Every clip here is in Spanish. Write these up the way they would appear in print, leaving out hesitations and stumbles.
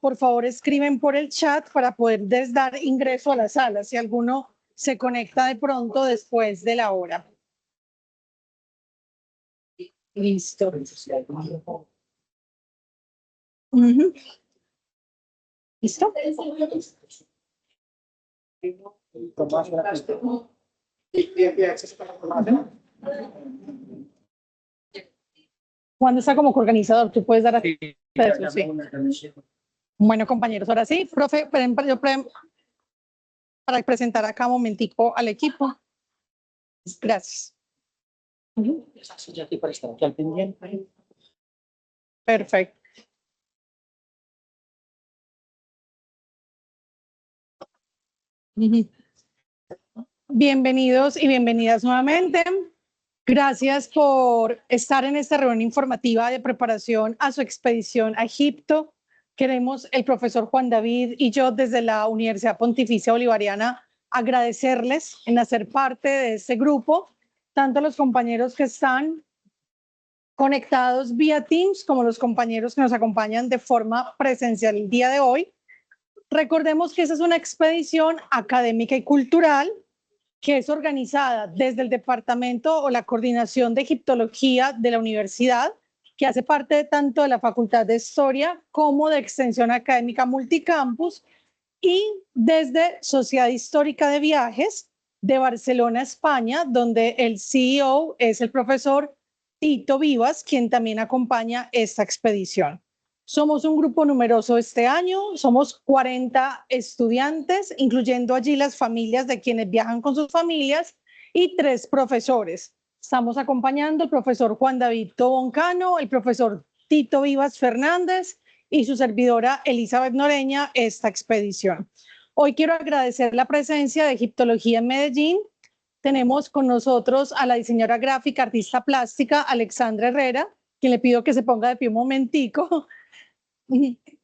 por favor escriben por el chat para poder dar ingreso a la sala, si alguno se conecta de pronto después de la hora. Listo. ¿Listo? Juan está como coorganizador, tú puedes dar así. Sí. Bueno, compañeros, ahora sí, profe, para presentar acá un momentico al equipo. Gracias. Perfecto. Bienvenidos y bienvenidas nuevamente. Gracias por estar en esta reunión informativa de preparación a su expedición a Egipto. Queremos, el profesor Juan David y yo, desde la Universidad Pontificia Bolivariana, agradecerles en hacer parte de este grupo, tanto a los compañeros que están conectados vía Teams como los compañeros que nos acompañan de forma presencial el día de hoy. Recordemos que esa es una expedición académica y cultural que es organizada desde el departamento o la coordinación de egiptología de la universidad, que hace parte tanto de la Facultad de Historia como de Extensión Académica Multicampus, y desde Sociedad Histórica de Viajes de Barcelona, España, donde el CEO es el profesor Tito Vivas, quien también acompaña esta expedición. Somos un grupo numeroso este año, somos 40 estudiantes, incluyendo allí las familias de quienes viajan con sus familias, y 3 profesores. Estamos acompañando al profesor Juan David Tobón Cano, el profesor Tito Vivas Fernández y su servidora Elizabeth Noreña esta expedición. Hoy quiero agradecer la presencia de Egiptología en Medellín. Tenemos con nosotros a la diseñadora gráfica, artista plástica, Alexandra Herrera, quien le pido que se ponga de pie un momentico.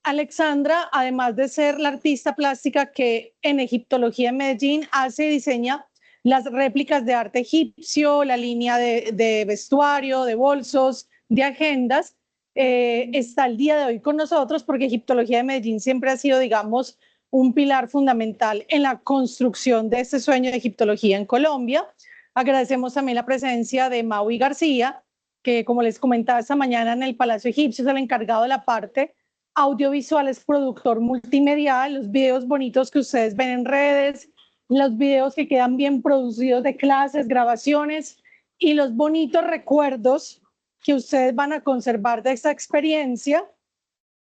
Alexandra, además de ser la artista plástica que en Egiptología en Medellín hace y diseña las réplicas de arte egipcio, la línea de vestuario, de bolsos, de agendas, está el día de hoy con nosotros porque Egiptología de Medellín siempre ha sido, digamos, un pilar fundamental en la construcción de este sueño de egiptología en Colombia. Agradecemos también la presencia de Maui García, que como les comentaba esta mañana en el Palacio Egipcio es el encargado de la parte audiovisual, es productor multimedial, los videos bonitos que ustedes ven en redes, los videos que quedan bien producidos de clases, grabaciones y los bonitos recuerdos que ustedes van a conservar de esta experiencia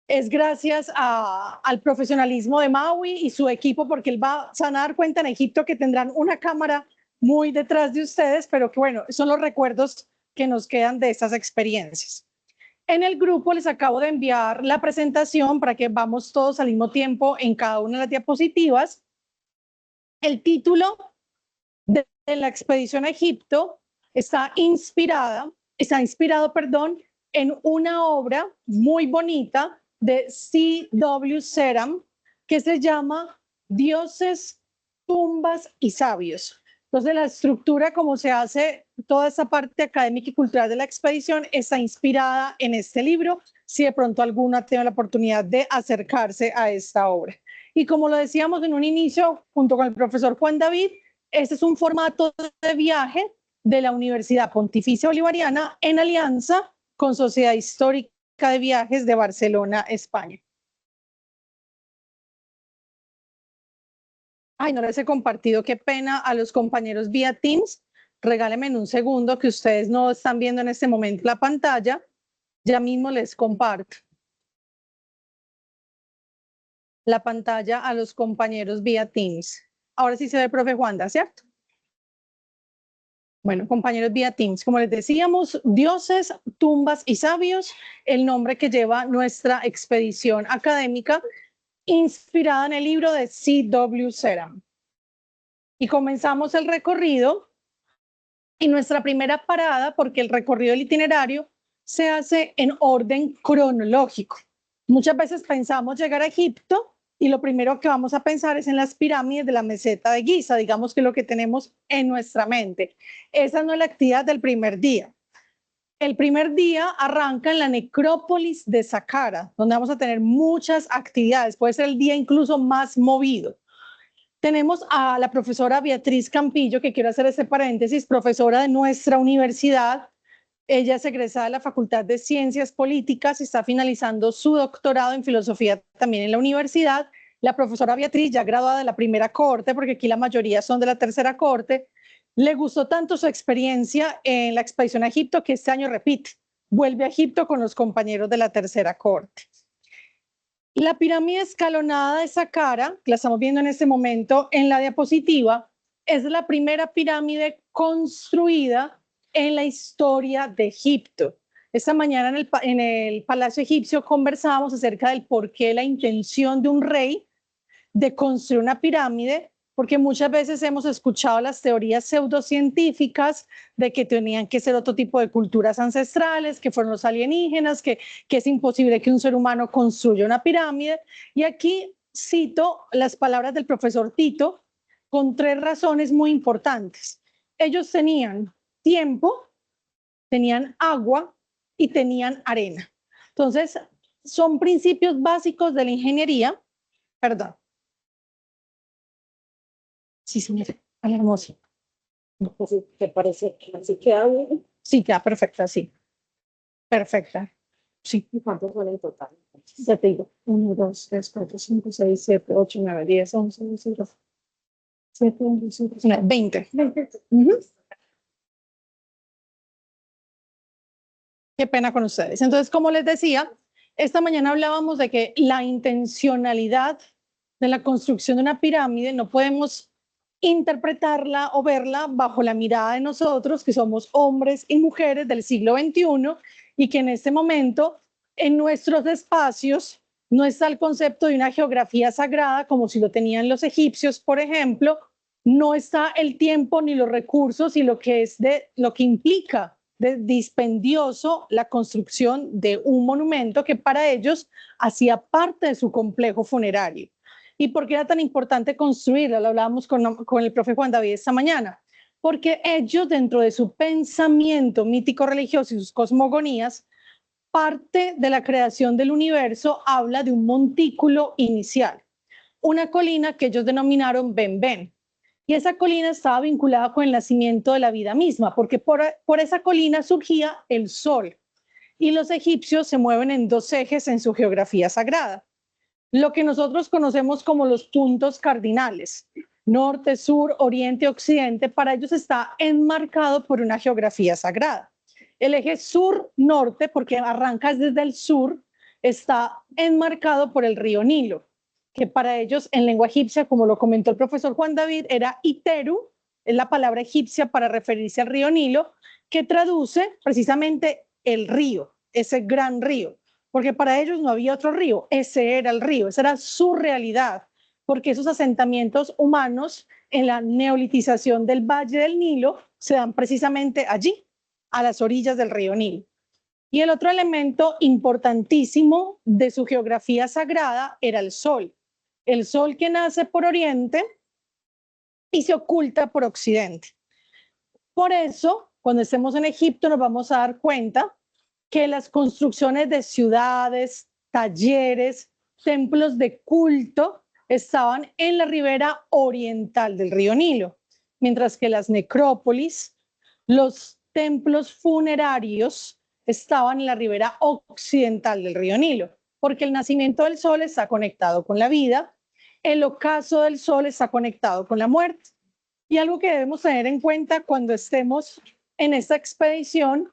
es gracias al profesionalismo de Maui y su equipo, porque se van a dar cuenta en Egipto que tendrán una cámara muy detrás de ustedes, pero que bueno, son los recuerdos que nos quedan de estas experiencias. En el grupo les acabo de enviar la presentación para que vamos todos al mismo tiempo en cada una de las diapositivas. El título de la expedición a Egipto está inspirado, en una obra muy bonita de C.W. Seram que se llama Dioses, tumbas y sabios. Entonces, la estructura, como se hace toda esa parte académica y cultural de la expedición, está inspirada en este libro, si de pronto alguna tiene la oportunidad de acercarse a esta obra. Y como lo decíamos en un inicio, junto con el profesor Juan David, este es un formato de viaje de la Universidad Pontificia Bolivariana en alianza con Sociedad Histórica de Viajes de Barcelona, España. Ay, no les he compartido, qué pena a los compañeros vía Teams. Regálenme un segundo que ustedes no están viendo en este momento la pantalla. Ya mismo les comparto la pantalla a los compañeros vía Teams. Ahora sí se ve el profe Juanda, ¿cierto? Bueno, compañeros vía Teams, como les decíamos, Dioses, tumbas y sabios, el nombre que lleva nuestra expedición académica inspirada en el libro de C.W. Seram. Y comenzamos el recorrido y nuestra primera parada, porque el recorrido del itinerario se hace en orden cronológico. Muchas veces pensamos llegar a Egipto y lo primero que vamos a pensar es en las pirámides de la meseta de Giza, digamos que lo que tenemos en nuestra mente. Esa no es la actividad del primer día. El primer día arranca en la necrópolis de Saqqara, donde vamos a tener muchas actividades. Puede ser el día incluso más movido. Tenemos a la profesora Beatriz Campillo, que quiero hacer este paréntesis, profesora de nuestra universidad. Ella es egresada de la Facultad de Ciencias Políticas y está finalizando su doctorado en filosofía también en la universidad. La profesora Beatriz, ya graduada de la primera cohorte, porque aquí la mayoría son de la tercera cohorte, le gustó tanto su experiencia en la expedición a Egipto que este año repite, vuelve a Egipto con los compañeros de la tercera cohorte. La pirámide escalonada de Saqqara, que la estamos viendo en este momento en la diapositiva, es la primera pirámide construida en la historia de Egipto. Esta mañana en el Palacio Egipcio conversábamos acerca del por qué la intención de un rey de construir una pirámide, porque muchas veces hemos escuchado las teorías pseudocientíficas de que tenían que ser otro tipo de culturas ancestrales, que fueron los alienígenas, que es imposible que un ser humano construya una pirámide. Y aquí cito las palabras del profesor Tito con 3 razones muy importantes. Ellos tenían tiempo, tenían agua y tenían arena. Entonces, son principios básicos de la ingeniería, perdón. Sí, señora, hermoso. ¿Te parece que así queda bien? Sí, queda perfecta, sí. Perfecta. Sí. ¿Y cuántos son en total? Ya te digo. 1, 2, 3, 4, 5, 6, 7, 8, 9, 10, 11, 12, 13, 7, 8, 9, 20. Qué pena con ustedes. Entonces, como les decía, esta mañana hablábamos de que la intencionalidad de la construcción de una pirámide no podemos interpretarla o verla bajo la mirada de nosotros, que somos hombres y mujeres del siglo XXI, y que en este momento en nuestros espacios no está el concepto de una geografía sagrada como si lo tenían los egipcios, por ejemplo, no está el tiempo ni los recursos y lo que implica de dispendioso la construcción de un monumento que para ellos hacía parte de su complejo funerario. ¿Y por qué era tan importante construirla? Lo hablábamos con el profe Juan David esta mañana. Porque ellos, dentro de su pensamiento mítico religioso y sus cosmogonías, parte de la creación del universo habla de un montículo inicial, una colina que ellos denominaron Ben-Ben. Y esa colina estaba vinculada con el nacimiento de la vida misma, porque por esa colina surgía el sol. Y los egipcios se mueven en 2 ejes en su geografía sagrada. Lo que nosotros conocemos como los puntos cardinales, norte, sur, oriente, occidente, para ellos está enmarcado por una geografía sagrada. El eje sur-norte, porque arranca desde el sur, está enmarcado por el río Nilo, que para ellos en lengua egipcia, como lo comentó el profesor Juan David, era Iteru, es la palabra egipcia para referirse al río Nilo, que traduce precisamente el río, ese gran río, porque para ellos no había otro río, ese era el río, esa era su realidad, porque esos asentamientos humanos en la neolitización del Valle del Nilo se dan precisamente allí, a las orillas del río Nilo. Y el otro elemento importantísimo de su geografía sagrada era el sol que nace por oriente y se oculta por occidente. Por eso, cuando estemos en Egipto, nos vamos a dar cuenta que las construcciones de ciudades, talleres, templos de culto estaban en la ribera oriental del río Nilo, mientras que las necrópolis, los templos funerarios estaban en la ribera occidental del río Nilo, porque el nacimiento del sol está conectado con la vida, el ocaso del sol está conectado con la muerte. Y algo que debemos tener en cuenta cuando estemos en esta expedición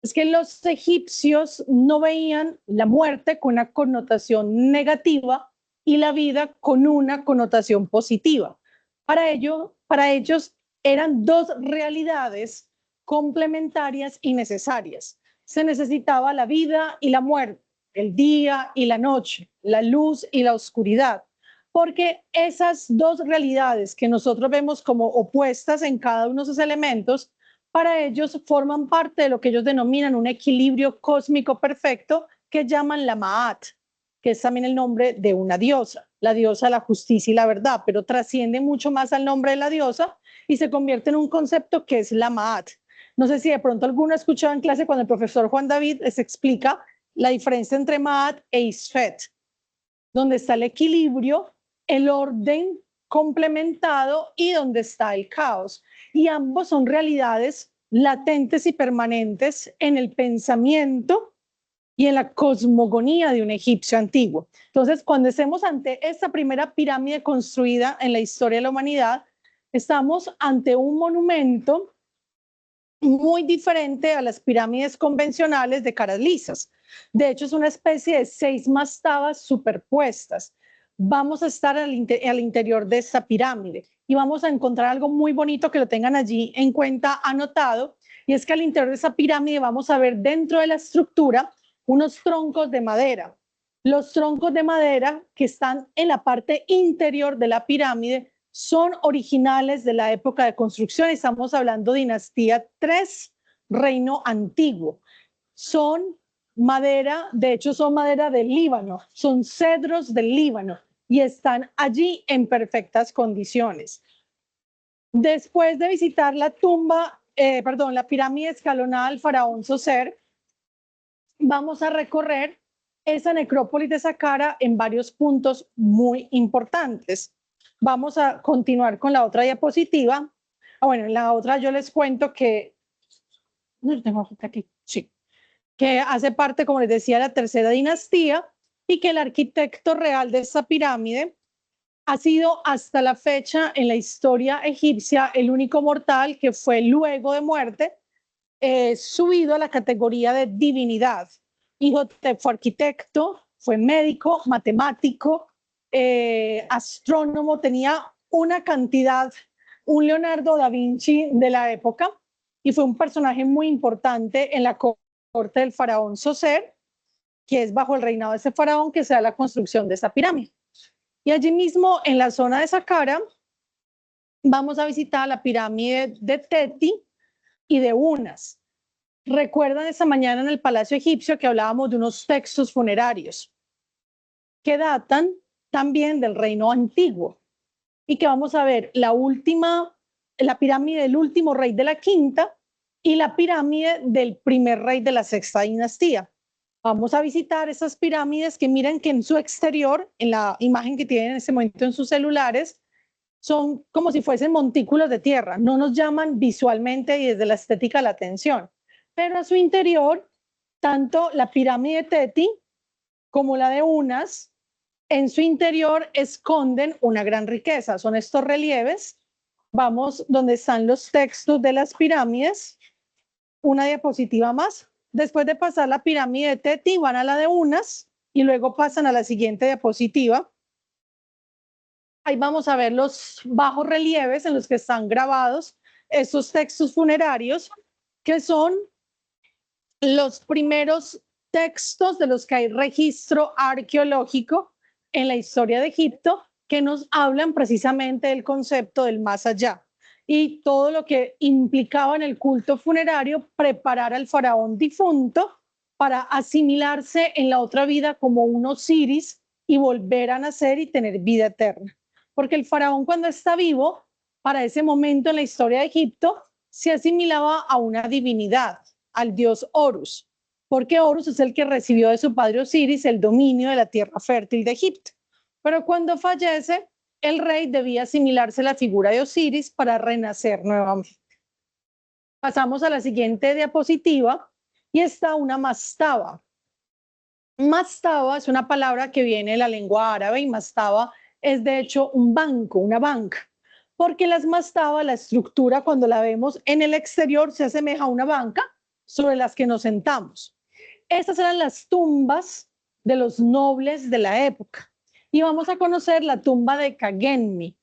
es que los egipcios no veían la muerte con una connotación negativa y la vida con una connotación positiva. Para ellos eran 2 realidades complementarias y necesarias. Se necesitaba la vida y la muerte, el día y la noche, la luz y la oscuridad, porque esas 2 realidades que nosotros vemos como opuestas en cada uno de esos elementos, para ellos forman parte de lo que ellos denominan un equilibrio cósmico perfecto que llaman la Ma'at, que es también el nombre de una diosa, la diosa de la justicia y la verdad, pero trasciende mucho más al nombre de la diosa y se convierte en un concepto que es la Ma'at. No sé si de pronto alguno ha escuchado en clase cuando el profesor Juan David les explica la diferencia entre Maat e Isfet, donde está el equilibrio, el orden complementado y donde está el caos. Y ambos son realidades latentes y permanentes en el pensamiento y en la cosmogonía de un egipcio antiguo. Entonces, cuando estemos ante esta primera pirámide construida en la historia de la humanidad, estamos ante un monumento muy diferente a las pirámides convencionales de caras lisas. De hecho, es una especie de 6 mastabas superpuestas. Vamos a estar al interior de esta pirámide y vamos a encontrar algo muy bonito que lo tengan allí en cuenta anotado, y es que al interior de esa pirámide vamos a ver dentro de la estructura unos troncos de madera. Los troncos de madera que están en la parte interior de la pirámide son originales de la época de construcción. Estamos hablando de dinastía 3, reino antiguo. Son madera, de hecho son madera del Líbano, son cedros del Líbano y están allí en perfectas condiciones. Después de visitar la la pirámide escalonada del faraón Zoser, vamos a recorrer esa necrópolis de Saqqara en varios puntos muy importantes. Vamos a continuar con la otra diapositiva. Bueno, en la otra yo les cuento que, no tengo aquí, sí, que hace parte, como les decía, de la tercera dinastía y que el arquitecto real de esta pirámide ha sido hasta la fecha en la historia egipcia el único mortal que fue luego de muerte subido a la categoría de divinidad. Imhotep fue arquitecto, fue médico, matemático, astrónomo, tenía una cantidad, un Leonardo da Vinci de la época, y fue un personaje muy importante en la corte del faraón Zoser, que es bajo el reinado de ese faraón que se da la construcción de esa pirámide. Y allí mismo, en la zona de Saqqara, vamos a visitar la pirámide de Teti y de Unas. Recuerdan esa mañana en el Palacio Egipcio que hablábamos de unos textos funerarios que datan también del reino antiguo y que vamos a ver la pirámide del último rey de la quinta y la pirámide del primer rey de la sexta dinastía. Vamos a visitar esas pirámides que miren que en su exterior, en la imagen que tienen en este momento en sus celulares, son como si fuesen montículos de tierra. No nos llaman visualmente y desde la estética la atención. Pero a su interior, tanto la pirámide de Teti como la de Unas, en su interior esconden una gran riqueza. Son estos relieves. Vamos donde están los textos de las pirámides. Una diapositiva más. Después de pasar la pirámide de Teti, van a la de Unas y luego pasan a la siguiente diapositiva. Ahí vamos a ver los bajos relieves en los que están grabados estos textos funerarios, que son los primeros textos de los que hay registro arqueológico en la historia de Egipto, que nos hablan precisamente del concepto del más allá y todo lo que implicaba en el culto funerario preparar al faraón difunto para asimilarse en la otra vida como un Osiris y volver a nacer y tener vida eterna. Porque el faraón, cuando está vivo, para ese momento en la historia de Egipto, se asimilaba a una divinidad, al dios Horus, porque Horus es el que recibió de su padre Osiris el dominio de la tierra fértil de Egipto. Pero cuando fallece, el rey debía asimilarse a la figura de Osiris para renacer nuevamente. Pasamos a la siguiente diapositiva y está una mastaba. Mastaba es una palabra que viene de la lengua árabe y mastaba es de hecho un banco, una banca, porque las mastabas, la estructura cuando la vemos en el exterior se asemeja a una banca sobre las que nos sentamos. Estas eran las tumbas de los nobles de la época. Y vamos a conocer la tumba de Khagenmi.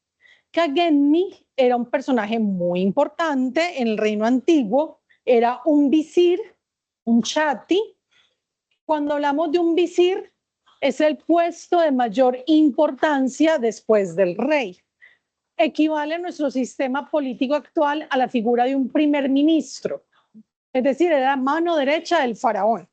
Khagenmi era un personaje muy importante en el reino antiguo, era un visir, un chati. Cuando hablamos de un visir, es el puesto de mayor importancia después del rey. Equivale en nuestro sistema político actual a la figura de un primer ministro, es decir, era la mano derecha del faraón.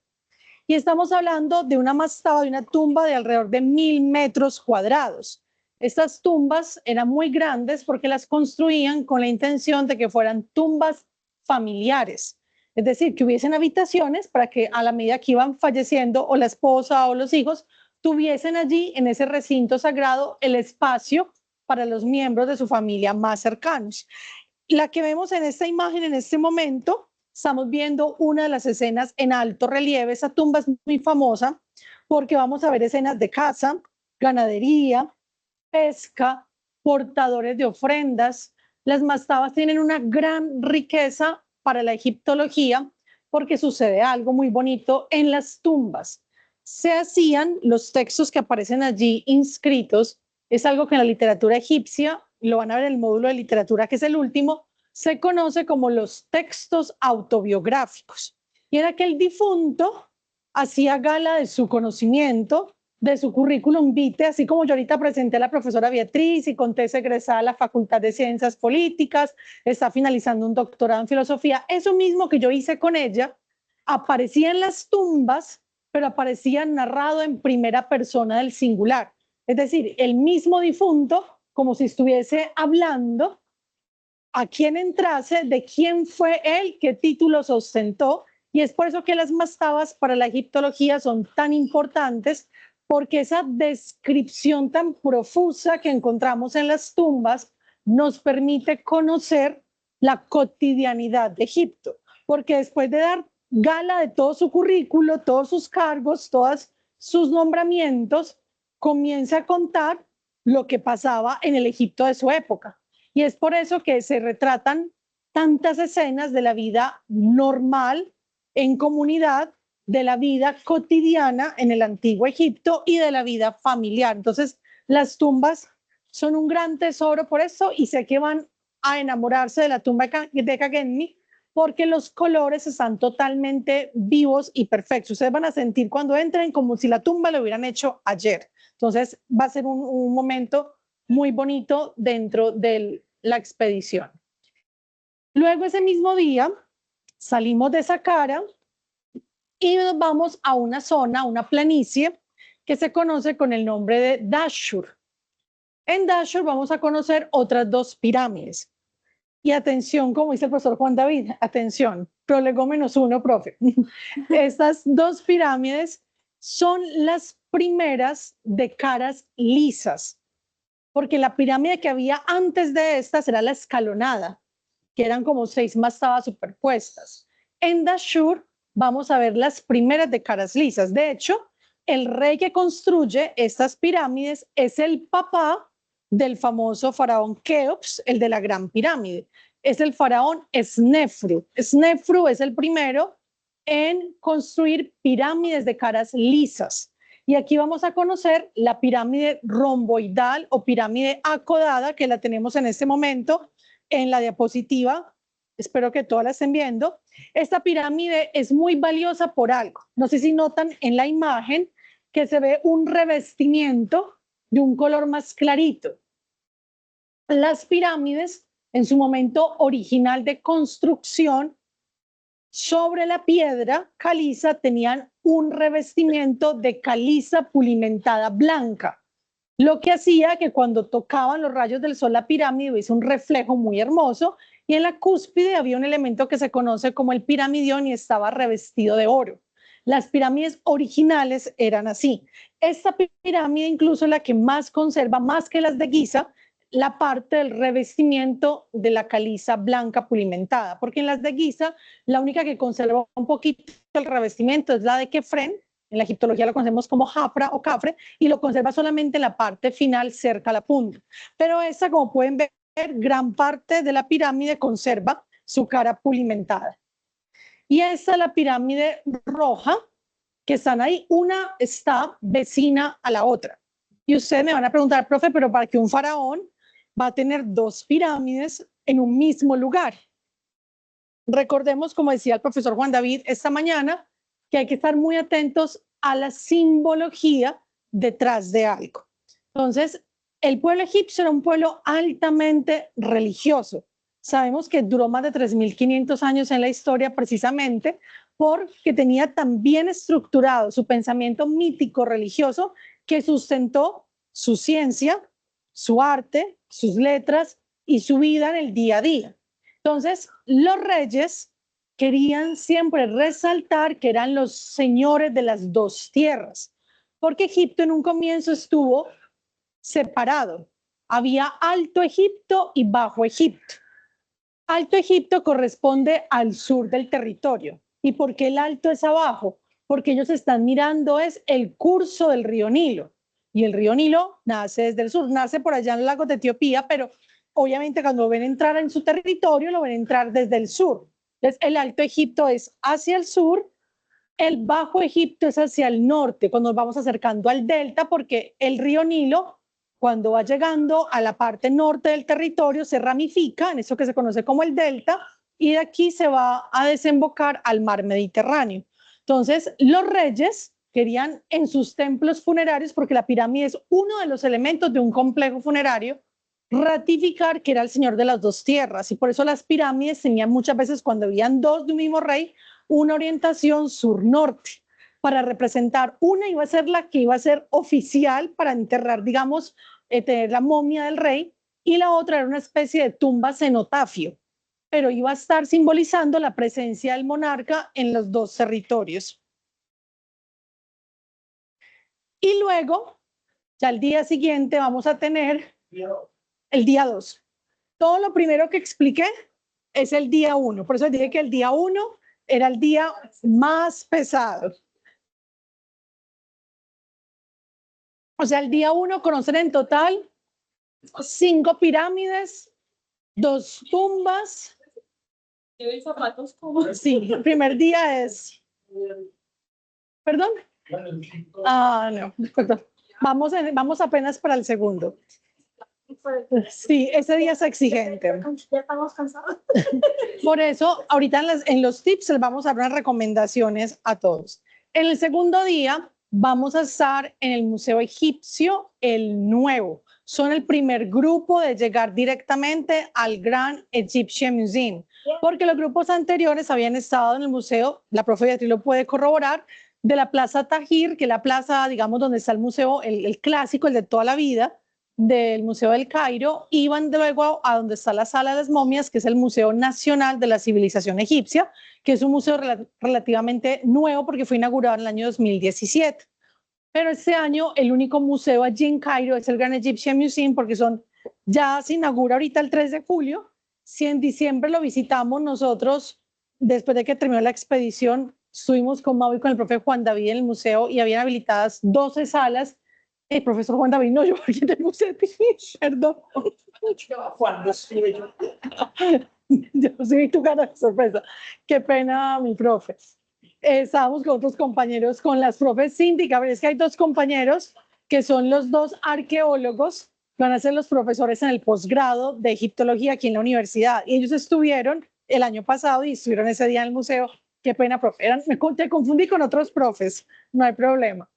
Y estamos hablando de una mastaba, de una tumba de alrededor de 1000 metros cuadrados. Estas tumbas eran muy grandes porque las construían con la intención de que fueran tumbas familiares. Es decir, que hubiesen habitaciones para que a la medida que iban falleciendo o la esposa o los hijos, tuviesen allí en ese recinto sagrado el espacio para los miembros de su familia más cercanos. La que vemos en esta imagen en este momento, estamos viendo una de las escenas en alto relieve. Esa tumba es muy famosa porque vamos a ver escenas de caza, ganadería, pesca, portadores de ofrendas. Las mastabas tienen una gran riqueza para la egiptología porque sucede algo muy bonito en las tumbas. Se hacían los textos que aparecen allí inscritos, es algo que en la literatura egipcia, lo van a ver en el módulo de literatura que es el último, se conoce como los textos autobiográficos. Y era que el difunto hacía gala de su conocimiento, de su currículum vitae, así como yo ahorita presenté a la profesora Beatriz y conté es egresada a la Facultad de Ciencias Políticas, está finalizando un doctorado en filosofía. Eso mismo que yo hice con ella aparecía en las tumbas, pero aparecía narrado en primera persona del singular. Es decir, el mismo difunto, como si estuviese hablando a quién entrase, de quién fue él, qué títulos ostentó, y es por eso que las mastabas para la egiptología son tan importantes, porque esa descripción tan profusa que encontramos en las tumbas nos permite conocer la cotidianidad de Egipto, porque después de dar gala de todo su currículo, todos sus cargos, todos sus nombramientos, comienza a contar lo que pasaba en el Egipto de su época. Y es por eso que se retratan tantas escenas de la vida normal en comunidad, de la vida cotidiana en el antiguo Egipto y de la vida familiar. Entonces, las tumbas son un gran tesoro por eso, y sé que van a enamorarse de la tumba de Khagenmi porque los colores están totalmente vivos y perfectos. Ustedes van a sentir cuando entren como si la tumba lo hubieran hecho ayer. Entonces, va a ser un momento muy bonito dentro de la expedición. Luego, ese mismo día, salimos de Saqqara y nos vamos a una zona, una planicie, que se conoce con el nombre de Dashur. En Dashur vamos a conocer otras dos pirámides. Y atención, como dice el profesor Juan David, atención, prolegómenos 1, profe. Estas dos pirámides son las primeras de caras lisas, porque la pirámide que había antes de esta era la escalonada, que eran como 6 mastabas superpuestas. En Dashur vamos a ver las primeras de caras lisas. De hecho, el rey que construye estas pirámides es el papá del famoso faraón Keops, el de la Gran Pirámide. Es el faraón Snefru. Snefru es el primero en construir pirámides de caras lisas. Y aquí vamos a conocer la pirámide romboidal o pirámide acodada, que la tenemos en este momento en la diapositiva. Espero que todas la estén viendo. Esta pirámide es muy valiosa por algo. No sé si notan en la imagen que se ve un revestimiento de un color más clarito. Las pirámides, en su momento original de construcción, sobre la piedra caliza tenían un revestimiento de caliza pulimentada blanca, lo que hacía que cuando tocaban los rayos del sol la pirámide hubiese un reflejo muy hermoso, y en la cúspide había un elemento que se conoce como el piramidión y estaba revestido de oro. Las pirámides originales eran así. Esta pirámide incluso la que más conserva, más que las de Giza, la parte del revestimiento de la caliza blanca pulimentada, porque en las de Giza la única que conserva un poquito el revestimiento es la de Kefren. En la egiptología lo conocemos como Jafra o Cafre, y lo conserva solamente en la parte final cerca a la punta. Pero esta, como pueden ver, gran parte de la pirámide conserva su cara pulimentada. Y esta es la pirámide roja, que están ahí, una está vecina a la otra. Y ustedes me van a preguntar, profe, pero ¿para qué un faraón va a tener dos pirámides en un mismo lugar? Recordemos, como decía el profesor Juan David esta mañana, que hay que estar muy atentos a la simbología detrás de algo. Entonces, el pueblo egipcio era un pueblo altamente religioso. Sabemos que duró más de 3.500 años en la historia precisamente porque tenía tan bien estructurado su pensamiento mítico religioso que sustentó su ciencia, su arte, sus letras y su vida en el día a día. Entonces, los reyes querían siempre resaltar que eran los señores de las dos tierras, porque Egipto en un comienzo estuvo separado. Había Alto Egipto y Bajo Egipto. Alto Egipto corresponde al sur del territorio. ¿Y por qué el alto es abajo? Porque ellos están mirando es el curso del río Nilo. Y el río Nilo nace desde el sur, nace por allá en los lagos de Etiopía, pero obviamente cuando lo ven entrar en su territorio, lo ven entrar desde el sur. Entonces, el Alto Egipto es hacia el sur, el Bajo Egipto es hacia el norte, cuando nos vamos acercando al delta, porque el río Nilo, cuando va llegando a la parte norte del territorio, se ramifica en eso que se conoce como el delta, y de aquí se va a desembocar al mar Mediterráneo. Entonces, los reyes querían en sus templos funerarios, porque la pirámide es uno de los elementos de un complejo funerario, ratificar que era el señor de las dos tierras, y por eso las pirámides tenían muchas veces, cuando habían dos de un mismo rey, una orientación sur-norte, para representar una iba a ser la que iba a ser oficial para enterrar, digamos, tener la momia del rey, y la otra era una especie de tumba cenotafio, pero iba a estar simbolizando la presencia del monarca en los dos territorios. Y luego, ya el día siguiente vamos a tener el día 2. Todo lo primero que expliqué es el día 1, por eso dije que el día 1 era el día más pesado. O sea, el día 1 conocen en total 5 pirámides, 2 tumbas. Sí, el primer día es... ¿Perdón? No, perdón. Vamos apenas para el segundo. Sí, ese día es exigente. Ya estamos cansados. Por eso, ahorita en los tips les vamos a dar unas recomendaciones a todos. En el segundo día vamos a estar en el Museo Egipcio, el nuevo. Son el primer grupo de llegar directamente al Grand Egyptian Museum, porque los grupos anteriores habían estado en el museo, la profe Beatriz lo puede corroborar, de la Plaza Tahrir, que es la plaza, digamos, donde está el museo, el clásico, el de toda la vida, del Museo del Cairo, iban luego a donde está la Sala de las Momias, que es el Museo Nacional de la Civilización Egipcia, que es un museo relativamente nuevo porque fue inaugurado en el año 2017. Pero este año el único museo allí en Cairo es el Grand Egyptian Museum, porque ya se inaugura ahorita el 3 de julio. Si en diciembre lo visitamos nosotros, después de que terminó la expedición, estuvimos con Mau y con el profe Juan David en el museo y habían habilitadas 12 salas. El profesor Juan David, no, yo aquí en el museo, perdón. Cuando estuve yo. Yo sí vi tu cara de sorpresa. Qué pena, mi profe. Estábamos con otros compañeros, con las profes síndicas, pero es que hay 2 compañeros que son los 2 arqueólogos, que van a ser los profesores en el posgrado de egiptología aquí en la universidad. Y ellos estuvieron el año pasado y estuvieron ese día en el museo. Qué pena, profe. Te confundí con otros profes, no hay problema.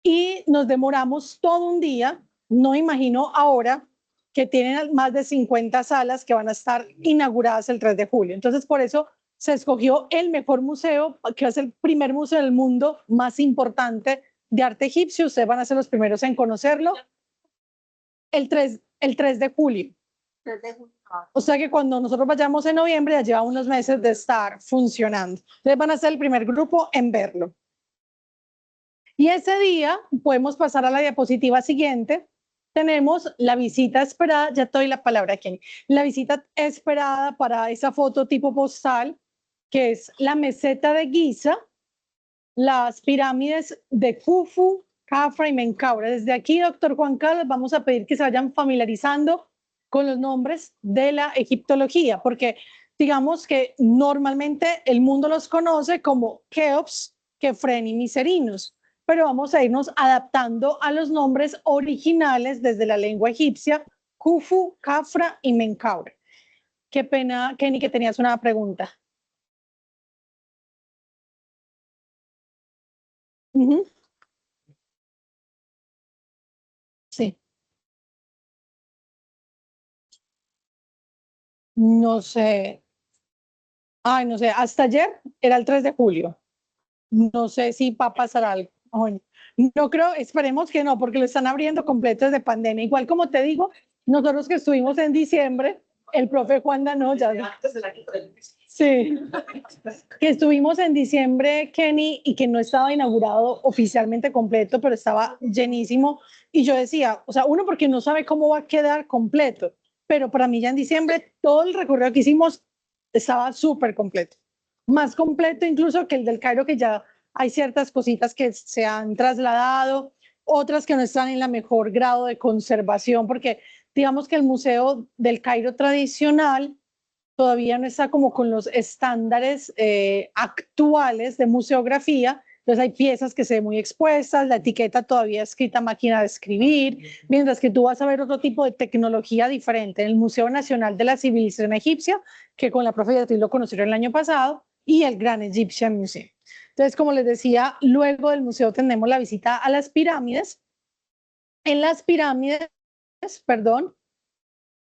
Y nos demoramos todo un día, no imagino ahora que tienen más de 50 salas que van a estar inauguradas el 3 de julio. Entonces, por eso se escogió el mejor museo, que es el primer museo del mundo más importante de arte egipcio. Ustedes van a ser los primeros en conocerlo. El 3 de julio. O sea que cuando nosotros vayamos en noviembre ya lleva unos meses de estar funcionando. Entonces van a ser el primer grupo en verlo. Y ese día podemos pasar a la diapositiva siguiente. Tenemos la visita esperada, ya te doy la palabra aquí. La visita esperada para esa foto tipo postal, que es la meseta de Giza, las pirámides de Khufu, Khafra y Menkaure. Desde aquí, doctor Juan Carlos, vamos a pedir que se vayan familiarizando con los nombres de la egiptología, porque digamos que normalmente el mundo los conoce como Keops, Kefren y Miserinos, pero vamos a irnos adaptando a los nombres originales desde la lengua egipcia, Khufu, Khafra y Menkaure. Qué pena, Kenny, que tenías una pregunta. Sí. No sé. Ay, no sé. Hasta ayer era el 3 de julio. No sé si va a pasar algo. Ay, no creo, esperemos que no, porque lo están abriendo completo desde pandemia. Igual como te digo, nosotros que estuvimos en diciembre, el profe Juanda no, ya. Sí, que estuvimos en diciembre, Kenny, y que no estaba inaugurado oficialmente completo, pero estaba llenísimo. Y yo decía, o sea, uno porque no sabe cómo va a quedar completo, pero para mí ya en diciembre todo el recorrido que hicimos estaba súper completo. Más completo incluso que el del Cairo, que ya hay ciertas cositas que se han trasladado, otras que no están en la mejor grado de conservación, porque digamos que el Museo del Cairo tradicional todavía no está como con los estándares actuales de museografía. Entonces hay piezas que se ven muy expuestas, la etiqueta todavía escrita a máquina de escribir, mientras que tú vas a ver otro tipo de tecnología diferente en el Museo Nacional de la Civilización Egipcia, que con la profe Beatriz lo conocieron el año pasado, y el Gran Egyptian Museum. Entonces, como les decía, luego del museo tenemos la visita a las pirámides. En las pirámides, perdón,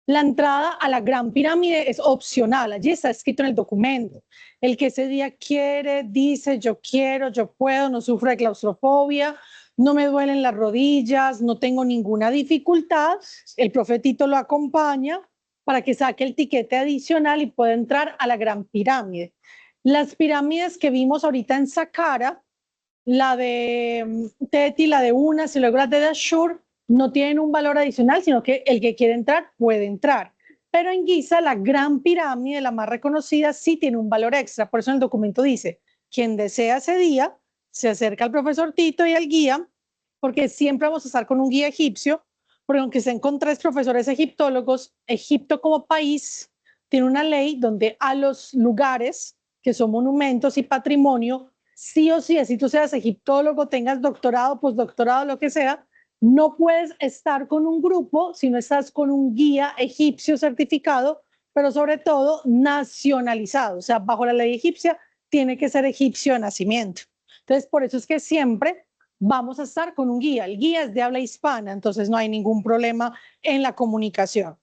la entrada a la Gran Pirámide es opcional, allí está escrito en el documento. El que ese día quiere, dice yo quiero, yo puedo, no sufro de claustrofobia, no me duelen las rodillas, no tengo ninguna dificultad, el profetito lo acompaña para que saque el tiquete adicional y pueda entrar a la Gran Pirámide. Las pirámides que vimos ahorita en Saqqara, la de Teti, la de Unas y luego la de Dashur, no tienen un valor adicional, sino que el que quiere entrar puede entrar. Pero en Giza, la Gran Pirámide, la más reconocida, sí tiene un valor extra. Por eso en el documento dice, quien desea ese día, se acerca al profesor Tito y al guía, porque siempre vamos a estar con un guía egipcio, porque aunque estén con 3 profesores egiptólogos, Egipto como país tiene una ley donde a los lugares que son monumentos y patrimonio, sí o sí, así tú seas egiptólogo, tengas doctorado, postdoctorado, lo que sea, no puedes estar con un grupo si no estás con un guía egipcio certificado, pero sobre todo nacionalizado, o sea, bajo la ley egipcia tiene que ser egipcio de nacimiento. Entonces, por eso es que siempre vamos a estar con un guía. El guía es de habla hispana, entonces no hay ningún problema en la comunicación.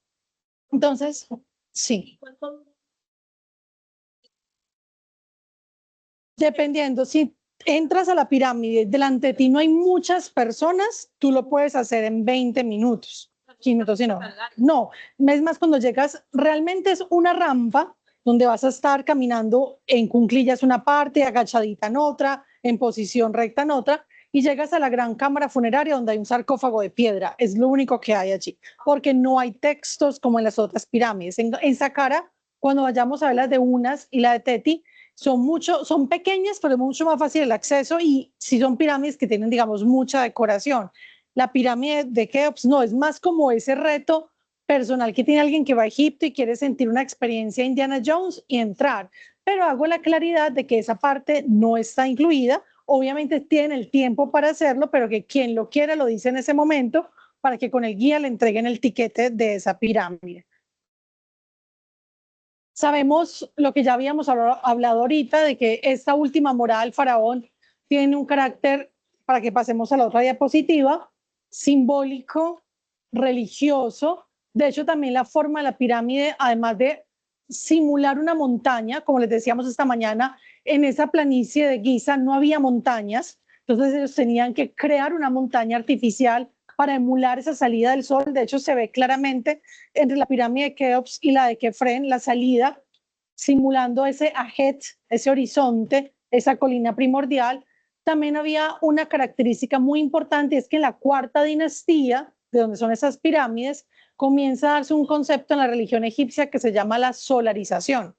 Entonces, sí. Dependiendo, si entras a la pirámide, delante de ti no hay muchas personas, tú lo puedes hacer en 20 minutos. 15 minutos, si no. No, es más cuando llegas, realmente es una rampa donde vas a estar caminando en cuclillas una parte, agachadita en otra, en posición recta en otra, y llegas a la gran cámara funeraria donde hay un sarcófago de piedra. Es lo único que hay allí, porque no hay textos como en las otras pirámides. En Saqqara, cuando vayamos a ver las de Unas y la de Teti, son pequeñas, pero es mucho más fácil el acceso y si son pirámides que tienen, digamos, mucha decoración. La pirámide de Keops no, es más como ese reto personal que tiene alguien que va a Egipto y quiere sentir una experiencia Indiana Jones y entrar. Pero hago la claridad de que esa parte no está incluida. Obviamente tienen el tiempo para hacerlo, pero que quien lo quiera lo dice en ese momento para que con el guía le entreguen el tiquete de esa pirámide. Sabemos lo que ya habíamos hablado ahorita, de que esta última morada del faraón tiene un carácter, para que pasemos a la otra diapositiva, simbólico, religioso. De hecho, también la forma de la pirámide, además de simular una montaña, como les decíamos esta mañana, en esa planicie de Giza no había montañas, entonces ellos tenían que crear una montaña artificial para emular esa salida del sol. De hecho, se ve claramente entre la pirámide de Keops y la de Kefren, la salida, simulando ese ajet, ese horizonte, esa colina primordial. También había una característica muy importante, es que en la cuarta dinastía, de donde son esas pirámides, comienza a darse un concepto en la religión egipcia que se llama la solarización.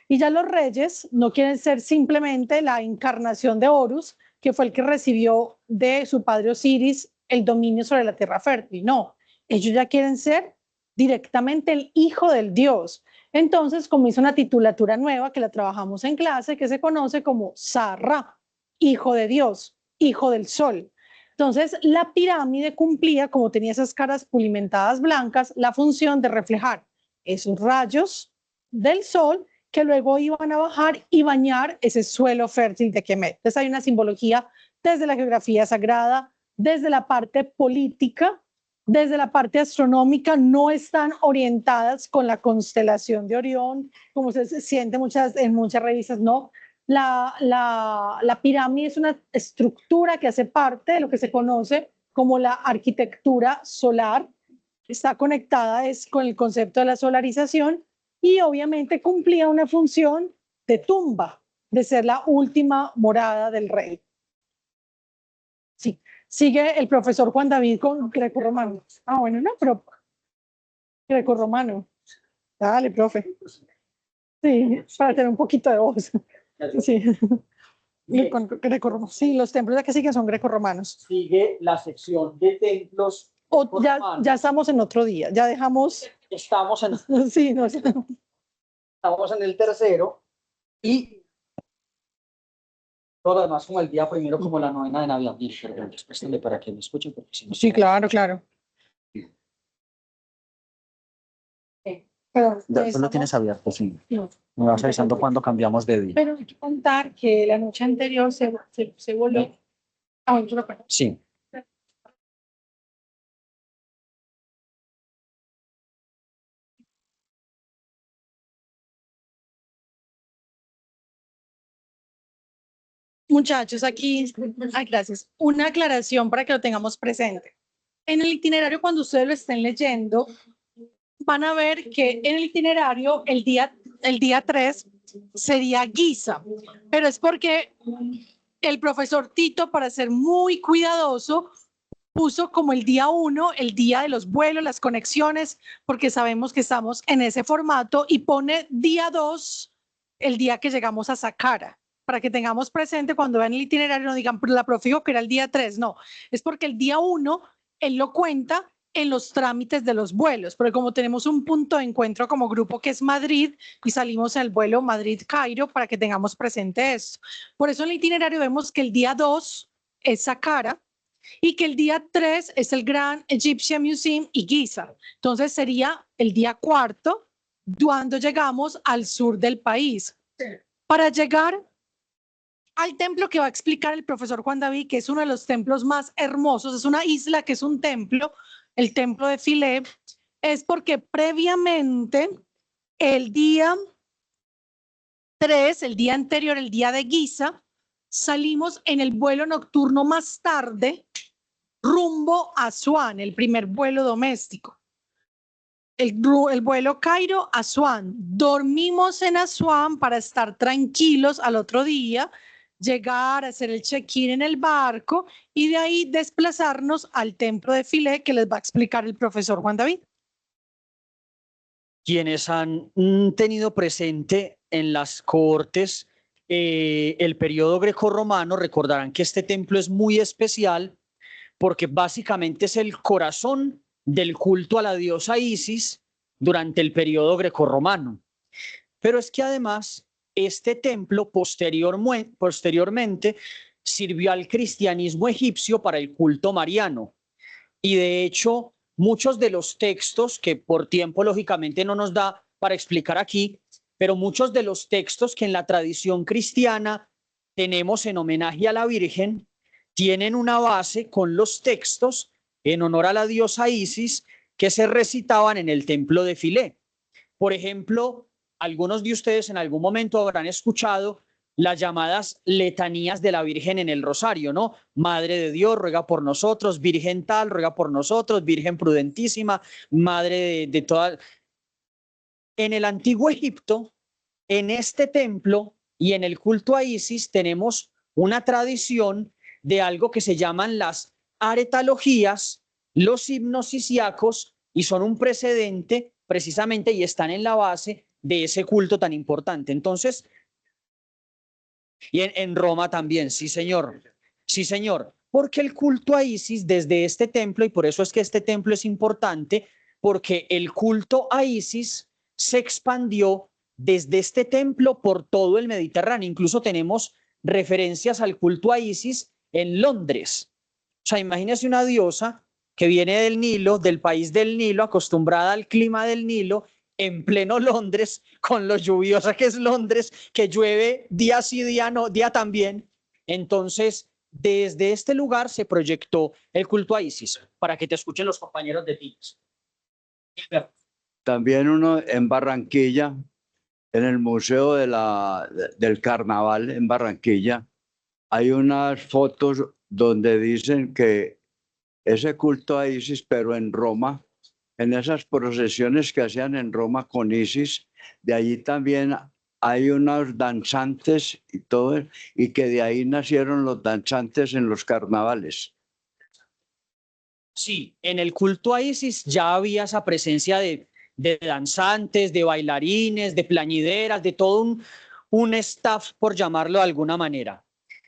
Y ya los reyes no quieren ser simplemente la encarnación de Horus, que fue el que recibió de su padre Osiris el dominio sobre la tierra fértil. No, ellos ya quieren ser directamente el hijo del dios. Entonces comienza una titulatura nueva que la trabajamos en clase, que se conoce como Sarra, hijo de Dios, hijo del sol. Entonces la pirámide cumplía, como tenía esas caras pulimentadas blancas, la función de reflejar esos rayos del sol que luego iban a bajar y bañar ese suelo fértil de Kemet. Entonces hay una simbología desde la geografía sagrada, desde la parte política, desde la parte astronómica, no están orientadas con la constelación de Orión, como se siente en muchas revistas, no. La pirámide es una estructura que hace parte de lo que se conoce como la arquitectura solar, está conectada es con el concepto de la solarización y obviamente cumplía una función de tumba, de ser la última morada del rey. Sí, sigue el profesor Juan David con grecorromano. Ah, bueno, no, pero grecorromano. Dale, profe. Sí, para tener un poquito de voz. Sí. Sí, los templos que siguen son grecorromanos. Sigue la sección de templos. O ya estamos en otro día, ya dejamos. Estamos en, Sí, no, estamos en el tercero y todo lo demás como el día primero, como la novena de Navidad. Mire, perdón, préstale para que me escuchen, porque si no. sí, claro, claro. Pero Ya, tú lo tienes abierto, sí. No. Me vas avisando cuando cambiamos de día. Pero hay que contar que la noche anterior se voló. Ah, bueno, tú lo cuentas. Sí. Muchachos, aquí, ay, gracias. Una aclaración para que lo tengamos presente. En el itinerario, cuando ustedes lo estén leyendo, van a ver que en el itinerario el día 3 sería Giza, pero es porque el profesor Tito, para ser muy cuidadoso, puso como el día 1, el día de los vuelos, las conexiones, porque sabemos que estamos en ese formato, y pone día 2, el día que llegamos a Saqqara, para que tengamos presente cuando vean el itinerario, no digan, pero la profe dijo que era el día 3, no, es porque el día 1, él lo cuenta en los trámites de los vuelos, porque como tenemos un punto de encuentro como grupo que es Madrid y salimos en el vuelo Madrid-Cairo para que tengamos presente esto. Por eso en el itinerario vemos que el día 2 es Saqqara y que el día 3 es el Grand Egyptian Museum y Giza. Entonces sería el día 4 cuando llegamos al sur del país. Para llegar al templo que va a explicar el profesor Juan David, que es uno de los templos más hermosos, es una isla que es un templo, el templo de Philae, es porque previamente el día 3, el día anterior, el día de Giza, salimos en el vuelo nocturno más tarde rumbo a Asuán, el primer vuelo doméstico. El vuelo Cairo-Asuán. Dormimos en Asuán para estar tranquilos al otro día, llegar a hacer el check-in en el barco y de ahí desplazarnos al templo de Philae que les va a explicar el profesor Juan David. Quienes han tenido presente en las cohortes el periodo grecorromano recordarán que este templo es muy especial porque básicamente es el corazón del culto a la diosa Isis durante el periodo grecorromano. Pero es que además este templo posteriormente sirvió al cristianismo egipcio para el culto mariano. Y de hecho, muchos de los textos, que por tiempo lógicamente no nos da para explicar aquí, pero muchos de los textos que en la tradición cristiana tenemos en homenaje a la Virgen, tienen una base con los textos en honor a la diosa Isis que se recitaban en el templo de Philae. Por ejemplo, algunos de ustedes en algún momento habrán escuchado las llamadas letanías de la Virgen en el rosario, ¿no? Madre de Dios, ruega por nosotros, Virgen tal, ruega por nosotros, Virgen prudentísima, Madre de todas. En el antiguo Egipto, en este templo y en el culto a Isis tenemos una tradición de algo que se llaman las aretalogías, los himnos isíacos, y son un precedente precisamente y están en la base de ese culto tan importante. Entonces, y en Roma también, sí señor, porque el culto a Isis desde este templo, y por eso es que este templo es importante, porque el culto a Isis se expandió desde este templo por todo el Mediterráneo. Incluso tenemos referencias al culto a Isis en Londres. O sea, imagínese una diosa que viene del Nilo, del país del Nilo, acostumbrada al clima del Nilo, en pleno Londres, con lo lluviosa que es Londres, que llueve día sí, día no, día también. Entonces, desde este lugar se proyectó el culto a Isis, para que te escuchen los compañeros de TICS. También uno en Barranquilla, en el Museo del Carnaval en Barranquilla, hay unas fotos donde dicen que ese culto a Isis, pero en Roma, en esas procesiones que hacían en Roma con Isis, de allí también hay unos danzantes y todo, y que de ahí nacieron los danzantes en los carnavales. Sí, en el culto a Isis ya había esa presencia de danzantes, de bailarines, de plañideras, de todo un staff, por llamarlo de alguna manera.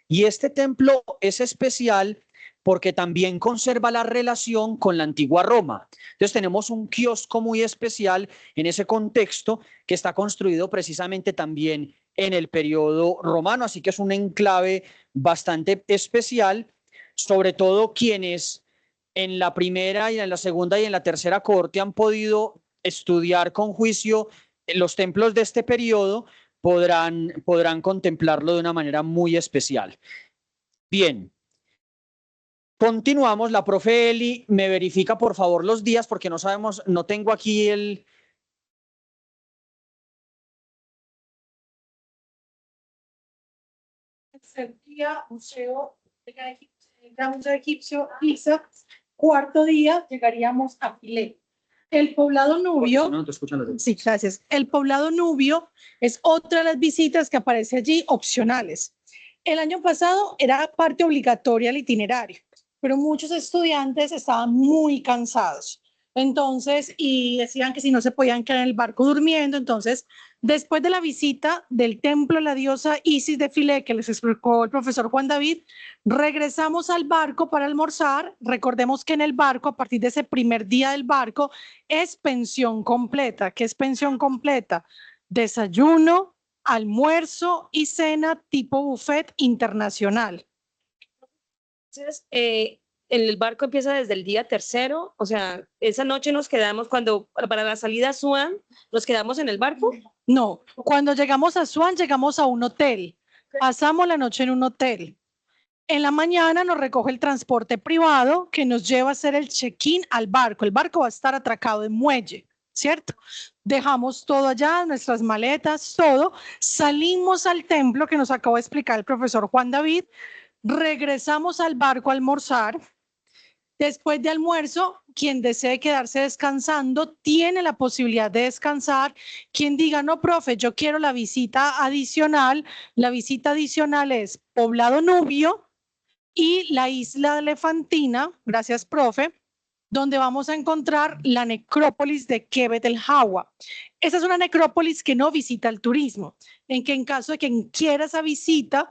Y este templo es especial porque también conserva la relación con la antigua Roma. Entonces tenemos un kiosco muy especial en ese contexto que está construido precisamente también en el periodo romano, así que es un enclave bastante especial, sobre todo quienes en la primera y en la segunda y en la tercera corte han podido estudiar con juicio los templos de este periodo, podrán contemplarlo de una manera muy especial. Bien. Continuamos, la profe Eli me verifica por favor los días porque no sabemos, no tengo aquí el... Tercer día, Museo Egipcio, Giza. Cuarto día, llegaríamos a Filé. El poblado nubio, No, te escuchan. sí, gracias. El poblado nubio es otra de las visitas que aparece allí, opcionales. El año pasado era parte obligatoria del itinerario, pero muchos estudiantes estaban muy cansados. Entonces, y decían que si no se podían quedar en el barco durmiendo, entonces, después de la visita del templo de la diosa Isis de Filé, que les explicó el profesor Juan David, regresamos al barco para almorzar. Recordemos que en el barco, a partir de ese primer día del barco, es pensión completa. ¿Qué es pensión completa? Desayuno, almuerzo y cena tipo buffet internacional. Entonces, el barco empieza desde el día tercero, o sea, esa noche nos quedamos para la salida a Asuán, nos quedamos en el barco. No, cuando llegamos a Asuán, llegamos a un hotel. Pasamos la noche en un hotel. En la mañana nos recoge el transporte privado que nos lleva a hacer el check-in al barco. El barco va a estar atracado en muelle, ¿cierto? Dejamos todo allá, nuestras maletas, todo. Salimos al templo que nos acabó de explicar el profesor Juan David. Regresamos al barco a almorzar. Después de almuerzo, quien desee quedarse descansando tiene la posibilidad de descansar. Quien diga, no, profe, yo quiero la visita adicional es Poblado Nubio y la isla Elefantina, gracias, profe, donde vamos a encontrar la necrópolis de Kebet el Hawa. Esa es una necrópolis que no visita el turismo, en que en caso de quien quiera esa visita,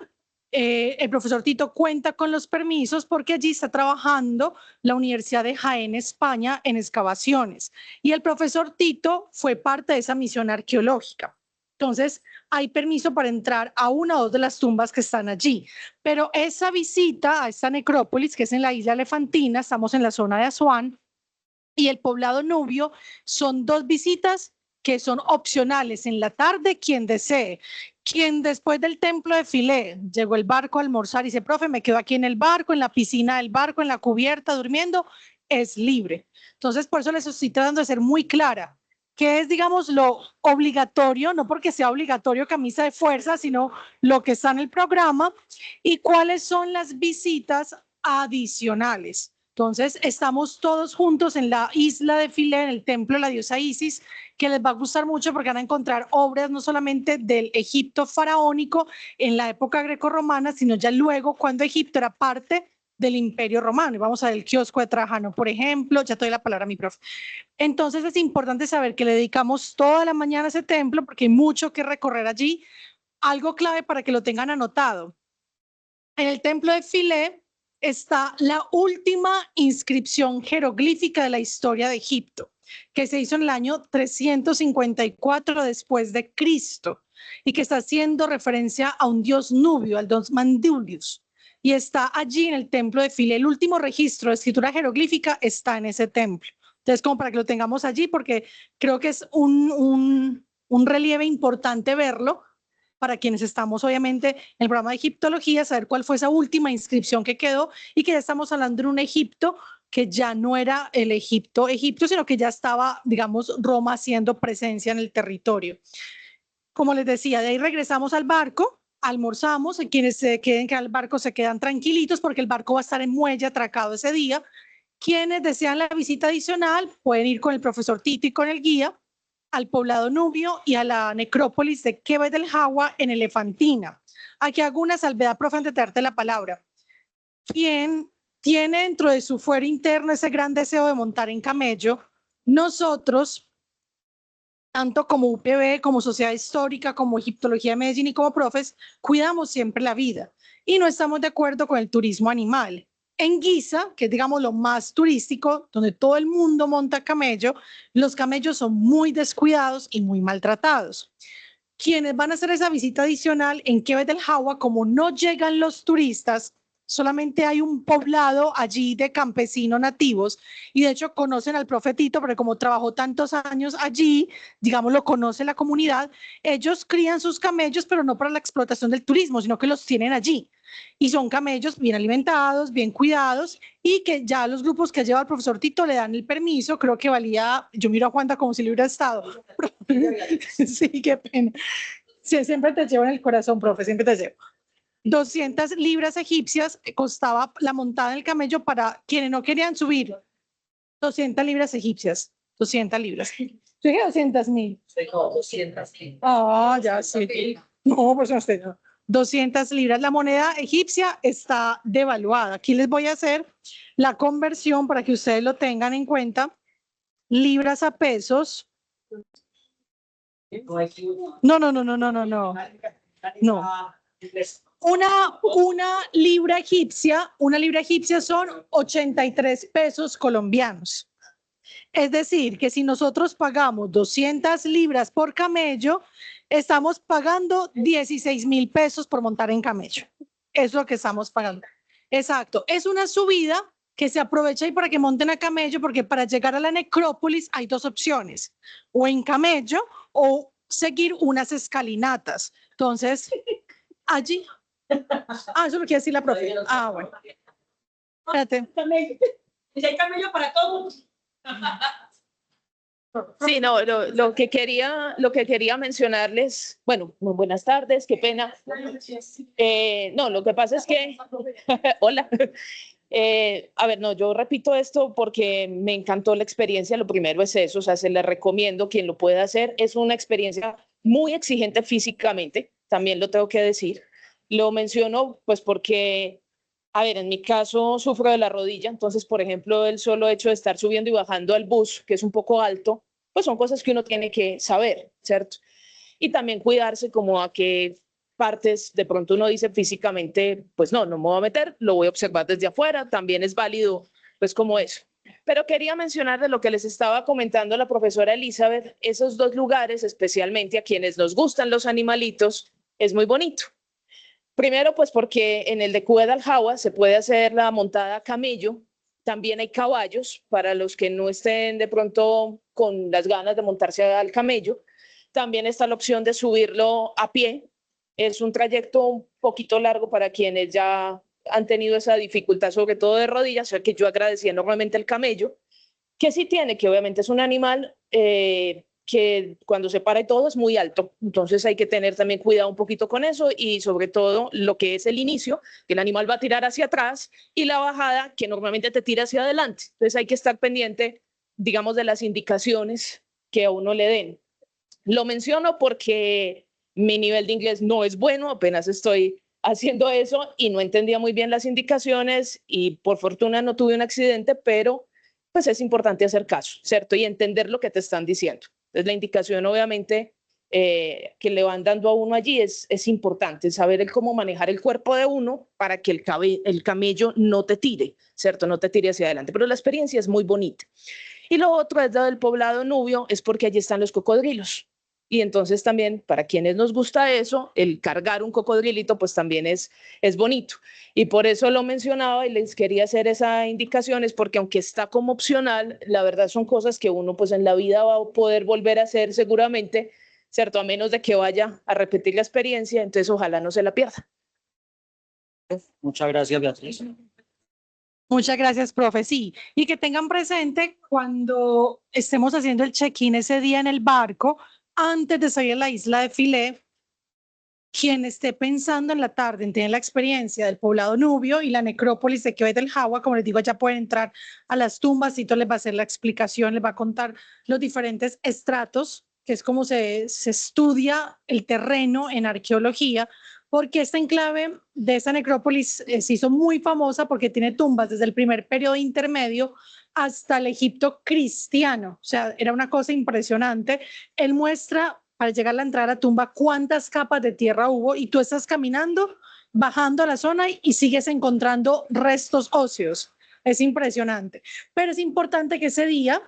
el profesor Tito cuenta con los permisos porque allí está trabajando la Universidad de Jaén, España, en excavaciones. Y el profesor Tito fue parte de esa misión arqueológica. Entonces, hay permiso para entrar a una o dos de las tumbas que están allí. Pero esa visita a esta necrópolis, que es en la isla Elefantina, estamos en la zona de Asuán, y el poblado nubio, son dos visitas que son opcionales en la tarde, quien desee. Quien después del templo de Filé llegó el barco a almorzar y dice, profe, me quedo aquí en el barco, en la piscina del barco, en la cubierta, durmiendo, es libre. Entonces, por eso les estoy tratando de ser muy clara, que es, digamos, lo obligatorio, no porque sea obligatorio camisa de fuerza, sino lo que está en el programa, y cuáles son las visitas adicionales. Entonces, estamos todos juntos en la isla de Filé, en el templo de la diosa Isis, que les va a gustar mucho porque van a encontrar obras no solamente del Egipto faraónico en la época grecorromana, sino ya luego cuando Egipto era parte del Imperio Romano. Y vamos a ver el kiosco de Trajano, por ejemplo. Ya te doy la palabra a mi profe. Entonces, es importante saber que le dedicamos toda la mañana a ese templo porque hay mucho que recorrer allí. Algo clave para que lo tengan anotado. En el templo de Filé está la última inscripción jeroglífica de la historia de Egipto, que se hizo en el año 354 después de Cristo y que está haciendo referencia a un dios nubio, al dios Mandulius, y está allí en el templo de Filé. El último registro de escritura jeroglífica está en ese templo. Entonces, como para que lo tengamos allí, porque creo que es un relieve importante verlo, para quienes estamos obviamente en el programa de egiptología, saber cuál fue esa última inscripción que quedó y que ya estamos hablando de un Egipto que ya no era el Egipto, sino que ya estaba, digamos, Roma haciendo presencia en el territorio. Como les decía, de ahí regresamos al barco, almorzamos, quienes se queden al barco se quedan tranquilitos porque el barco va a estar en muelle atracado ese día. Quienes desean la visita adicional pueden ir con el profesor Tito y con el guía al poblado nubio y a la necrópolis de Quebec del Jagua en Elefantina. Aquí hago una salvedad, profe, antes de darte la palabra. ¿Quién tiene dentro de su fuero interno ese gran deseo de montar en camello? Nosotros, tanto como UPB, como Sociedad Histórica, como Egiptología de Medellín y como profes, cuidamos siempre la vida y no estamos de acuerdo con el turismo animal. En Giza, que es digamos lo más turístico, donde todo el mundo monta camello, los camellos son muy descuidados y muy maltratados. Quienes van a hacer esa visita adicional en Quebec del Jagua, como no llegan los turistas, solamente hay un poblado allí de campesinos nativos y de hecho conocen al profe Tito, porque como trabajó tantos años allí, digamos, lo conoce la comunidad. Ellos crían sus camellos, pero no para la explotación del turismo, sino que los tienen allí. Y son camellos bien alimentados, bien cuidados y que ya los grupos que lleva el profesor Tito le dan el permiso. Creo que valía, yo miro a Juanda como si le hubiera estado. Sí, qué pena. Sí, siempre te llevo en el corazón, profe, siempre te llevo. 200 libras egipcias costaba la montada del camello para quienes no querían subir. 200 libras egipcias, 200 libras. Yo dije 200.000. No, 200.000. Ah, ya sí. No, pues no usted no. 200 libras. La moneda egipcia está devaluada. Aquí les voy a hacer la conversión para que ustedes lo tengan en cuenta. Libras a pesos. No, no, no, no, no, no, no. No. Una libra egipcia son 83 pesos colombianos. Es decir, que si nosotros pagamos 200 libras por camello, estamos pagando 16.000 pesos por montar en camello. Es lo que estamos pagando. Exacto. Es una subida que se aprovecha ahí para que monten a camello, porque para llegar a la necrópolis hay dos opciones, o en camello o seguir unas escalinatas. Entonces, allí. Ah, eso lo quiere decir la profe. Ah, bueno. Espérate. Hay camello para todos. Sí, no, lo que quería mencionarles, bueno, muy buenas tardes, qué pena. No, lo que pasa es que, hola. A ver, no, yo repito esto porque me encantó la experiencia. Lo primero es eso, o sea, se le recomiendo quien lo pueda hacer. Es una experiencia muy exigente físicamente, también lo tengo que decir. Lo menciono pues porque, a ver, en mi caso sufro de la rodilla, entonces, por ejemplo, el solo hecho de estar subiendo y bajando al bus, que es un poco alto, pues son cosas que uno tiene que saber, ¿cierto? Y también cuidarse como a qué partes de pronto uno dice físicamente, pues no me voy a meter, lo voy a observar desde afuera, también es válido, pues como eso. Pero quería mencionar de lo que les estaba comentando la profesora Elizabeth, esos dos lugares, especialmente a quienes nos gustan los animalitos, es muy bonito. Primero, pues porque en el de Quebec del Jagua se puede hacer la montada a camello, también hay caballos para los que no estén de pronto con las ganas de montarse al camello. También está la opción de subirlo a pie. Es un trayecto un poquito largo para quienes ya han tenido esa dificultad, sobre todo de rodillas, o sea que yo agradecía enormemente el camello, que sí tiene, que obviamente es un animal que cuando se para y todo es muy alto, entonces hay que tener también cuidado un poquito con eso y sobre todo lo que es el inicio, que el animal va a tirar hacia atrás y la bajada que normalmente te tira hacia adelante, entonces hay que estar pendiente, digamos, de las indicaciones que a uno le den. Lo menciono porque mi nivel de inglés no es bueno, apenas estoy haciendo eso y no entendía muy bien las indicaciones y por fortuna no tuve un accidente, pero pues es importante hacer caso, ¿cierto? Y entender lo que te están diciendo. Entonces la indicación obviamente que le van dando a uno allí es importante, saber el cómo manejar el cuerpo de uno para que el camello no te tire, ¿cierto? No te tire hacia adelante, pero la experiencia es muy bonita. Y lo otro es lo del poblado nubio, es porque allí están los cocodrilos. Y entonces también, para quienes nos gusta eso, el cargar un cocodrilito, pues también es bonito. Y por eso lo mencionaba y les quería hacer esa indicación, es porque aunque está como opcional, la verdad son cosas que uno pues en la vida va a poder volver a hacer seguramente, ¿cierto? A menos de que vaya a repetir la experiencia, entonces ojalá no se la pierda. Muchas gracias, Beatriz. Muchas gracias, profe. Sí, y que tengan presente cuando estemos haciendo el check-in ese día en el barco, antes de salir a la isla de Filé, quien esté pensando en la tarde en tener la experiencia del poblado nubio y la necrópolis de Quebec del Jagua, como les digo, ya pueden entrar a las tumbas, Tito les va a hacer la explicación, les va a contar los diferentes estratos, que es como se estudia el terreno en arqueología, porque esta enclave de esa necrópolis se hizo muy famosa porque tiene tumbas desde el primer periodo intermedio hasta el Egipto cristiano. O sea, era una cosa impresionante. Él muestra, al llegar a la entrada a la tumba, cuántas capas de tierra hubo y tú estás caminando, bajando a la zona y sigues encontrando restos óseos. Es impresionante. Pero es importante que ese día,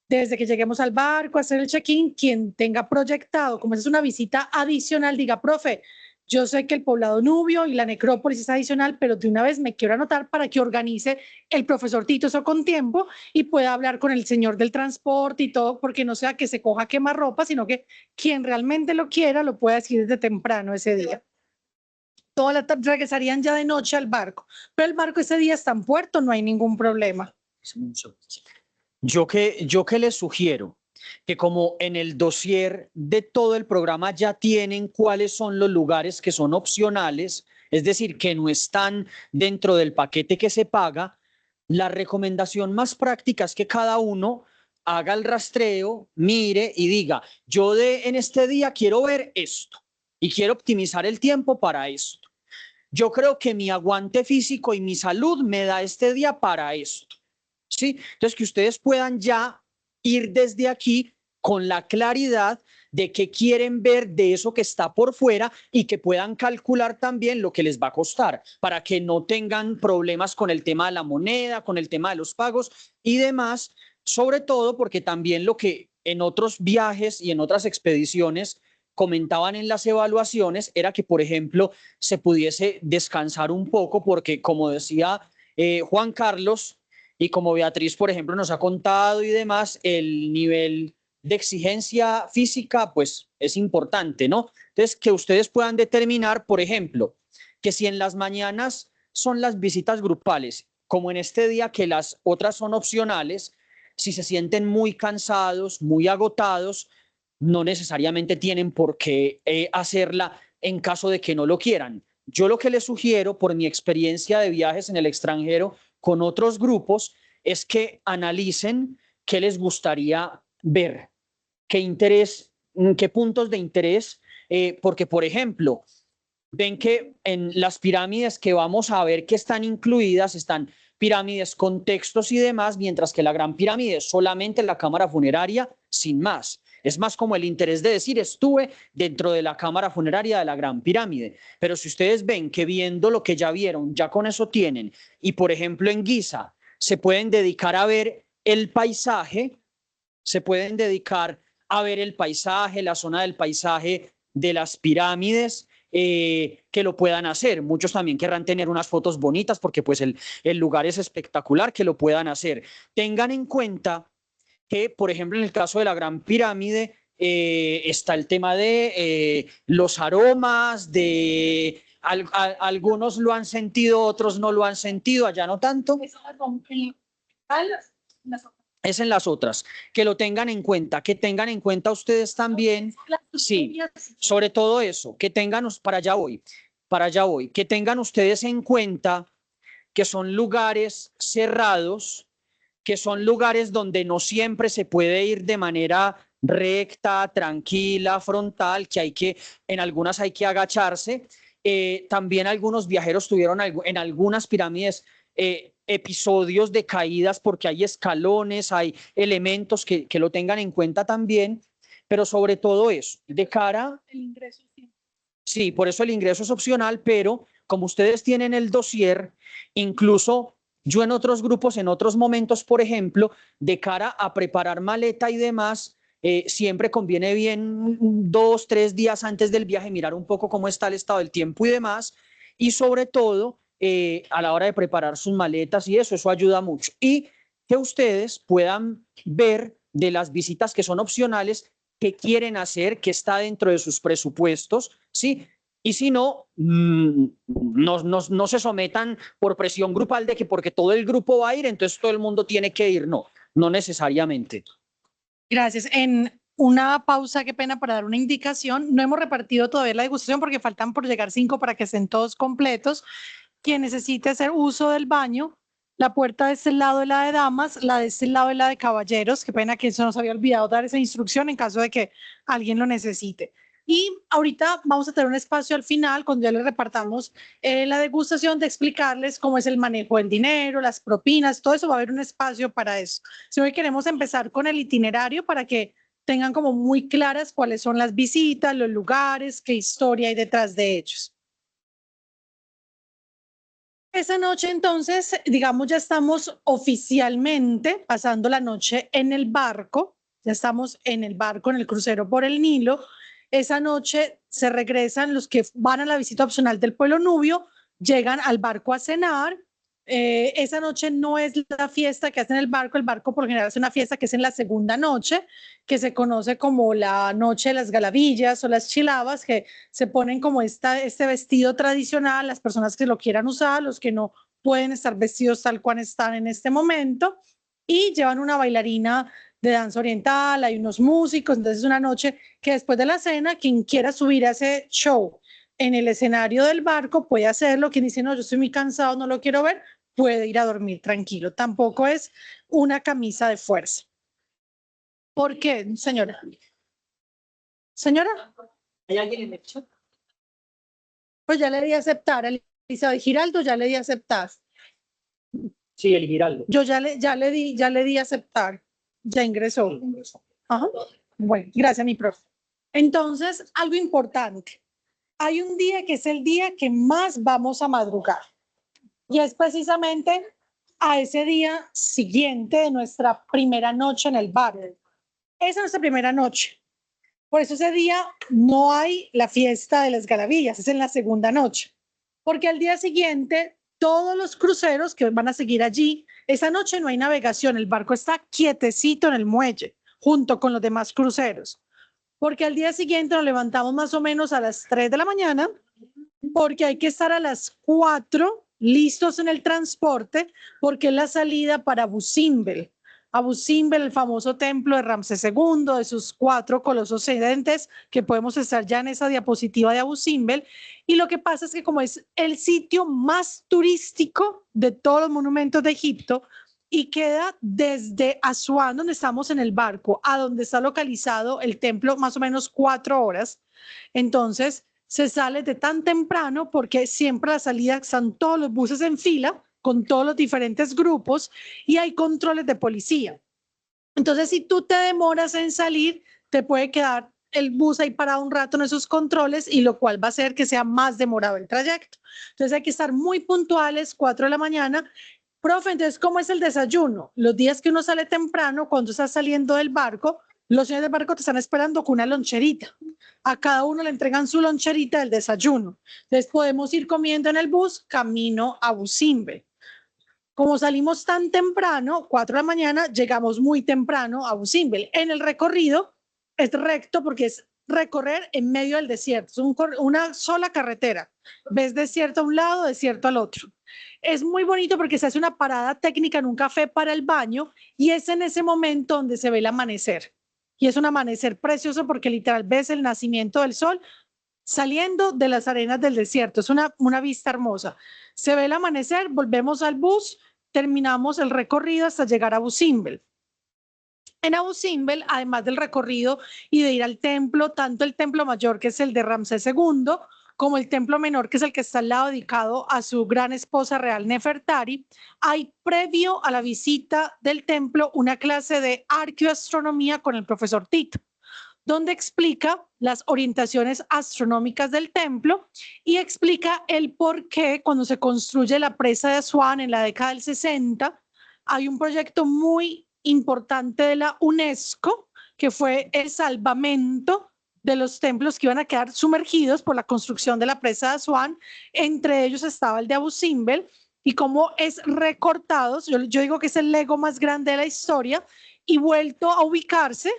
desde que lleguemos al barco a hacer el check-in, quien tenga proyectado, como es una visita adicional, diga, profe, yo sé que el poblado nubio y la necrópolis es adicional, pero de una vez me quiero anotar para que organice el profesor Tito eso con tiempo y pueda hablar con el señor del transporte y todo, porque no sea que se coja quemarropa, sino que quien realmente lo quiera lo pueda decir desde temprano ese día. Toda la tarde regresarían ya de noche al barco, pero el barco ese día está en puerto, no hay ningún problema. Yo que les sugiero que como en el dossier de todo el programa ya tienen cuáles son los lugares que son opcionales, es decir, que no están dentro del paquete que se paga, la recomendación más práctica es que cada uno haga el rastreo, mire y diga, yo en este día quiero ver esto y quiero optimizar el tiempo para esto. Yo creo que mi aguante físico y mi salud me da este día para esto. ¿Sí? Entonces, que ustedes puedan ya ir desde aquí con la claridad de qué quieren ver de eso que está por fuera y que puedan calcular también lo que les va a costar para que no tengan problemas con el tema de la moneda, con el tema de los pagos y demás, sobre todo porque también lo que en otros viajes y en otras expediciones comentaban en las evaluaciones era que, por ejemplo, se pudiese descansar un poco porque, como decía Juan Carlos, y como Beatriz, por ejemplo, nos ha contado y demás, el nivel de exigencia física, pues es importante, ¿no? Entonces, que ustedes puedan determinar, por ejemplo, que si en las mañanas son las visitas grupales, como en este día que las otras son opcionales, si se sienten muy cansados, muy agotados, no necesariamente tienen por qué hacerla en caso de que no lo quieran. Yo lo que les sugiero, por mi experiencia de viajes en el extranjero, con otros grupos es que analicen qué les gustaría ver, qué interés, qué puntos de interés, porque, por ejemplo, ven que en las pirámides que vamos a ver que están incluidas, están pirámides con textos y demás, mientras que la Gran Pirámide es solamente la cámara funeraria, sin más. Es más como el interés de decir, estuve dentro de la cámara funeraria de la Gran Pirámide. Pero si ustedes ven que viendo lo que ya vieron, ya con eso tienen, y por ejemplo en Giza, se pueden dedicar a ver el paisaje, se pueden dedicar a ver el paisaje, la zona del paisaje de las pirámides, que lo puedan hacer. Muchos también querrán tener unas fotos bonitas porque pues el lugar es espectacular, que lo puedan hacer. Tengan en cuenta que, por ejemplo, en el caso de la Gran Pirámide, está el tema de los aromas, de algunos lo han sentido, otros no lo han sentido, allá no tanto. Es en las otras, que lo tengan en cuenta, que tengan en cuenta ustedes también, sí, sobre todo eso, que tengan, para allá voy, que tengan ustedes en cuenta que son lugares cerrados, que son lugares donde no siempre se puede ir de manera recta, tranquila, frontal, en algunas hay que agacharse. También algunos viajeros tuvieron en algunas pirámides episodios de caídas porque hay escalones, hay elementos que lo tengan en cuenta también, pero sobre todo eso, de cara... El ingreso. Sí, por eso el ingreso es opcional, pero como ustedes tienen el dossier, incluso yo en otros grupos, en otros momentos, por ejemplo, de cara a preparar maleta y demás, siempre conviene bien 2, 3 días antes del viaje mirar un poco cómo está el estado del tiempo y demás, y sobre todo a la hora de preparar sus maletas y eso ayuda mucho. Y que ustedes puedan ver de las visitas que son opcionales, qué quieren hacer, qué está dentro de sus presupuestos, ¿sí? Y si no, no se sometan por presión grupal de que porque todo el grupo va a ir, entonces todo el mundo tiene que ir. No necesariamente. Gracias. En una pausa, qué pena, para dar una indicación. No hemos repartido todavía la degustación porque faltan por llegar 5 para que estén todos completos. Quien necesite hacer uso del baño, la puerta de este lado es la de damas, la de este lado es la de caballeros. Qué pena que se nos había olvidado dar esa instrucción en caso de que alguien lo necesite. Y ahorita vamos a tener un espacio al final, cuando ya les repartamos la degustación, de explicarles cómo es el manejo del dinero, las propinas, todo eso. Va a haber un espacio para eso. Si hoy queremos empezar con el itinerario para que tengan como muy claras cuáles son las visitas, los lugares, qué historia hay detrás de ellos. Esa noche, entonces, digamos, ya estamos oficialmente pasando la noche en el barco, ya estamos en el barco, en el crucero por el Nilo. Esa noche se regresan los que van a la visita opcional del pueblo nubio, llegan al barco a cenar. Esa noche no es la fiesta que hacen en el barco por lo general es una fiesta que es en la segunda noche, que se conoce como la noche de las galavillas o las chilabas, que se ponen como este vestido tradicional, las personas que lo quieran usar, los que no pueden estar vestidos tal cual están en este momento, y llevan una bailarina de danza oriental, hay unos músicos. Entonces es una noche que después de la cena, quien quiera subir a ese show en el escenario del barco puede hacerlo. Quien dice, no, yo estoy muy cansado, no lo quiero ver, puede ir a dormir tranquilo. Tampoco es una camisa de fuerza. ¿Por qué, señora? Señora, ¿Hay alguien en el chat? pues ya le di a aceptar. Elizabeth Giraldo, ya le di a aceptar. Sí, el Giraldo. Yo ya le di a aceptar. Ya ingresó. Ajá. Bueno, gracias, mi profe. Entonces, algo importante. Hay un día que es el día que más vamos a madrugar. Y es precisamente a ese día siguiente de nuestra primera noche en el bar. Esa es nuestra primera noche. Por eso ese día no hay la fiesta de las galavillas, es en la segunda noche. Porque al día siguiente, todos los cruceros que van a seguir allí, esa noche no hay navegación, el barco está quietecito en el muelle, junto con los demás cruceros. Porque al día siguiente nos levantamos más o menos a las 3 de la mañana, porque hay que estar a las 4 listos en el transporte, porque es la salida para Abu Simbel. Abu Simbel, el famoso templo de Ramsés II, de sus 4 colosos sedentes, que podemos estar ya en esa diapositiva de Abu Simbel. Y lo que pasa es que como es el sitio más turístico de todos los monumentos de Egipto, y queda desde Asuán, donde estamos en el barco, a donde está localizado el templo, más o menos 4 horas. Entonces, se sale de tan temprano porque siempre a la salida están todos los buses en fila con todos los diferentes grupos y hay controles de policía. Entonces, si tú te demoras en salir, te puede quedar el bus ahí parado un rato en esos controles, y lo cual va a hacer que sea más demorado el trayecto. Entonces, hay que estar muy puntuales, 4 de la mañana. Profe, entonces, ¿cómo es el desayuno? Los días que uno sale temprano, cuando estás saliendo del barco, los señores del barco te están esperando con una loncherita. A cada uno le entregan su loncherita del desayuno. Entonces podemos ir comiendo en el bus camino a Abu Simbel. Como salimos tan temprano, 4 de la mañana, llegamos muy temprano a Abu Simbel. En el recorrido es recto porque es recorrer en medio del desierto. Es una sola carretera. Ves desierto a un lado, desierto al otro. Es muy bonito porque se hace una parada técnica en un café para el baño y es en ese momento donde se ve el amanecer. Y es un amanecer precioso porque literal ves el nacimiento del sol saliendo de las arenas del desierto. Es una vista hermosa. Se ve el amanecer, volvemos al bus, terminamos el recorrido hasta llegar a Abu Simbel. En Abu Simbel, además del recorrido y de ir al templo, tanto el templo mayor, que es el de Ramsés II, como el templo menor, que es el que está al lado, dedicado a su gran esposa real Nefertari, hay previo a la visita del templo una clase de arqueoastronomía con el profesor Tito, donde explica las orientaciones astronómicas del templo y explica el por qué cuando se construye la presa de Asuán en la década del 60, hay un proyecto muy importante de la UNESCO, que fue el salvamento de los templos que iban a quedar sumergidos por la construcción de la presa de Asuán. Entre ellos estaba el de Abu Simbel, y cómo es recortado, yo digo que es el Lego más grande de la historia, y vuelto a ubicarse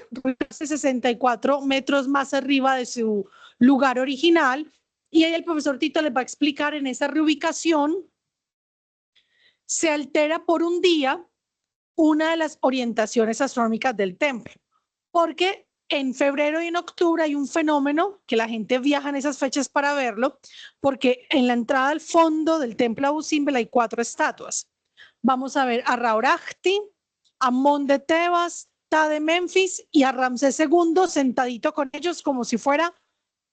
64 metros más arriba de su lugar original. Y ahí el profesor Tito les va a explicar en esa reubicación, se altera por un día una de las orientaciones astronómicas del templo, porque en febrero y en octubre hay un fenómeno que la gente viaja en esas fechas para verlo, porque en la entrada al fondo del templo Abu Simbel hay 4 estatuas. Vamos a ver a Ra-Horakhti, a Amón de Tebas, Ta de Memphis y a Ramsés II sentadito con ellos como si fuera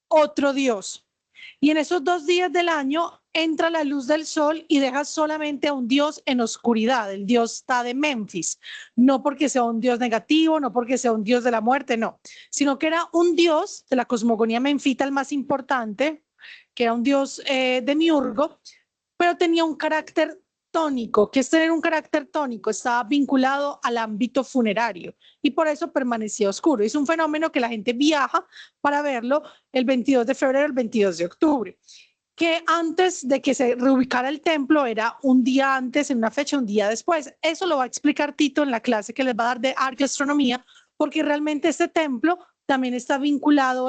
otro dios. Y en esos 2 días del año entra la luz del sol y deja solamente a un dios en oscuridad, el dios Ta de Memphis. No porque sea un dios negativo, no porque sea un dios de la muerte, no, sino que era un dios de la cosmogonía menfita, el más importante, que era un dios de Miurgo, pero tenía un carácter tónico. ¿Qué es tener un carácter tónico? Estaba vinculado al ámbito funerario y por eso permanecía oscuro. Es un fenómeno que la gente viaja para verlo el 22 de febrero, el 22 de octubre, que antes de que se reubicara el templo era un día antes, en una fecha, un día después. Eso lo va a explicar Tito en la clase que les va a dar de arqueastronomía, porque realmente este templo también está vinculado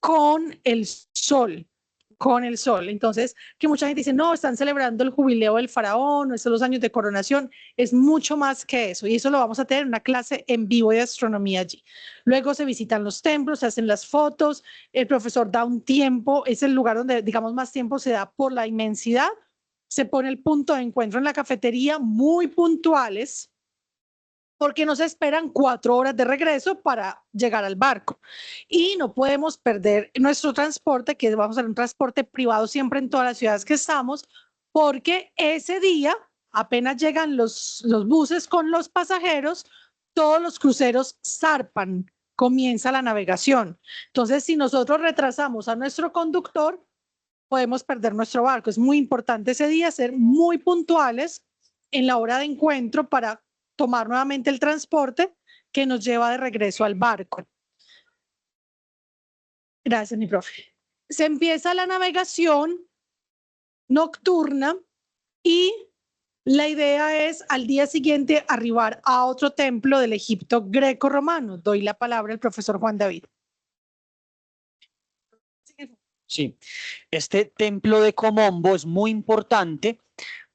con el sol. Con el sol. Entonces, que mucha gente dice, no, están celebrando el jubileo del faraón, no son los años de coronación, es mucho más que eso. Y eso lo vamos a tener en una clase en vivo de astronomía allí. Luego se visitan los templos, se hacen las fotos, el profesor da un tiempo, es el lugar donde, digamos, más tiempo se da por la inmensidad. Se pone el punto de encuentro en la cafetería, muy puntuales, porque nos esperan 4 horas de regreso para llegar al barco. Y no podemos perder nuestro transporte, que vamos a hacer un transporte privado siempre en todas las ciudades que estamos, porque ese día apenas llegan los buses con los pasajeros, todos los cruceros zarpan, comienza la navegación. Entonces, si nosotros retrasamos a nuestro conductor, podemos perder nuestro barco. Es muy importante ese día ser muy puntuales en la hora de encuentro para tomar nuevamente el transporte que nos lleva de regreso al barco. Gracias, mi profe. Se empieza la navegación nocturna y la idea es al día siguiente arribar a otro templo del Egipto greco-romano. Doy la palabra al profesor Juan David. Sí, este templo de Komombo es muy importante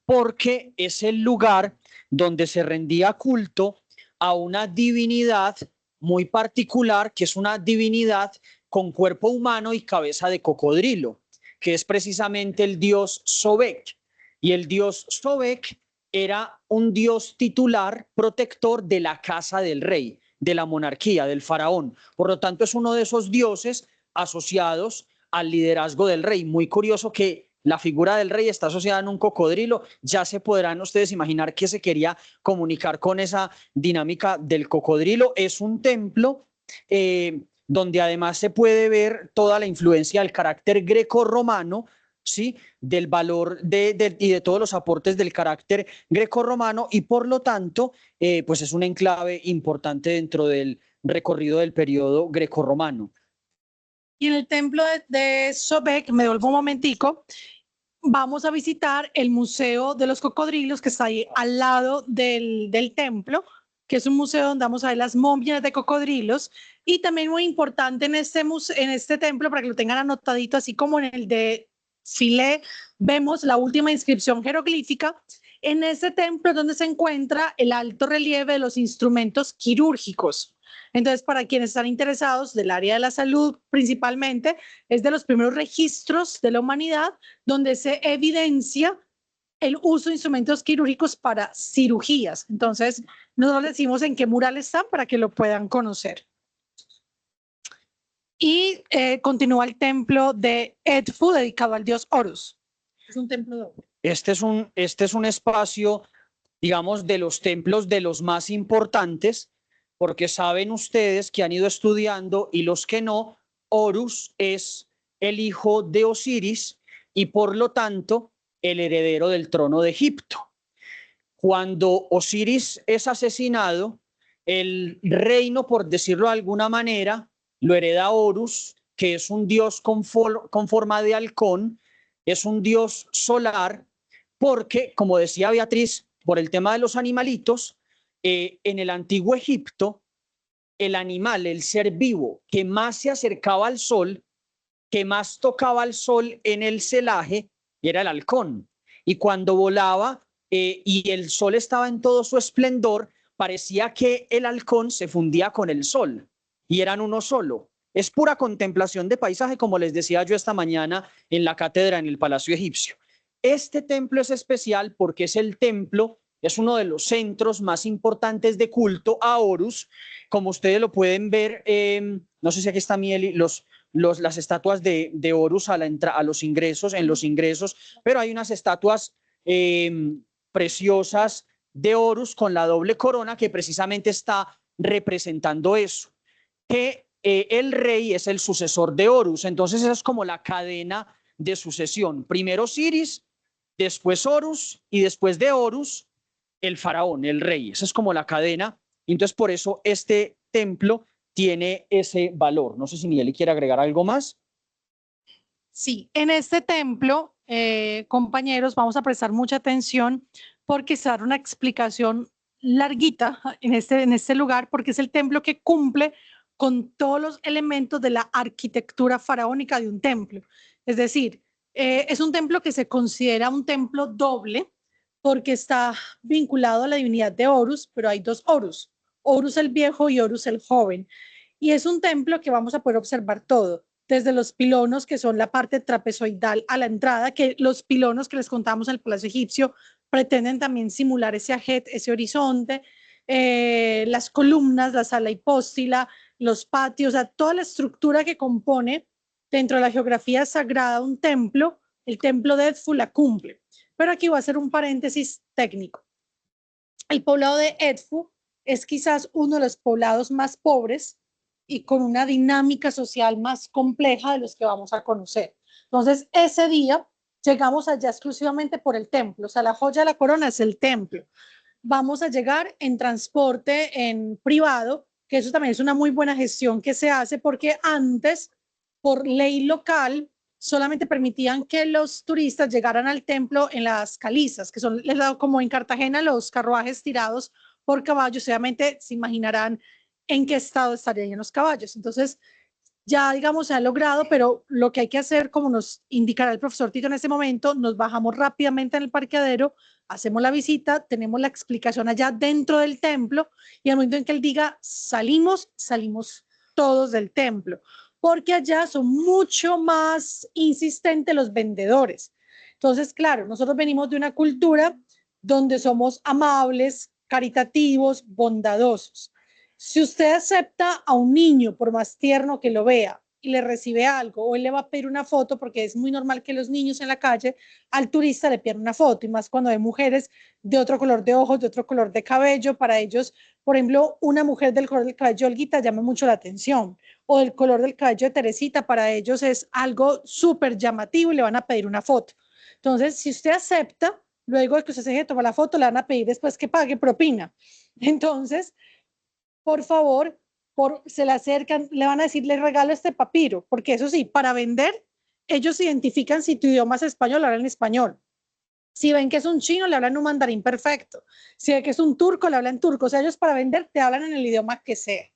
porque es el lugar donde se rendía culto a una divinidad muy particular, que es una divinidad con cuerpo humano y cabeza de cocodrilo, que es precisamente el dios Sobek. Y el dios Sobek era un dios titular, protector de la casa del rey, de la monarquía, del faraón. Por lo tanto, es uno de esos dioses asociados al liderazgo del rey. Muy curioso que la figura del rey está asociada en un cocodrilo. Ya se podrán ustedes imaginar qué se quería comunicar con esa dinámica del cocodrilo. Es un templo donde además se puede ver toda la influencia del carácter greco-romano, ¿sí? Del valor y de todos los aportes del carácter greco-romano, y por lo tanto, pues es un enclave importante dentro del recorrido del periodo greco-romano. Y en el templo de Sobek, me devuelvo un momentico, vamos a visitar el Museo de los Cocodrilos, que está ahí al lado del templo, que es un museo donde vamos a ver las momias de cocodrilos. Y también muy importante en este templo, para que lo tengan anotadito, así como en el de Philae, vemos la última inscripción jeroglífica. En este templo es donde se encuentra el alto relieve de los instrumentos quirúrgicos. Entonces, para quienes están interesados del área de la salud principalmente, es de los primeros registros de la humanidad donde se evidencia el uso de instrumentos quirúrgicos para cirugías. Entonces, nosotros decimos en qué mural están para que lo puedan conocer. Y continúa el templo de Edfu, dedicado al dios Horus. Es un templo doble. Este es un espacio, digamos, de los templos de los más importantes, porque saben ustedes que han ido estudiando, y los que no, Horus es el hijo de Osiris y por lo tanto el heredero del trono de Egipto. Cuando Osiris es asesinado, el reino, por decirlo de alguna manera, lo hereda Horus, que es un dios con forma de halcón, es un dios solar, porque, como decía Beatriz, por el tema de los animalitos, en el antiguo Egipto, el animal, el ser vivo que más se acercaba al sol, que más tocaba al sol en el celaje, era el halcón. Y cuando volaba y el sol estaba en todo su esplendor, parecía que el halcón se fundía con el sol. y eran uno solo. Es pura contemplación de paisaje, como les decía yo esta mañana en la cátedra en el Palacio Egipcio. Este templo es especial porque es el templo, es uno de los centros más importantes de culto a Horus. Como ustedes lo pueden ver, no sé si aquí está Mieli, las estatuas de Horus a los ingresos, en los ingresos, pero hay unas estatuas preciosas de Horus con la doble corona que precisamente está representando eso, que el rey es el sucesor de Horus. Entonces esa es como la cadena de sucesión. Primero Osiris, después Horus y después de Horus el faraón, el rey. Esa es como la cadena. Entonces por eso este templo tiene ese valor. No sé si Miguel quiere agregar algo más. Sí, en este templo, compañeros, vamos a prestar mucha atención porque se da una explicación larguita en este lugar, porque es el templo que cumple con todos los elementos de la arquitectura faraónica de un templo. Es decir, es un templo que se considera un templo doble porque está vinculado a la divinidad de Horus, pero hay dos Horus, Horus el viejo y Horus el joven. Y es un templo que vamos a poder observar todo, desde los pilonos, que son la parte trapezoidal a la entrada, que los pilonos que les contamos en el Palacio Egipcio pretenden también simular ese ajet, ese horizonte, las columnas, la sala hipóstila, los patios, o sea, toda la estructura que compone dentro de la geografía sagrada un templo, el templo de Edfu la cumple. Pero aquí voy a hacer un paréntesis técnico. El poblado de Edfu es quizás uno de los poblados más pobres y con una dinámica social más compleja de los que vamos a conocer. Entonces, ese día llegamos allá exclusivamente por el templo, o sea, la joya de la corona es el templo. Vamos a llegar en transporte en privado, que eso también es una muy buena gestión que se hace porque antes, por ley local, solamente permitían que los turistas llegaran al templo en las calizas, que son, les he dado como en Cartagena, los carruajes tirados por caballos. Obviamente se imaginarán en qué estado estarían los caballos. Entonces, ya digamos se ha logrado, pero lo que hay que hacer, como nos indicará el profesor Tito en este momento, nos bajamos rápidamente en el parqueadero, hacemos la visita, tenemos la explicación allá dentro del templo y al momento en que él diga salimos, salimos todos del templo, porque allá son mucho más insistentes los vendedores. Entonces, claro, nosotros venimos de una cultura donde somos amables, caritativos, bondadosos. Si usted acepta a un niño, por más tierno que lo vea, y le recibe algo, o él le va a pedir una foto, porque es muy normal que los niños en la calle al turista le pidan una foto, y más cuando hay mujeres de otro color de ojos, de otro color de cabello. Para ellos, por ejemplo, una mujer del color del cabello de Olguita llama mucho la atención, o del color del cabello de Teresita, para ellos es algo súper llamativo y le van a pedir una foto. Entonces, si usted acepta, luego de que usted se toma la foto, le van a pedir después que pague propina. Entonces, por favor, se le acercan, le van a decir, le regalo este papiro, porque eso sí, para vender, ellos identifican si tu idioma es español, hablan español. Si ven que es un chino, le hablan un mandarín perfecto. Si ven que es un turco, le hablan turco. O sea, ellos para vender te hablan en el idioma que sea.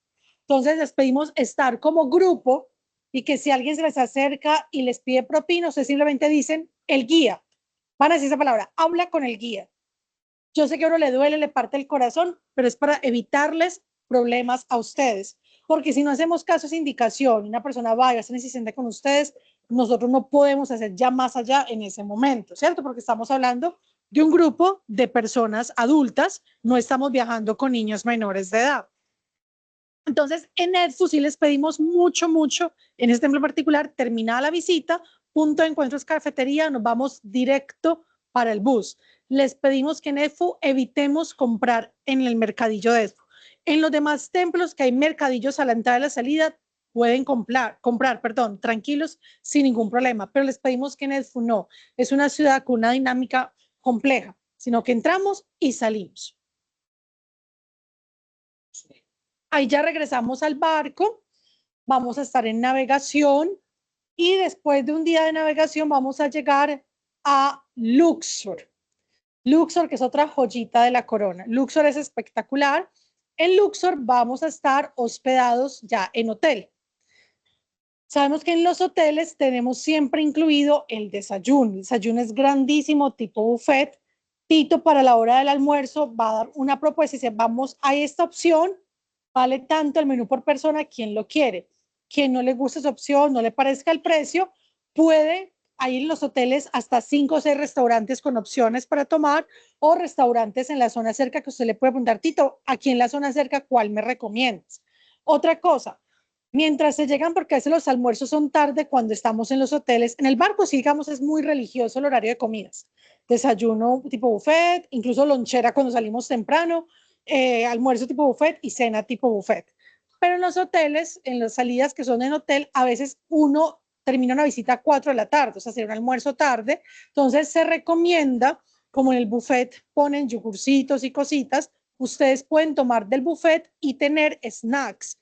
Entonces, les pedimos estar como grupo y que si alguien se les acerca y les pide propina, ustedes simplemente dicen el guía. Van a decir esa palabra, habla con el guía. Yo sé que a uno le duele, le parte el corazón, pero es para evitarles problemas a ustedes, porque si no hacemos caso a esa indicación, una persona va y va a ser insistente con ustedes, nosotros no podemos hacer ya más allá en ese momento, ¿cierto? Porque estamos hablando de un grupo de personas adultas, no estamos viajando con niños menores de edad. Entonces, en Edfu sí les pedimos mucho, en este templo particular, terminada la visita, punto de encuentro es cafetería, nos vamos directo para el bus. Les pedimos que en Edfu evitemos comprar en el mercadillo de Edfu. En los demás templos que hay mercadillos a la entrada y la salida, pueden comprar, tranquilos, sin ningún problema, pero les pedimos que en Edfu no. Es una ciudad con una dinámica compleja, sino que entramos y salimos. Ahí ya regresamos al barco, vamos a estar en navegación y después de un día de navegación vamos a llegar a Luxor. Luxor, que es otra joyita de la corona. Luxor es espectacular. En Luxor vamos a estar hospedados ya en hotel. Sabemos que en los hoteles tenemos siempre incluido el desayuno. El desayuno es grandísimo, tipo buffet. Tito para la hora del almuerzo va a dar una propuesta y dice, vamos a esta opción Vale tanto el menú por persona, quien lo quiere. Quien no le gusta esa opción, no le parezca el precio, puede, hay en los hoteles hasta 5 o 6 restaurantes con opciones para tomar o restaurantes en la zona cerca que usted le puede preguntar, Tito, aquí en la zona cerca, ¿cuál me recomiendas? Otra cosa, mientras se llegan, porque a veces los almuerzos son tarde cuando estamos en los hoteles, en el barco sí, digamos, es muy religioso el horario de comidas. Desayuno tipo buffet, incluso lonchera cuando salimos temprano, almuerzo tipo buffet y cena tipo buffet. Pero en los hoteles, en las salidas que son en hotel, a veces uno termina una visita a 4 de la tarde, o sea, hacer un almuerzo tarde. Entonces se recomienda, como en el buffet ponen yogurcitos y cositas, ustedes pueden tomar del buffet y tener snacks.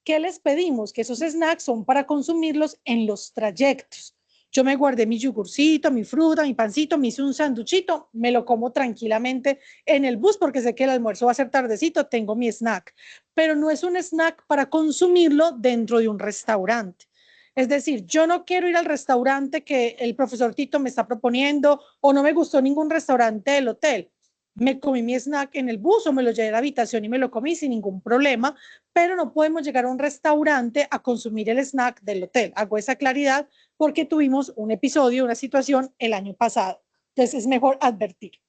¿Qué les pedimos? Que esos snacks son para consumirlos en los trayectos. Yo me guardé mi yogurcito, mi fruta, mi pancito, me hice un sanduchito, me lo como tranquilamente en el bus porque sé que el almuerzo va a ser tardecito, tengo mi snack, pero no es un snack para consumirlo dentro de un restaurante. Es decir, yo no quiero ir al restaurante que el profesor Tito me está proponiendo o no me gustó ningún restaurante del hotel. Me comí mi snack en el bus o me lo llevé a la habitación y me lo comí sin ningún problema, pero no podemos llegar a un restaurante a consumir el snack del hotel. Hago esa claridad porque tuvimos un episodio, una situación el año pasado. Entonces es mejor advertir.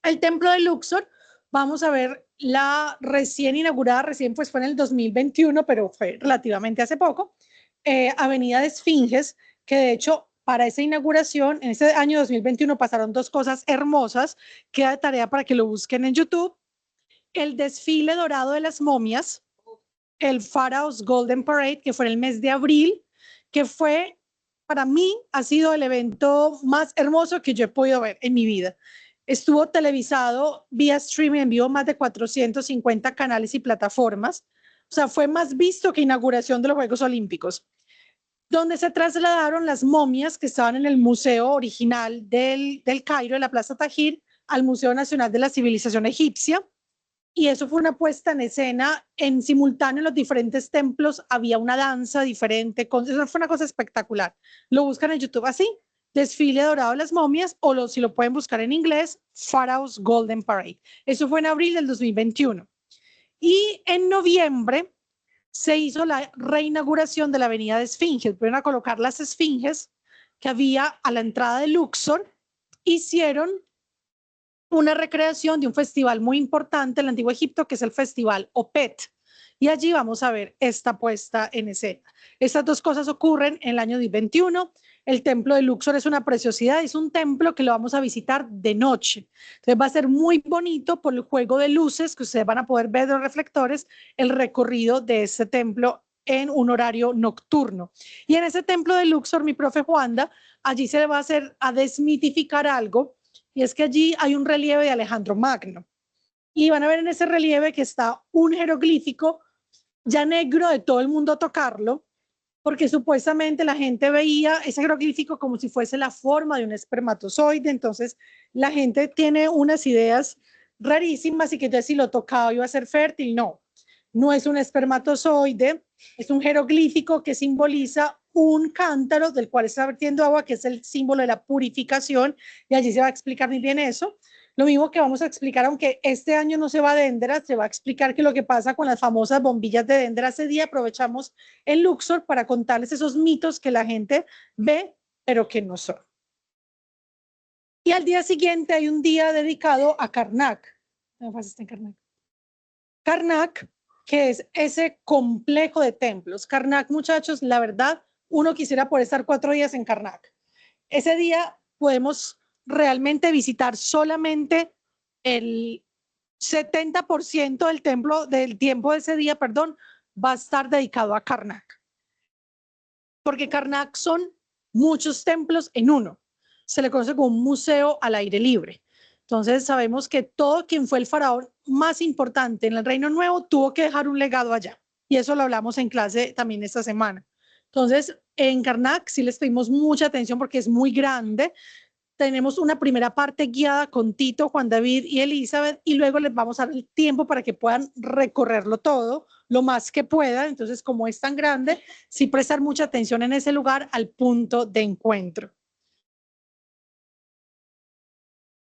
El templo de Luxor, vamos a ver la recién inaugurada, recién pues fue en el 2021, pero fue relativamente hace poco, Avenida de Esfinges, que de hecho para esa inauguración, en ese año 2021 pasaron dos cosas hermosas, queda de tarea para que lo busquen en YouTube, el desfile dorado de las momias, el Pharaoh's Golden Parade, que fue en el mes de abril, que fue, para mí, ha sido el evento más hermoso que yo he podido ver en mi vida. Estuvo televisado vía streaming en vivo más de 450 canales y plataformas. O sea, fue más visto que inauguración de los Juegos Olímpicos, donde se trasladaron las momias que estaban en el museo original del Cairo, de la Plaza Tahrir, al Museo Nacional de la Civilización Egipcia. Y eso fue una puesta en escena en simultáneo en los diferentes templos, había una danza diferente, eso fue una cosa espectacular. Lo buscan en YouTube así, Desfile Dorado de las Momias, o si lo pueden buscar en inglés, Pharaoh's Golden Parade. Eso fue en abril del 2021. Y en noviembre se hizo la reinauguración de la avenida de Esfinges. Fueron a colocar las esfinges que había a la entrada de Luxor, hicieron una recreación de un festival muy importante en el Antiguo Egipto, que es el Festival Opet. Y allí vamos a ver esta puesta en escena. Estas dos cosas ocurren en el año 2021. El templo de Luxor es una preciosidad, es un templo que lo vamos a visitar de noche. Entonces va a ser muy bonito por el juego de luces que ustedes van a poder ver de los reflectores, el recorrido de este templo en un horario nocturno. Y en ese templo de Luxor, mi profe Juanda, allí se le va a hacer a desmitificar algo, y es que allí hay un relieve de Alejandro Magno. Y van a ver en ese relieve que está un jeroglífico ya negro de todo el mundo tocarlo, porque supuestamente la gente veía ese jeroglífico como si fuese la forma de un espermatozoide. Entonces la gente tiene unas ideas rarísimas y que entonces si lo tocaba iba a ser fértil. No, no es un espermatozoide, es un jeroglífico que simboliza un cántaro del cual está vertiendo agua, que es el símbolo de la purificación, y allí se va a explicar muy bien eso. Lo mismo que vamos a explicar, aunque este año no se va a Dendera, se va a explicar qué es lo que pasa con las famosas bombillas de Dendera. Ese día aprovechamos el Luxor para contarles esos mitos que la gente ve, pero que no son. Y al día siguiente hay un día dedicado a Karnak. Karnak, que es ese complejo de templos. Karnak, muchachos, la verdad, uno quisiera poder estar 4 días en Karnak. Ese día podemos realmente visitar solamente el 70% del templo, del tiempo de ese día, perdón, va a estar dedicado a Karnak. Porque Karnak son muchos templos en uno. Se le conoce como un museo al aire libre. Entonces sabemos que todo quien fue el faraón más importante en el Reino Nuevo tuvo que dejar un legado allá. Y eso lo hablamos en clase también esta semana. Entonces, en Karnak sí les pedimos mucha atención porque es muy grande. Tenemos una primera parte guiada con Tito, Juan David y Elizabeth, y luego les vamos a dar el tiempo para que puedan recorrerlo todo, lo más que puedan. Entonces, como es tan grande, sí prestar mucha atención en ese lugar al punto de encuentro.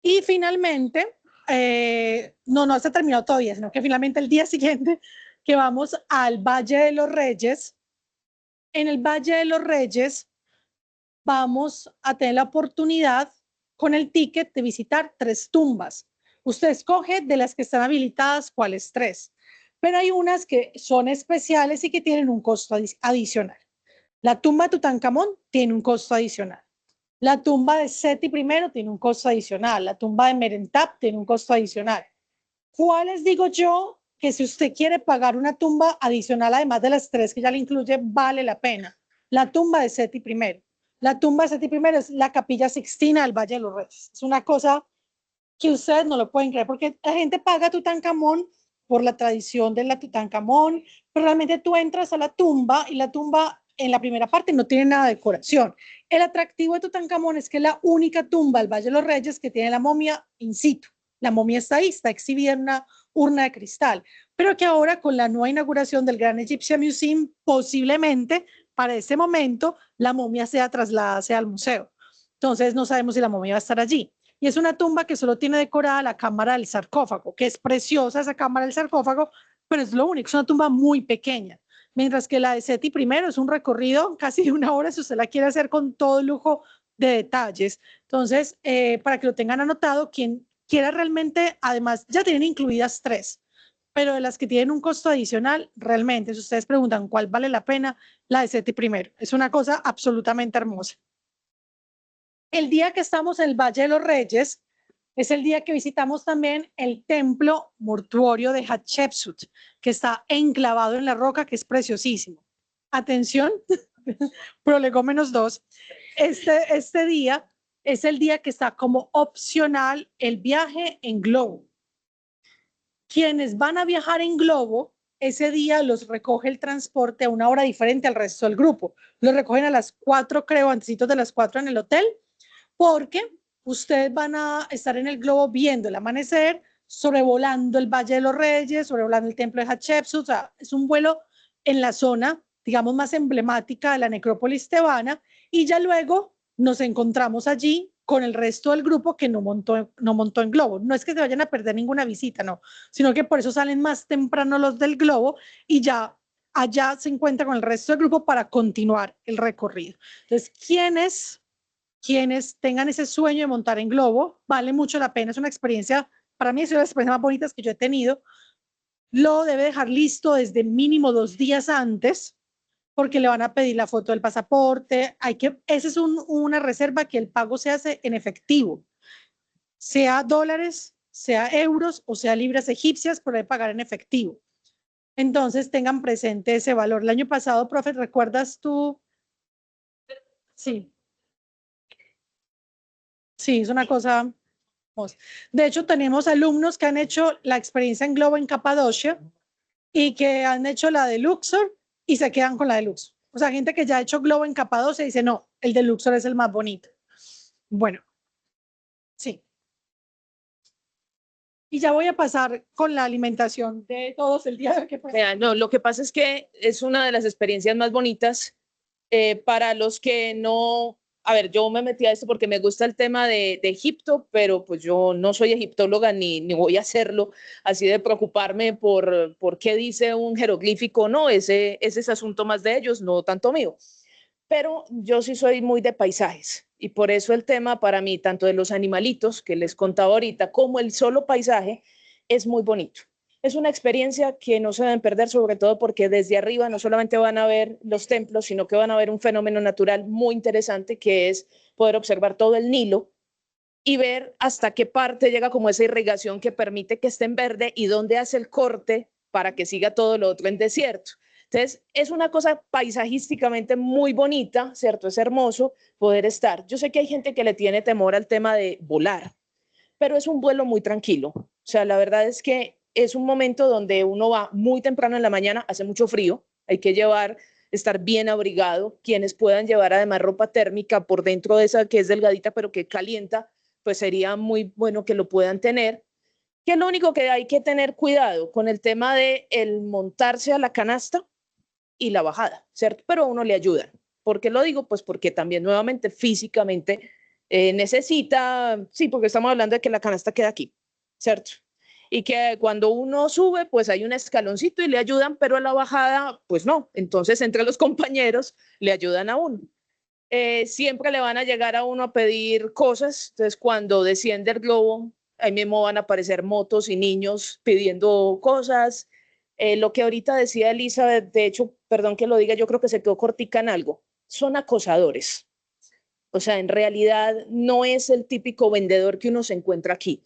Y finalmente, no se ha terminado todavía, sino que finalmente el día siguiente que vamos al Valle de los Reyes. En el Valle de los Reyes vamos a tener la oportunidad con el ticket de visitar 3 tumbas. Usted escoge de las que están habilitadas cuáles 3, pero hay unas que son especiales y que tienen un costo adicional. La tumba de Tutankamón tiene un costo adicional. La tumba de Seti I tiene un costo adicional. La tumba de Merentap tiene un costo adicional. ¿Cuáles digo yo que si usted quiere pagar una tumba adicional, además de las 3 que ya le incluye, vale la pena? La tumba de Seti I. La tumba de Seti I es la Capilla Sixtina del Valle de los Reyes. Es una cosa que ustedes no lo pueden creer, porque la gente paga a Tutankamón por la tradición de la Tutankamón, pero realmente tú entras a la tumba y la tumba en la primera parte no tiene nada de decoración. El atractivo de Tutankamón es que es la única tumba del Valle de los Reyes que tiene la momia in situ. La momia está ahí, está exhibida en una urna de cristal, pero que ahora con la nueva inauguración del Grand Egyptian Museum, posiblemente para ese momento la momia sea trasladada hacia el museo. Entonces no sabemos si la momia va a estar allí. Y es una tumba que solo tiene decorada la cámara del sarcófago, que es preciosa esa cámara del sarcófago, pero es lo único, es una tumba muy pequeña. Mientras que la de Seti I es un recorrido casi de 1 hora si usted la quiere hacer con todo el lujo de detalles. Entonces, para que lo tengan anotado, quien quiera realmente, además, ya tienen incluidas 3, pero de las que tienen un costo adicional, realmente, si ustedes preguntan cuál vale la pena, la de Seti I. Es una cosa absolutamente hermosa. El día que estamos en el Valle de los Reyes es el día que visitamos también el templo mortuorio de Hatshepsut, que está enclavado en la roca, que es preciosísimo. Atención, prolegómenos 2. Este día es el día que está como opcional el viaje en globo. Quienes van a viajar en globo, ese día los recoge el transporte a 1 hora diferente al resto del grupo. Los recogen a las 4, creo, antesitos de las 4 en el hotel, porque ustedes van a estar en el globo viendo el amanecer, sobrevolando el Valle de los Reyes, sobrevolando el templo de Hatshepsut. O sea, es un vuelo en la zona, digamos, más emblemática de la necrópolis tebana, y ya luego nos encontramos allí con el resto del grupo que no montó en globo. No es que se vayan a perder ninguna visita, no, sino que por eso salen más temprano los del globo y ya allá se encuentra con el resto del grupo para continuar el recorrido. Entonces, quienes tengan ese sueño de montar en globo, vale mucho la pena, es una experiencia, para mí es una de las experiencias más bonitas que yo he tenido. Lo debe dejar listo desde mínimo 2 días antes, porque le van a pedir la foto del pasaporte. Esa es una reserva que el pago se hace en efectivo, sea dólares, sea euros o sea libras egipcias, pero debe pagar en efectivo. Entonces tengan presente ese valor. El año pasado, profe, ¿recuerdas tú? Sí. Sí, es una cosa. De hecho, tenemos alumnos que han hecho la experiencia en globo en Capadocia y que han hecho la de Luxor y se quedan con la de Luxor. O sea, gente que ya ha hecho globo en Capadocia y dice, no, el de Luxor es el más bonito. Bueno, sí. Y ya voy a pasar con la alimentación de todos el día de hoy. No, lo que pasa es que es una de las experiencias más bonitas para los que no. A ver, yo me metí a esto porque me gusta el tema de Egipto, pero pues yo no soy egiptóloga ni voy a hacerlo, así de preocuparme por qué dice un jeroglífico, no, ese es asunto más de ellos, no tanto mío. Pero yo sí soy muy de paisajes y por eso el tema para mí, tanto de los animalitos que les contaba ahorita, como el solo paisaje, es muy bonito. Es una experiencia que no se deben perder, sobre todo porque desde arriba no solamente van a ver los templos, sino que van a ver un fenómeno natural muy interesante, que es poder observar todo el Nilo y ver hasta qué parte llega como esa irrigación que permite que esté en verde y dónde hace el corte para que siga todo lo otro en desierto. Entonces, es una cosa paisajísticamente muy bonita, ¿cierto? Es hermoso poder estar. Yo sé que hay gente que le tiene temor al tema de volar, pero es un vuelo muy tranquilo. O sea, la verdad es que es un momento donde uno va muy temprano en la mañana, hace mucho frío, hay que estar bien abrigado. Quienes puedan llevar además ropa térmica por dentro de esa que es delgadita pero que calienta, pues sería muy bueno que lo puedan tener. Que lo único que hay que tener cuidado con el tema de el montarse a la canasta y la bajada, ¿cierto? Pero a uno le ayudan. ¿Por qué lo digo? Pues porque también nuevamente necesita, sí, porque estamos hablando de que la canasta queda aquí, ¿cierto? y que cuando uno sube, pues hay un escaloncito y le ayudan, pero a la bajada, pues no. Entonces, entre los compañeros le ayudan a uno. Siempre le van a llegar a uno a pedir cosas. Entonces, cuando desciende el globo, ahí mismo van a aparecer motos y niños pidiendo cosas. Lo que ahorita decía Elizabeth, de hecho, perdón que lo diga, yo creo que se quedó cortica en algo. Son acosadores. O sea, en realidad no es el típico vendedor que uno se encuentra aquí.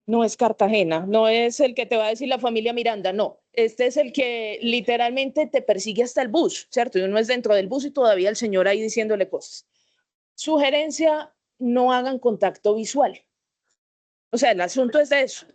No es Cartagena, no es el que te va a decir la familia Miranda, no. Este es el que literalmente te persigue hasta el bus, ¿cierto? Y uno es dentro del bus y todavía el señor ahí diciéndole cosas. Sugerencia, no hagan contacto visual. O sea, el asunto es de eso.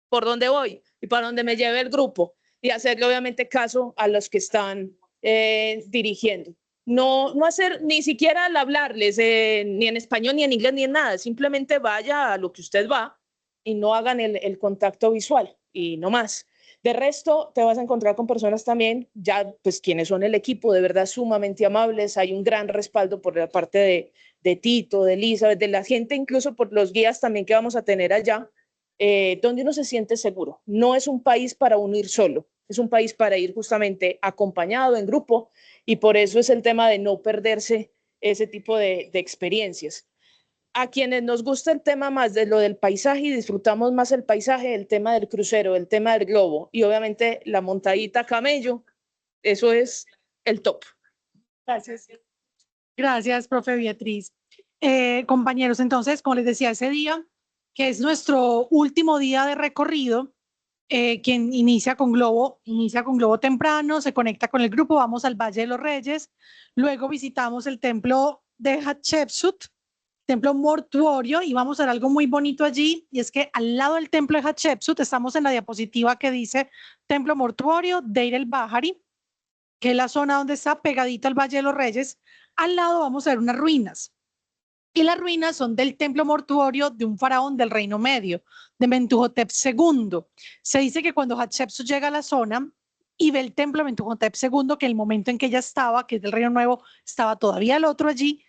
¿Por dónde voy? Y para dónde me lleve el grupo. Y hacerle obviamente caso a los que están dirigiendo. No hacer ni siquiera al hablarles ni en español, ni en inglés, ni en nada. Simplemente vaya a lo que usted va y no hagan el contacto visual y no más. De resto, te vas a encontrar con personas también, ya pues quienes son el equipo, de verdad sumamente amables. Hay un gran respaldo por la parte de Tito, de Elizabeth, de la gente, incluso por los guías también que vamos a tener allá, donde uno se siente seguro. No es un país para uno ir solo, es un país para ir justamente acompañado, en grupo, y por eso es el tema de no perderse ese tipo de experiencias. A quienes nos gusta el tema más de lo del paisaje y disfrutamos más el paisaje, el tema del crucero, el tema del globo y obviamente la montadita a camello, eso es el top. Gracias. Gracias, profe Beatriz. Compañeros, entonces, como les decía, ese día, que es nuestro último día de recorrido, quien inicia con globo temprano, se conecta con el grupo, vamos al Valle de los Reyes, luego visitamos el templo de Hatshepsut, templo mortuorio, y vamos a ver algo muy bonito allí, y es que al lado del templo de Hatshepsut, estamos en la diapositiva que dice templo mortuorio Deir el-Bahari, que es la zona donde está pegadito al Valle de los Reyes. Al lado vamos a ver unas ruinas. Y las ruinas son del templo mortuorio de un faraón del Reino Medio, de Mentuhotep II. Se dice que cuando Hatshepsut llega a la zona y ve el templo de Mentuhotep II, que el momento en que ella estaba, que es del Reino Nuevo, estaba todavía el otro allí,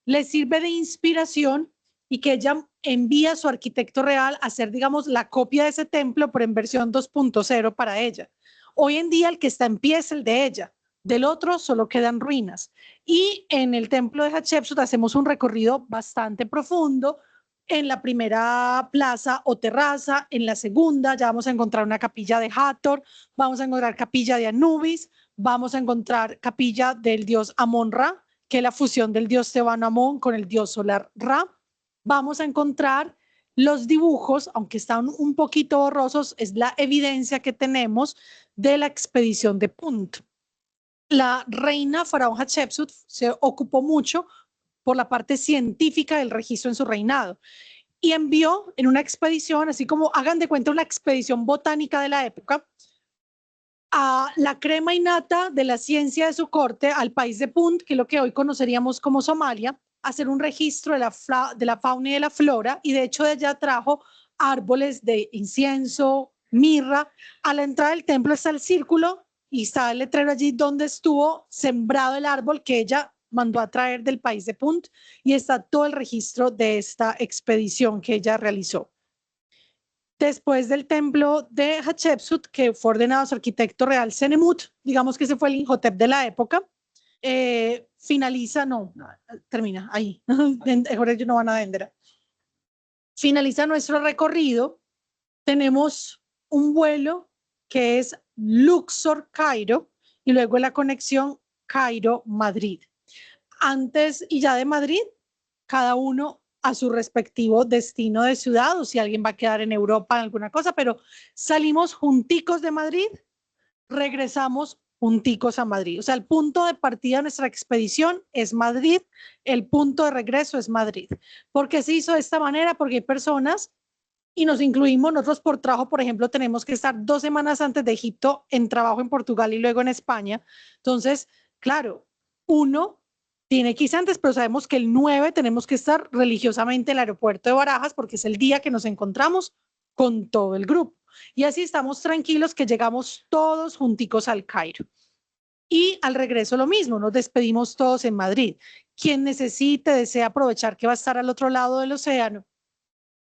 le sirve de inspiración y que ella envía a su arquitecto real a hacer, digamos, la copia de ese templo, pero en versión 2.0 para ella. Hoy en día el que está en pie es el de ella. Del otro solo quedan ruinas. Y en el templo de Hatshepsut hacemos un recorrido bastante profundo. En la primera plaza o terraza, en la segunda ya vamos a encontrar una capilla de Hathor, vamos a encontrar capilla de Anubis, vamos a encontrar capilla del dios Amon-Ra, que es la fusión del dios tebano Amón con el dios solar Ra. Vamos a encontrar los dibujos, aunque están un poquito borrosos, es la evidencia que tenemos de la expedición de Punt. La reina faraón Hatshepsut se ocupó mucho por la parte científica del registro en su reinado y envió en una expedición, así como hagan de cuenta una expedición botánica de la época, a la crema innata de la ciencia de su corte al país de Punt, que es lo que hoy conoceríamos como Somalia, a hacer un registro de la fauna y de la flora, y de hecho de allá trajo árboles de incienso, mirra. A la entrada del templo está el círculo y está el letrero allí donde estuvo sembrado el árbol que ella mandó a traer del país de Punt, y está todo el registro de esta expedición que ella realizó. Después del templo de Hatshepsut, que fue ordenado a su arquitecto real Senemut, digamos que ese fue el Imhotep de la época, termina ahí, ahora ellos no van a vender. Finaliza nuestro recorrido, tenemos un vuelo que es Luxor-Cairo y luego la conexión Cairo-Madrid. Antes y ya de Madrid, cada uno a su respectivo destino de ciudad, o si alguien va a quedar en Europa en alguna cosa, pero salimos junticos de Madrid, regresamos junticos a Madrid. O sea, el punto de partida de nuestra expedición es Madrid, el punto de regreso es Madrid. ¿Por qué se hizo de esta manera? Porque hay personas, y nos incluimos nosotros por trabajo, por ejemplo, tenemos que estar 2 semanas antes de Egipto en trabajo en Portugal y luego en España. Entonces, claro, uno tiene que irse antes, pero sabemos que el 9 tenemos que estar religiosamente en el aeropuerto de Barajas porque es el día que nos encontramos con todo el grupo. Y así estamos tranquilos que llegamos todos junticos al Cairo. Y al regreso lo mismo, nos despedimos todos en Madrid. Quien necesite, desea aprovechar que va a estar al otro lado del océano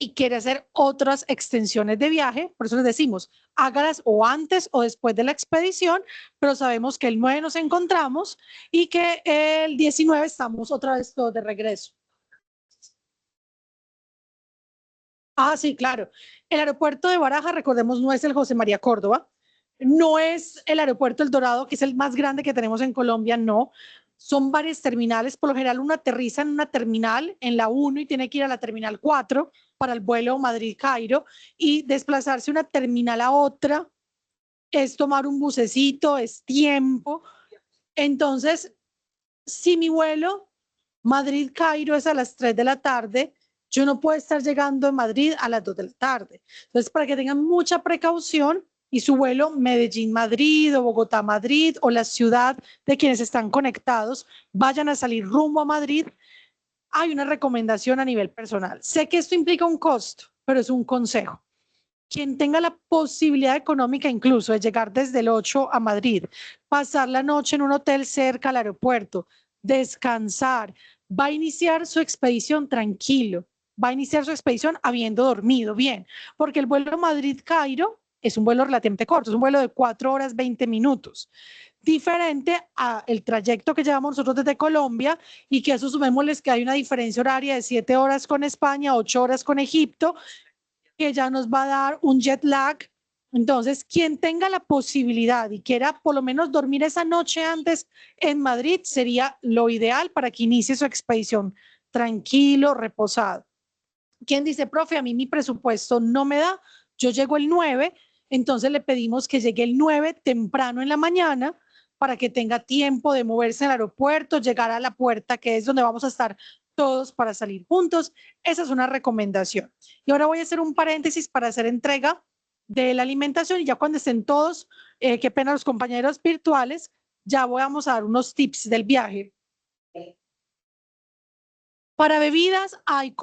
y quiere hacer otras extensiones de viaje, por eso les decimos, hágalas o antes o después de la expedición, pero sabemos que el 9 nos encontramos y que el 19 estamos otra vez todos de regreso. Ah, sí, claro. El aeropuerto de Baraja, recordemos, no es el José María Córdoba, no es el aeropuerto El Dorado, que es el más grande que tenemos en Colombia, no. Son varias terminales, por lo general uno aterriza en una terminal, en la 1, y tiene que ir a la terminal 4 para el vuelo Madrid-Cairo, y desplazarse una terminal a otra es tomar un bucecito, es tiempo. Entonces, si mi vuelo Madrid-Cairo es a las 3 de la tarde, yo no puedo estar llegando en Madrid a las 2 de la tarde. Entonces, para que tengan mucha precaución y su vuelo Medellín-Madrid o Bogotá-Madrid o la ciudad de quienes están conectados vayan a salir rumbo a Madrid, hay una recomendación a nivel personal. Sé que esto implica un costo, pero es un consejo. Quien tenga la posibilidad económica incluso de llegar desde el 8 a Madrid, pasar la noche en un hotel cerca al aeropuerto, descansar, va a iniciar su expedición tranquilo, va a iniciar su expedición habiendo dormido bien, porque el vuelo Madrid-Cairo es un vuelo relativamente corto, es un vuelo de 4 horas 20 minutos, diferente al trayecto que llevamos nosotros desde Colombia, y que a eso sumémosles que hay una diferencia horaria de 7 horas con España, 8 horas con Egipto, que ya nos va a dar un jet lag. Entonces, quien tenga la posibilidad y quiera por lo menos dormir esa noche antes en Madrid, sería lo ideal para que inicie su expedición tranquilo, reposado. ¿Quién dice, profe, a mí mi presupuesto no me da? Yo llego el 9, entonces le pedimos que llegue el 9 temprano en la mañana para que tenga tiempo de moverse al aeropuerto, llegar a la puerta, que es donde vamos a estar todos para salir juntos. Esa es una recomendación. Y ahora voy a hacer un paréntesis para hacer entrega de la alimentación, y ya cuando estén todos, qué pena los compañeros virtuales, ya vamos a dar unos tips del viaje. Para bebidas hay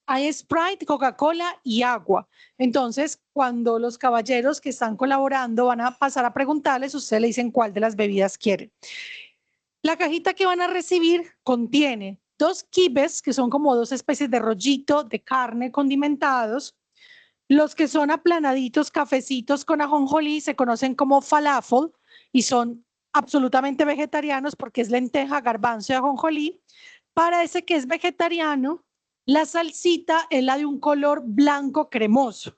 hay Sprite, Coca-Cola y agua. Entonces, cuando los caballeros que están colaborando van a pasar a preguntarles, ustedes le dicen cuál de las bebidas quieren. La cajita que van a recibir contiene 2 kibes, que son como 2 especies de rollito de carne condimentados. Los que son aplanaditos, cafecitos con ajonjolí, se conocen como falafel y son absolutamente vegetarianos porque es lenteja, garbanzo y ajonjolí. Para ese que es vegetariano, la salsita es la de un color blanco cremoso.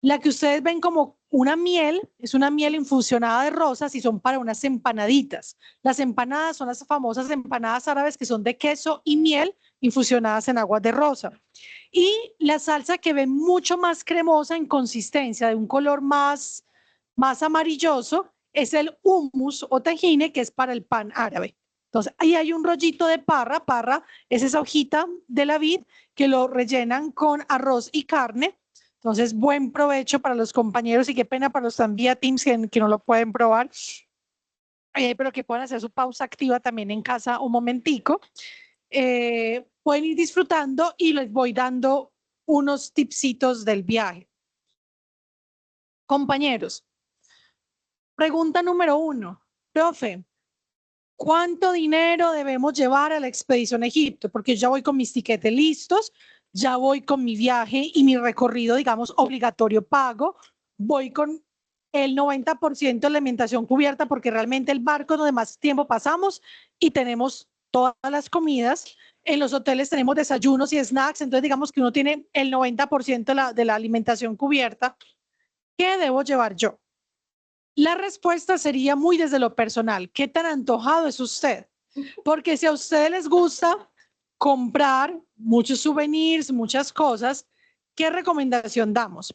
La que ustedes ven como una miel, es una miel infusionada de rosas y son para unas empanaditas. Las empanadas son las famosas empanadas árabes, que son de queso y miel infusionadas en aguas de rosa. Y la salsa que ven mucho más cremosa en consistencia, de un color más amarilloso, es el hummus o tajine, que es para el pan árabe. Entonces, ahí hay un rollito de parra. Parra es esa hojita de la vid que lo rellenan con arroz y carne. Entonces, buen provecho para los compañeros, y qué pena para los vía Teams que no lo pueden probar, pero que puedan hacer su pausa activa también en casa un momentico. Pueden ir disfrutando y les voy dando unos tipsitos del viaje. Compañeros, pregunta número 1. Profe, ¿cuánto dinero debemos llevar a la expedición a Egipto? Porque ya voy con mis tiquetes listos, ya voy con mi viaje y mi recorrido, digamos, obligatorio pago. Voy con el 90% de la alimentación cubierta, porque realmente el barco es donde más tiempo pasamos y tenemos todas las comidas. En los hoteles tenemos desayunos y snacks, entonces digamos que uno tiene el 90% de la alimentación cubierta. ¿Qué debo llevar yo? La respuesta sería muy desde lo personal. ¿Qué tan antojado es usted? Porque si a ustedes les gusta comprar muchos souvenirs, muchas cosas, ¿qué recomendación damos?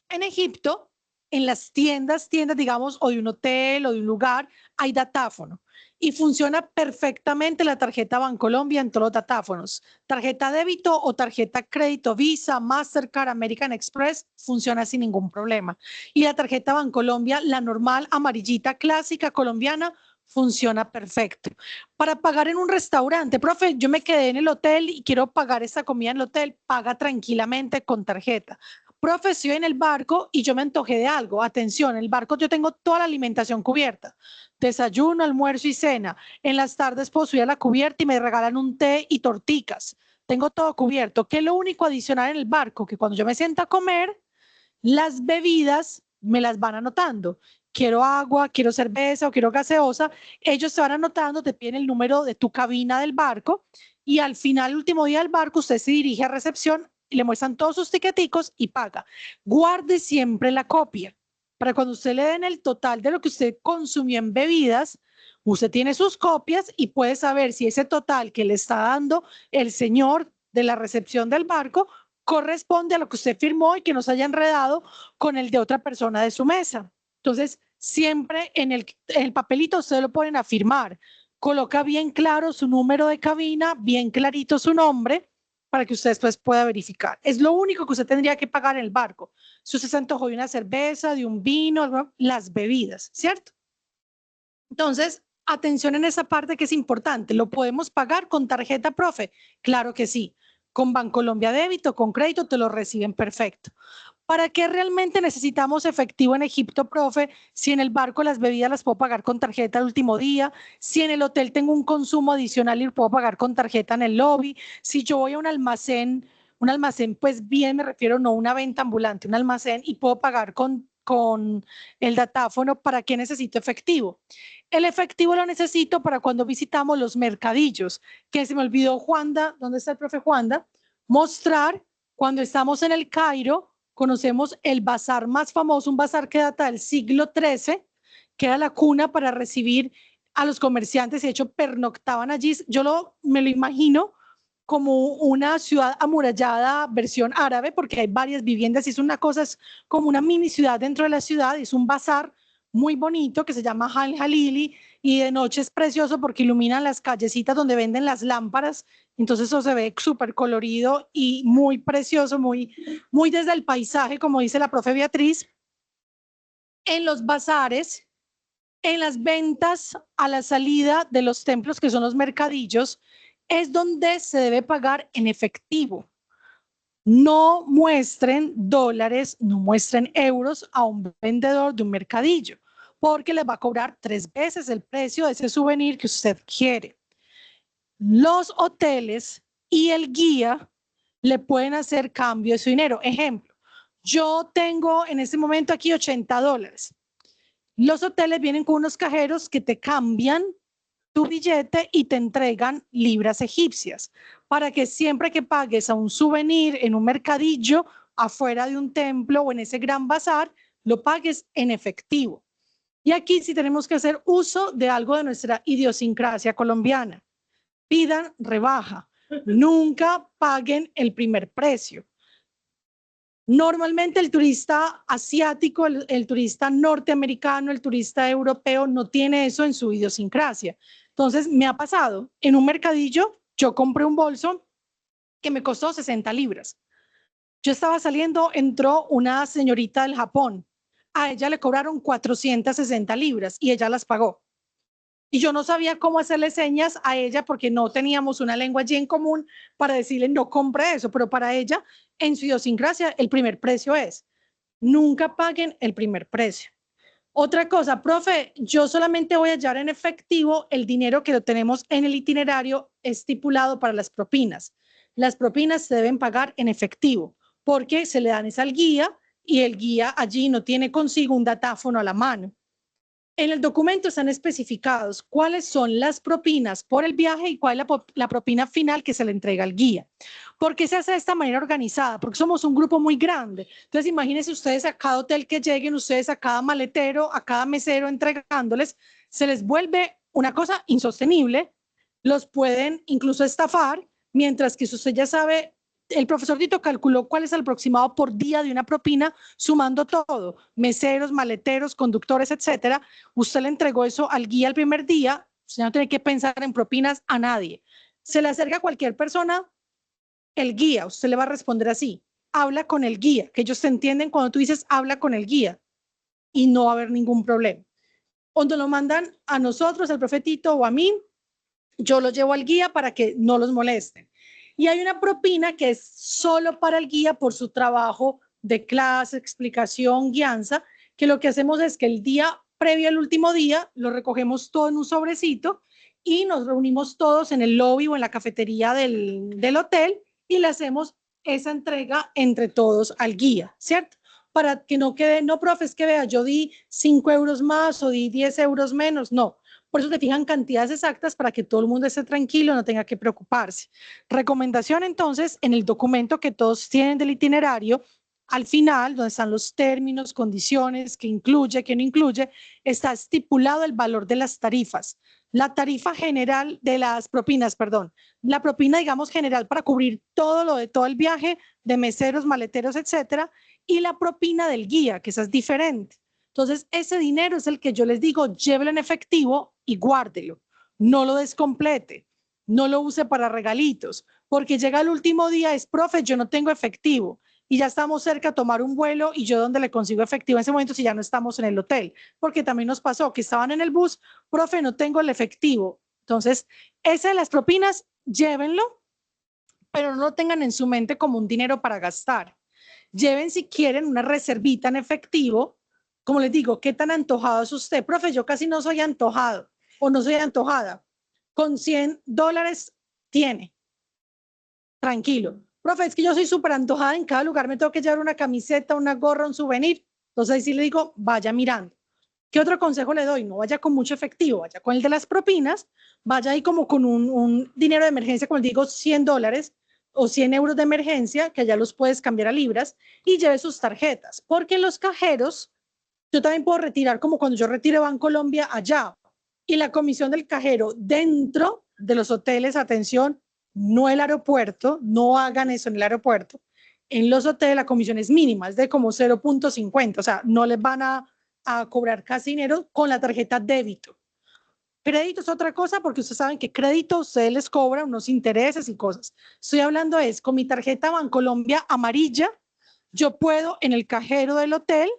En Egipto, en las tiendas, digamos, o de un hotel o de un lugar, hay datáfono y funciona perfectamente la tarjeta Bancolombia en todos los datáfonos. Tarjeta débito o tarjeta crédito, Visa, Mastercard, American Express, funciona sin ningún problema. Y la tarjeta Bancolombia, la normal, amarillita, clásica, colombiana, funciona perfecto. Para pagar en un restaurante, profe, yo me quedé en el hotel y quiero pagar esta comida en el hotel, paga tranquilamente con tarjeta. Profe, estoy en el barco y yo me antojé de algo. Atención, en el barco yo tengo toda la alimentación cubierta. Desayuno, almuerzo y cena. En las tardes puedo subir a la cubierta y me regalan un té y torticas. tengo todo cubierto. ¿Qué es lo único adicional en el barco? Que cuando yo me siento a comer, las bebidas me las van anotando. Quiero agua, quiero cerveza o quiero gaseosa. Ellos te van anotando, te piden el número de tu cabina del barco y al final, el último día del barco, usted se dirige a recepción y le muestran todos sus tiqueticos y paga. Guarde siempre la copia para cuando usted le den el total de lo que usted consumió en bebidas, usted tiene sus copias y puede saber si ese total que le está dando el señor de la recepción del barco corresponde a lo que usted firmó y que no se haya enredado con el de otra persona de su mesa. Entonces, siempre en el papelito usted lo ponen a firmar. Coloca bien claro su número de cabina, bien clarito su nombre, para que usted después pueda verificar. Es lo único que usted tendría que pagar en el barco. Si usted se antojó de una cerveza, de un vino, las bebidas, ¿cierto? Entonces, atención en esa parte que es importante. ¿Lo podemos pagar con tarjeta, profe? Claro que sí. Con Bancolombia débito, con crédito, te lo reciben perfecto. ¿Para qué realmente necesitamos efectivo en Egipto, profe? Si en el barco las bebidas las puedo pagar con tarjeta el último día, si en el hotel tengo un consumo adicional y lo puedo pagar con tarjeta en el lobby, si yo voy a un almacén pues bien, me refiero no a una venta ambulante, un almacén y puedo pagar con el datáfono, ¿para qué necesito efectivo? El efectivo lo necesito para cuando visitamos los mercadillos, que se me olvidó Juanda, ¿dónde está el profe Juanda? Mostrar cuando estamos en el Cairo, conocemos el bazar más famoso, un bazar que data del siglo XIII, que era la cuna para recibir a los comerciantes, y de hecho pernoctaban allí. Me lo imagino como una ciudad amurallada versión árabe, porque hay varias viviendas y es una cosa, es como una mini ciudad dentro de la ciudad, es un bazar muy bonito que se llama Al Halili y de noche es precioso porque iluminan las callecitas donde venden las lámparas, entonces eso se ve súper colorido y muy precioso, muy desde el paisaje, como dice la profe Beatriz. En los bazares, en las ventas a la salida de los templos, que son los mercadillos, es donde se debe pagar en efectivo. No muestren dólares, no muestren euros a un vendedor de un mercadillo, porque les va a cobrar 3 veces el precio de ese souvenir que usted quiere. Los hoteles y el guía le pueden hacer cambio de su dinero. Ejemplo, yo tengo en este momento aquí $80. Los hoteles vienen con unos cajeros que te cambian tu billete y te entregan libras egipcias para que siempre que pagues a un souvenir en un mercadillo afuera de un templo o en ese gran bazar, lo pagues en efectivo. Y aquí sí tenemos que hacer uso de algo de nuestra idiosincrasia colombiana. Pidan rebaja, nunca paguen el primer precio. Normalmente el turista asiático, el turista norteamericano, el turista europeo no tiene eso en su idiosincrasia. Entonces me ha pasado, en un mercadillo yo compré un bolso que me costó 60 libras. Yo estaba saliendo, entró una señorita del Japón. A ella le cobraron 460 libras y ella las pagó. Y yo no sabía cómo hacerle señas a ella porque no teníamos una lengua allí en común para decirle no compre eso, pero para ella, en su idiosincrasia, el primer precio es. Nunca paguen el primer precio. Otra cosa, profe, yo solamente voy a hallar en efectivo el dinero que lo tenemos en el itinerario estipulado para las propinas. Las propinas se deben pagar en efectivo porque se le dan es al guía y el guía allí no tiene consigo un datáfono a la mano. En el documento están especificados cuáles son las propinas por el viaje y cuál es la propina final que se le entrega al guía. ¿Por qué se hace de esta manera organizada? Porque somos un grupo muy grande. Entonces, imagínense ustedes a cada hotel que lleguen, ustedes a cada maletero, a cada mesero entregándoles, se les vuelve una cosa insostenible. Los pueden incluso estafar, mientras que si usted ya sabe, el profesor Tito calculó cuál es el aproximado por día de una propina, sumando todo, meseros, maleteros, conductores, etcétera. Usted le entregó eso al guía el primer día, usted no tiene que pensar en propinas a nadie. Se le acerca a cualquier persona, el guía, usted le va a responder así, habla con el guía, que ellos te entienden cuando tú dices habla con el guía y no va a haber ningún problema. Cuando lo mandan a nosotros, al profetito o a mí, yo lo llevo al guía para que no los molesten. Y hay una propina que es solo para el guía por su trabajo de clase, explicación, guianza, que lo que hacemos es que el día previo al último día lo recogemos todo en un sobrecito y nos reunimos todos en el lobby o en la cafetería del hotel y le hacemos esa entrega entre todos al guía, ¿cierto? Para que no quede, no, profe, es que vea, yo di 5 euros más o di 10 euros menos, no. Por eso te fijan cantidades exactas para que todo el mundo esté tranquilo, no tenga que preocuparse. Recomendación entonces, en el documento que todos tienen del itinerario, al final, donde están los términos, condiciones, que incluye, que no incluye, está estipulado el valor de las tarifas. La tarifa general de las propinas, perdón, la propina, digamos, general para cubrir todo lo de todo el viaje, de meseros, maleteros, etcétera, y la propina del guía, que esa es diferente. Entonces, ese dinero es el que yo les digo, llévelo en efectivo y guárdelo. No lo descomplete, no lo use para regalitos, porque llega el último día, es, profe, yo no tengo efectivo y ya estamos cerca a tomar un vuelo y yo dónde le consigo efectivo en ese momento si ya no estamos en el hotel, porque también nos pasó que estaban en el bus, profe, no tengo el efectivo. Entonces, esa de las propinas, llévenlo, pero no lo tengan en su mente como un dinero para gastar. Lleven si quieren una reservita en efectivo. Como les digo, ¿qué tan antojado es usted? Profe, yo casi no soy antojado o no soy antojada. Con $100 tiene. Tranquilo. Profe, es que yo soy súper antojada, en cada lugar me tengo que llevar una camiseta, una gorra, un souvenir. Entonces ahí sí le digo, vaya mirando. ¿Qué otro consejo le doy? No vaya con mucho efectivo, vaya con el de las propinas, vaya ahí como con un dinero de emergencia, como les digo, $100 o 100 euros de emergencia, que allá los puedes cambiar a libras, y lleve sus tarjetas, porque en los cajeros yo también puedo retirar, como cuando yo retiro Bancolombia allá, y la comisión del cajero dentro de los hoteles, atención, no el aeropuerto, no hagan eso en el aeropuerto, en los hoteles la comisión es mínima, es de como 0.50, o sea, no les van a cobrar casi dinero con la tarjeta débito. Crédito es otra cosa porque ustedes saben que crédito ustedes les cobran unos intereses y cosas. Estoy hablando es con mi tarjeta Bancolombia amarilla, yo puedo en el cajero del hotel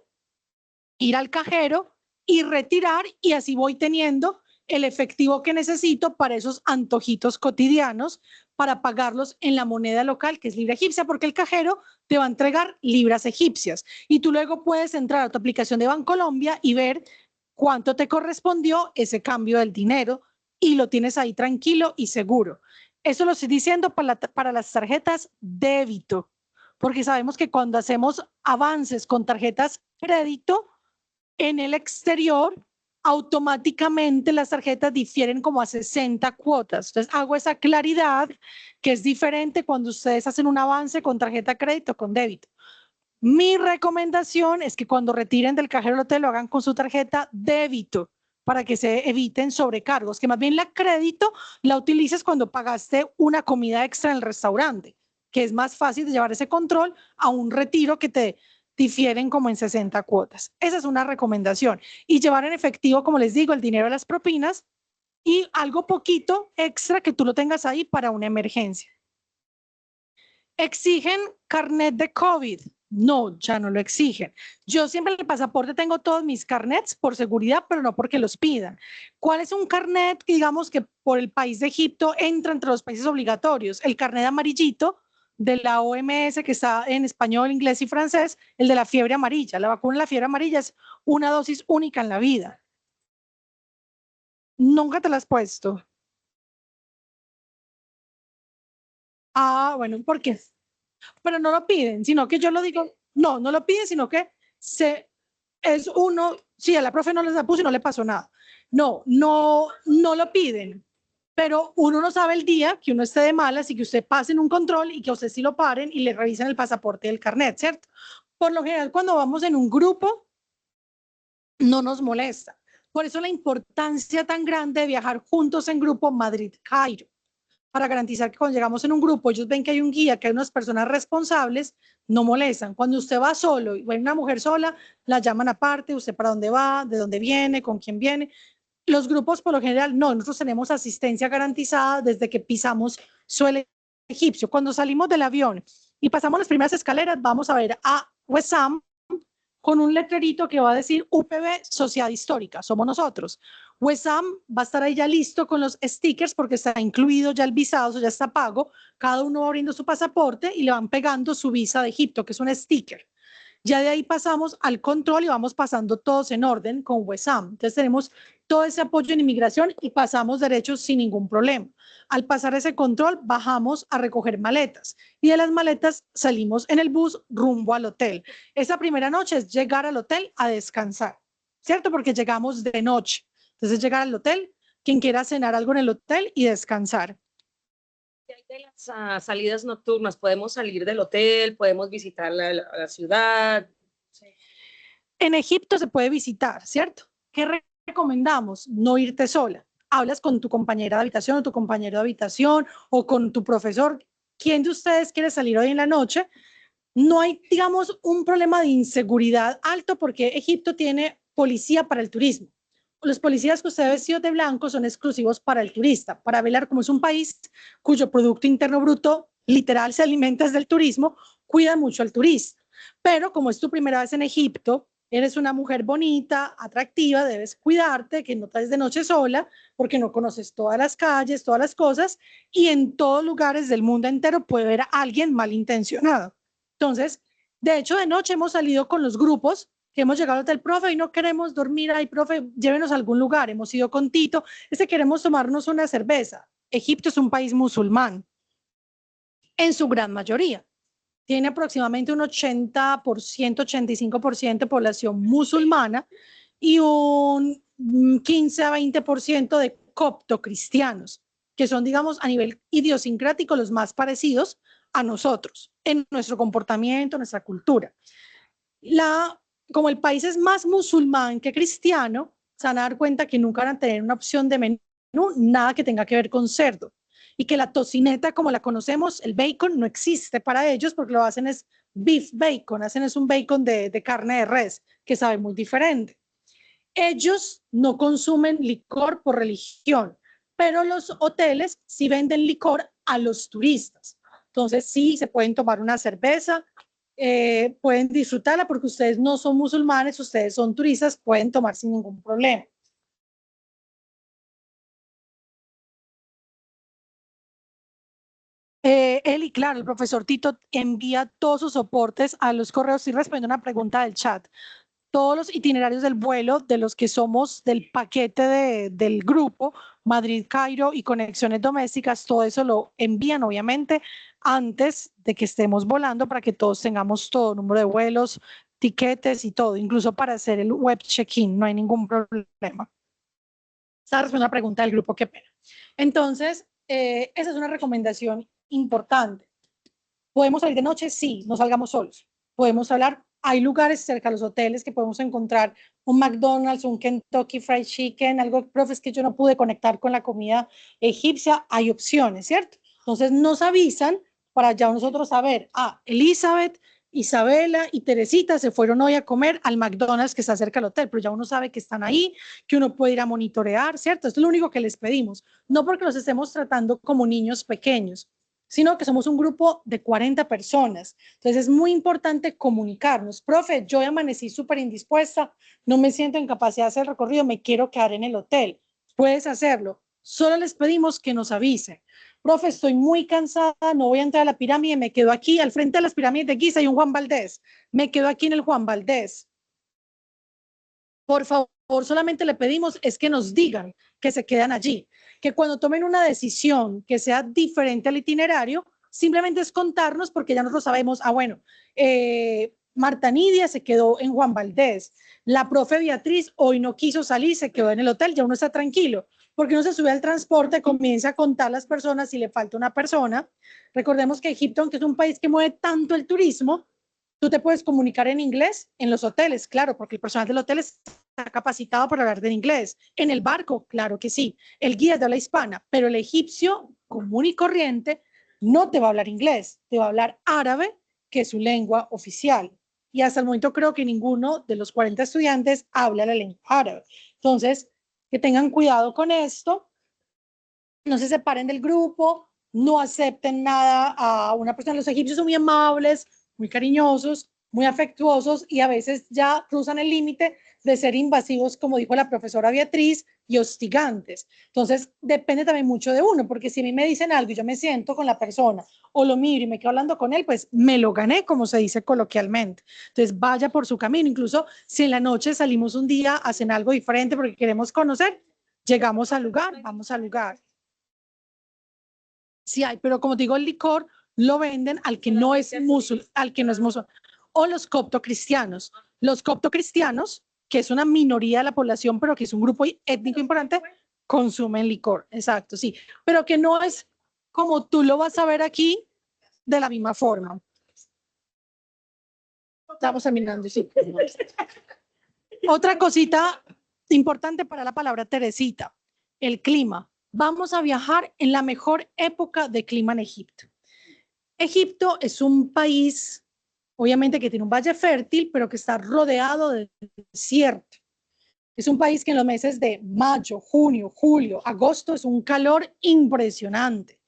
ir al cajero y retirar y así voy teniendo el efectivo que necesito para esos antojitos cotidianos para pagarlos en la moneda local que es libra egipcia porque el cajero te va a entregar libras egipcias y tú luego puedes entrar a tu aplicación de Bancolombia y ver cuánto te correspondió ese cambio del dinero y lo tienes ahí tranquilo y seguro. Eso lo estoy diciendo para las tarjetas débito, porque sabemos que cuando hacemos avances con tarjetas crédito, en el exterior, automáticamente las tarjetas difieren como a 60 cuotas. Entonces, hago esa claridad que es diferente cuando ustedes hacen un avance con tarjeta crédito con débito. Mi recomendación es que cuando retiren del cajero del hotel lo hagan con su tarjeta débito para que se eviten sobrecargos, que más bien la crédito la utilices cuando pagaste una comida extra en el restaurante, que es más fácil de llevar ese control a un retiro que te difieren como en 60 cuotas. Esa es una recomendación. Y llevar en efectivo, como les digo, el dinero de las propinas y algo poquito extra que tú lo tengas ahí para una emergencia. ¿Exigen carnet de COVID? No, ya no lo exigen. Yo siempre en el pasaporte tengo todos mis carnets por seguridad, pero no porque los pidan. ¿Cuál es un carnet que digamos que por el país de Egipto entra entre los países obligatorios? El carnet amarillito de la OMS que está en español, inglés y francés, el de la fiebre amarilla. La vacuna de la fiebre amarilla es una dosis única en la vida. Nunca te la has puesto. Ah, bueno, ¿por qué? Pero no lo piden, sino que yo lo digo, no, no lo piden, sino que es uno, sí, a la profe no les la puso y no le pasó nada. No lo piden, pero uno no sabe el día que uno esté de malas y que usted pase en un control y que a usted sí lo paren y le revisen el pasaporte y el carnet, ¿cierto? Por lo general, cuando vamos en un grupo, no nos molesta. Por eso la importancia tan grande de viajar juntos en grupo Madrid-Cairo, para garantizar que cuando llegamos en un grupo, ellos ven que hay un guía, que hay unas personas responsables, no molestan. Cuando usted va solo y hay una mujer sola, la llaman aparte, usted para dónde va, de dónde viene, con quién viene. Los grupos, por lo general, no, nosotros tenemos asistencia garantizada desde que pisamos suelo egipcio. Cuando salimos del avión y pasamos las primeras escaleras, vamos a ver a Wessam con un letrerito que va a decir UPB Sociedad Histórica, somos nosotros. Wessam va a estar ahí ya listo con los stickers porque está incluido ya el visado, eso ya está pago. Cada uno va abriendo su pasaporte y le van pegando su visa de Egipto, que es un sticker. Ya de ahí pasamos al control y vamos pasando todos en orden con Wessam. Entonces tenemos todo ese apoyo en inmigración y pasamos derechos sin ningún problema. Al pasar ese control, bajamos a recoger maletas y de las maletas salimos en el bus rumbo al hotel. Esa primera noche es llegar al hotel a descansar, ¿cierto? Porque llegamos de noche. Entonces, llegar al hotel, quien quiera cenar algo en el hotel y descansar. ¿Qué hay de las salidas nocturnas? ¿Podemos salir del hotel? ¿Podemos visitar la ciudad? En Egipto se puede visitar, ¿cierto? ¿Qué recomendamos? No irte sola. Hablas con tu compañera de habitación o tu compañero de habitación o con tu profesor. ¿Quién de ustedes quiere salir hoy en la noche? No hay, digamos, un problema de inseguridad alto porque Egipto tiene policía para el turismo. Los policías que usted vestidos de blanco son exclusivos para el turista, para velar como es un país cuyo Producto Interno Bruto literal se alimenta del turismo, cuida mucho al turista. Pero como es tu primera vez en Egipto, eres una mujer bonita, atractiva, debes cuidarte, que no traes de noche sola, porque no conoces todas las calles, todas las cosas, y en todos lugares del mundo entero puede haber a alguien malintencionado. Entonces, de hecho, de noche hemos salido con los grupos que hemos llegado al hotel, profe, y no queremos dormir ahí, profe, llévenos a algún lugar. Hemos ido con Tito, queremos tomarnos una cerveza. Egipto es un país musulmán, en su gran mayoría. Tiene aproximadamente un 80%, 85% de población musulmana y un 15 a 20% de copto-cristianos, que son, digamos, a nivel idiosincrático los más parecidos a nosotros, en nuestro comportamiento, nuestra cultura. Como el país es más musulmán que cristiano, se van a dar cuenta que nunca van a tener una opción de menú, nada que tenga que ver con cerdo. Y que la tocineta, como la conocemos, el bacon, no existe para ellos porque lo hacen es beef bacon, hacen es un bacon de carne de res, que sabe muy diferente. Ellos no consumen licor por religión, pero los hoteles sí venden licor a los turistas. Entonces sí, se pueden tomar una cerveza, pueden disfrutarla porque ustedes no son musulmanes, ustedes son turistas, pueden tomar sin ningún problema. Eli, claro, el profesor Tito envía todos sus soportes a los correos y responde una pregunta del chat. Todos los itinerarios del vuelo de los que somos del paquete del grupo, Madrid, Cairo y conexiones domésticas, todo eso lo envían obviamente antes de que estemos volando para que todos tengamos todo, número de vuelos, tiquetes y todo, incluso para hacer el web check-in, no hay ningún problema. Esa es una pregunta del grupo, qué pena. Entonces, esa es una recomendación importante. ¿Podemos salir de noche? Sí, no salgamos solos. Podemos hablar, hay lugares cerca de los hoteles que podemos encontrar un McDonald's, un Kentucky Fried Chicken, algo, profe, es que yo no pude conectar con la comida egipcia, hay opciones, ¿cierto? Entonces nos avisan para ya nosotros saber, Elizabeth, Isabela y Teresita se fueron hoy a comer al McDonald's que está cerca del hotel, pero ya uno sabe que están ahí, que uno puede ir a monitorear, ¿cierto? Esto es lo único que les pedimos, no porque los estemos tratando como niños pequeños, sino que somos un grupo de 40 personas. Entonces es muy importante comunicarnos. Profe, yo amanecí súper indispuesta, no me siento en capacidad de hacer el recorrido, me quiero quedar en el hotel. Puedes hacerlo. Solo les pedimos que nos avisen. Profe, estoy muy cansada, no voy a entrar a la pirámide, me quedo aquí. Al frente de las pirámides de Giza hay un Juan Valdés. Me quedo aquí en el Juan Valdés. Por favor, solamente le pedimos es que nos digan que se quedan allí, que cuando tomen una decisión que sea diferente al itinerario, simplemente es contarnos porque ya nosotros sabemos, bueno, Marta Nidia se quedó en Juan Valdés, la profe Beatriz hoy no quiso salir, se quedó en el hotel, ya uno está tranquilo, porque uno se sube al transporte, comienza a contar las personas si le falta una persona. Recordemos que Egipto, aunque es un país que mueve tanto el turismo, tú te puedes comunicar en inglés en los hoteles, claro, porque el personal del hotel está capacitado para hablar en inglés. En el barco, claro que sí. El guía es de habla hispana, pero el egipcio común y corriente no te va a hablar inglés, te va a hablar árabe, que es su lengua oficial. Y hasta el momento creo que ninguno de los 40 estudiantes habla la lengua árabe. Entonces, que tengan cuidado con esto, no se separen del grupo, no acepten nada a una persona. Los egipcios son muy amables, muy cariñosos, muy afectuosos y a veces ya cruzan el límite de ser invasivos, como dijo la profesora Beatriz, y hostigantes. Entonces, depende también mucho de uno, porque si a mí me dicen algo y yo me siento con la persona o lo miro y me quedo hablando con él, pues me lo gané, como se dice coloquialmente. Entonces, vaya por su camino. Incluso si en la noche salimos un día, hacen algo diferente porque queremos conocer, llegamos al lugar, vamos al lugar. Sí hay, pero como digo, el licor lo venden al que no es musulmán, al que no es musulmán, o los coptocristianos. Los coptocristianos, que es una minoría de la población, pero que es un grupo étnico importante, consumen licor, exacto, sí, pero que no es como tú lo vas a ver aquí de la misma forma. Estamos terminando, sí. Otra cosita importante para la palabra Teresita, el clima. Vamos a viajar en la mejor época de clima en Egipto. Egipto es un país, obviamente, que tiene un valle fértil, pero que está rodeado de desierto. Es un país que en los meses de mayo, junio, julio, agosto es un calor impresionante,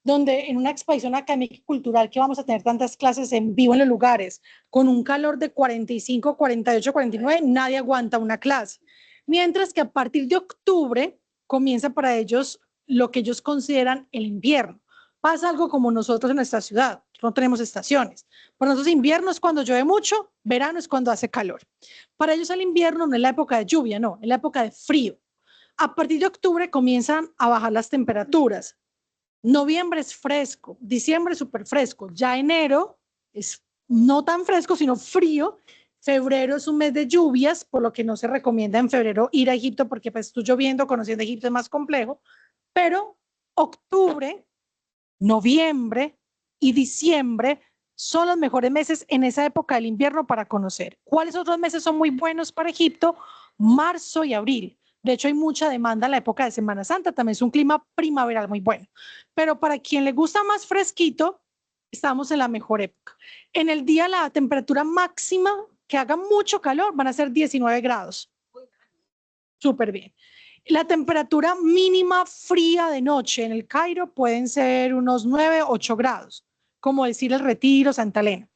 donde en una exposición académica y cultural que vamos a tener tantas clases en vivo en los lugares, con un calor de 45, 48, 49, nadie aguanta una clase. Mientras que a partir de octubre comienza para ellos lo que ellos consideran el invierno. Pasa algo como nosotros en nuestra ciudad, no tenemos estaciones. Para nosotros invierno es cuando llueve mucho, verano es cuando hace calor. Para ellos el invierno no es la época de lluvia, no, es la época de frío. A partir de octubre comienzan a bajar las temperaturas. Noviembre es fresco, diciembre es súper fresco, ya enero es no tan fresco, sino frío. Febrero es un mes de lluvias, por lo que no se recomienda en febrero ir a Egipto porque pues tú lloviendo, conociendo Egipto es más complejo, pero octubre, noviembre y diciembre son los mejores meses en esa época del invierno para conocer. ¿Cuáles otros meses son muy buenos para Egipto? Marzo y abril. De hecho, hay mucha demanda en la época de Semana Santa, también es un clima primaveral muy bueno. Pero para quien le gusta más fresquito, estamos en la mejor época. En el día la temperatura máxima que haga mucho calor van a ser 19 grados. Súper bien. La temperatura mínima fría de noche en el Cairo pueden ser unos 9, 8 grados, como decir el Retiro, Santa Elena.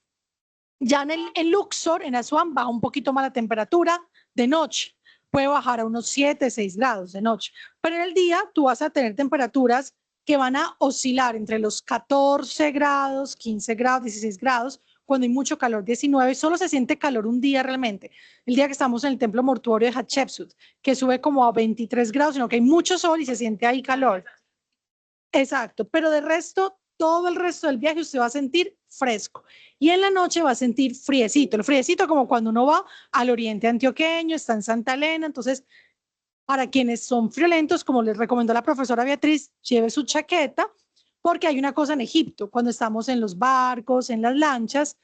Ya en Luxor, en Asuán, baja un poquito más la temperatura de noche. Puede bajar a unos 7, 6 grados de noche. Pero en el día tú vas a tener temperaturas que van a oscilar entre los 14 grados, 15 grados, 16 grados, cuando hay mucho calor, 19, solo se siente calor un día realmente. El día que estamos en el templo mortuorio de Hatshepsut, que sube como a 23 grados, sino que hay mucho sol y se siente ahí calor. Exacto, pero de resto, todo el resto del viaje usted va a sentir fresco. Y en la noche va a sentir friecito. El friecito como cuando uno va al oriente antioqueño, está en Santa Elena. Entonces, para quienes son friolentos, como les recomendó la profesora Beatriz, lleve su chaqueta, porque hay una cosa en Egipto, cuando estamos en los barcos, en las lanchas,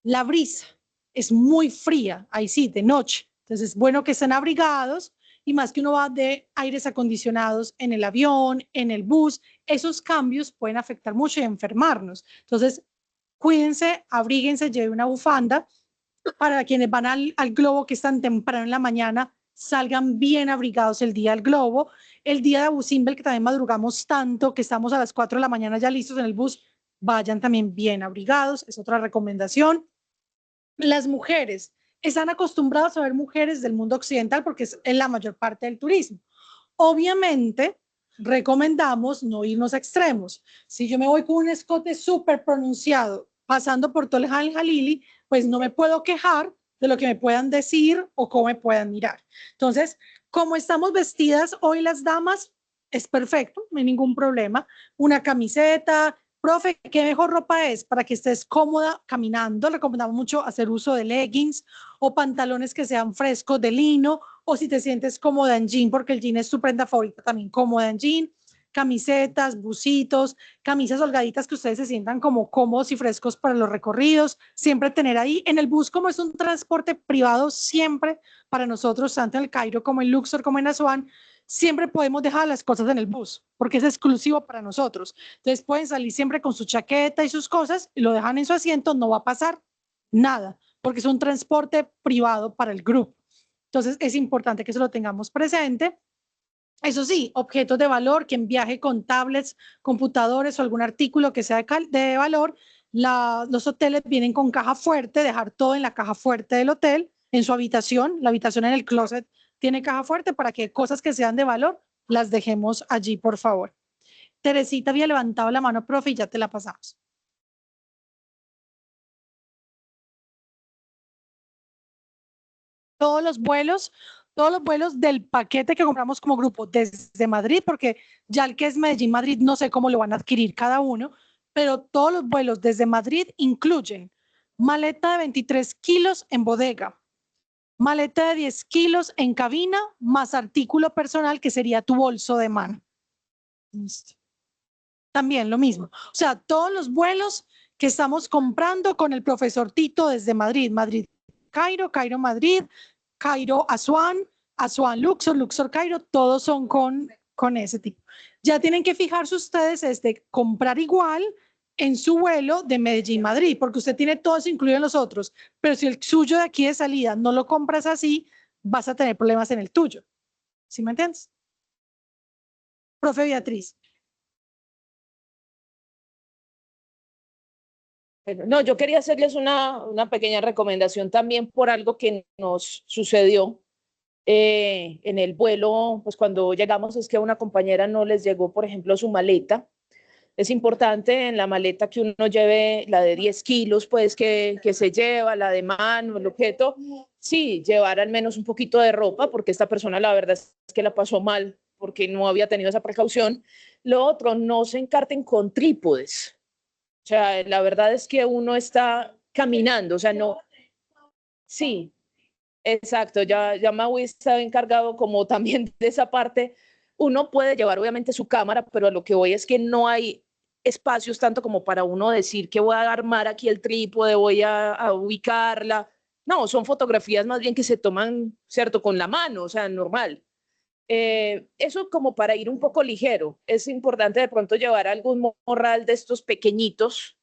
la brisa es muy fría, ahí sí, de noche. Entonces es bueno que estén abrigados y más que uno va de aires acondicionados en el avión, en el bus, esos cambios pueden afectar mucho y enfermarnos. Entonces, cuídense, abríguense, lleven una bufanda. Para quienes van al globo que es tan temprano en la mañana, salgan bien abrigados el día del globo. El día de Abu Simbel, que también madrugamos tanto, que estamos a las 4 de la mañana ya listos en el bus, vayan también bien abrigados, es otra recomendación. Las mujeres están acostumbradas a ver mujeres del mundo occidental porque es la mayor parte del turismo. Obviamente, recomendamos no irnos a extremos. Si yo me voy con un escote súper pronunciado, pasando por todo el Jalili, pues no me puedo quejar de lo que me puedan decir o cómo me puedan mirar. Entonces, como estamos vestidas hoy las damas, es perfecto, no hay ningún problema. Una camiseta, profe, ¿qué mejor ropa es para que estés cómoda caminando? Recomendamos mucho hacer uso de leggings o pantalones que sean frescos de lino, o si te sientes cómoda en jean, porque el jean es tu prenda favorita, también cómoda en jean, camisetas, bucitos, camisas holgaditas que ustedes se sientan como cómodos y frescos para los recorridos, siempre tener ahí en el bus, como es un transporte privado, siempre para nosotros, tanto en el Cairo como en Luxor como en Asuán, siempre podemos dejar las cosas en el bus, porque es exclusivo para nosotros. Entonces pueden salir siempre con su chaqueta y sus cosas, y lo dejan en su asiento, no va a pasar nada, porque es un transporte privado para el grupo. Entonces es importante que eso lo tengamos presente. Eso sí, objetos de valor, quien viaje con tablets, computadores o algún artículo que sea de valor, Los hoteles vienen con caja fuerte, dejar todo en la caja fuerte del hotel, en su habitación. La habitación en el closet tiene caja fuerte para que cosas que sean de valor las dejemos allí, por favor. Teresita había levantado la mano, profe, y ya te la pasamos. Todos los vuelos del paquete que compramos como grupo desde Madrid, porque ya el que es Medellín-Madrid no sé cómo lo van a adquirir cada uno, pero todos los vuelos desde Madrid incluyen maleta de 23 kilos en bodega, maleta de 10 kilos en cabina, más artículo personal que sería tu bolso de mano. Listo. También lo mismo. O sea, todos los vuelos que estamos comprando con el profesor Tito desde Madrid, Madrid-Cairo, Cairo-Madrid, Cairo-Asuán, Asuán-Luxor, Luxor-Cairo, todos son con ese tipo. Ya tienen que fijarse ustedes comprar igual en su vuelo de Medellín-Madrid, porque usted tiene todo eso incluido en los otros, pero si el suyo de aquí de salida no lo compras así, vas a tener problemas en el tuyo. ¿Sí me entiendes? Profe Beatriz. No, yo quería hacerles una pequeña recomendación también por algo que nos sucedió en el vuelo, pues cuando llegamos es que a una compañera no les llegó, por ejemplo, su maleta. Es importante en la maleta que uno lleve la de 10 kilos, pues que se lleva, la de mano, el objeto. Sí, llevar al menos un poquito de ropa, porque esta persona la verdad es que la pasó mal, porque no había tenido esa precaución. Lo otro, no se encarten con trípodes. O sea, la verdad es que uno está caminando, o sea, no. Sí, exacto, ya Maui está encargado como también de esa parte. Uno puede llevar obviamente su cámara, pero a lo que voy es que no hay espacios tanto como para uno decir que voy a armar aquí el trípode, voy a ubicarla. No, son fotografías más bien que se toman, ¿cierto? Con la mano, o sea, normal. Eso como para ir un poco ligero. Es importante de pronto llevar algún morral de estos pequeñitos,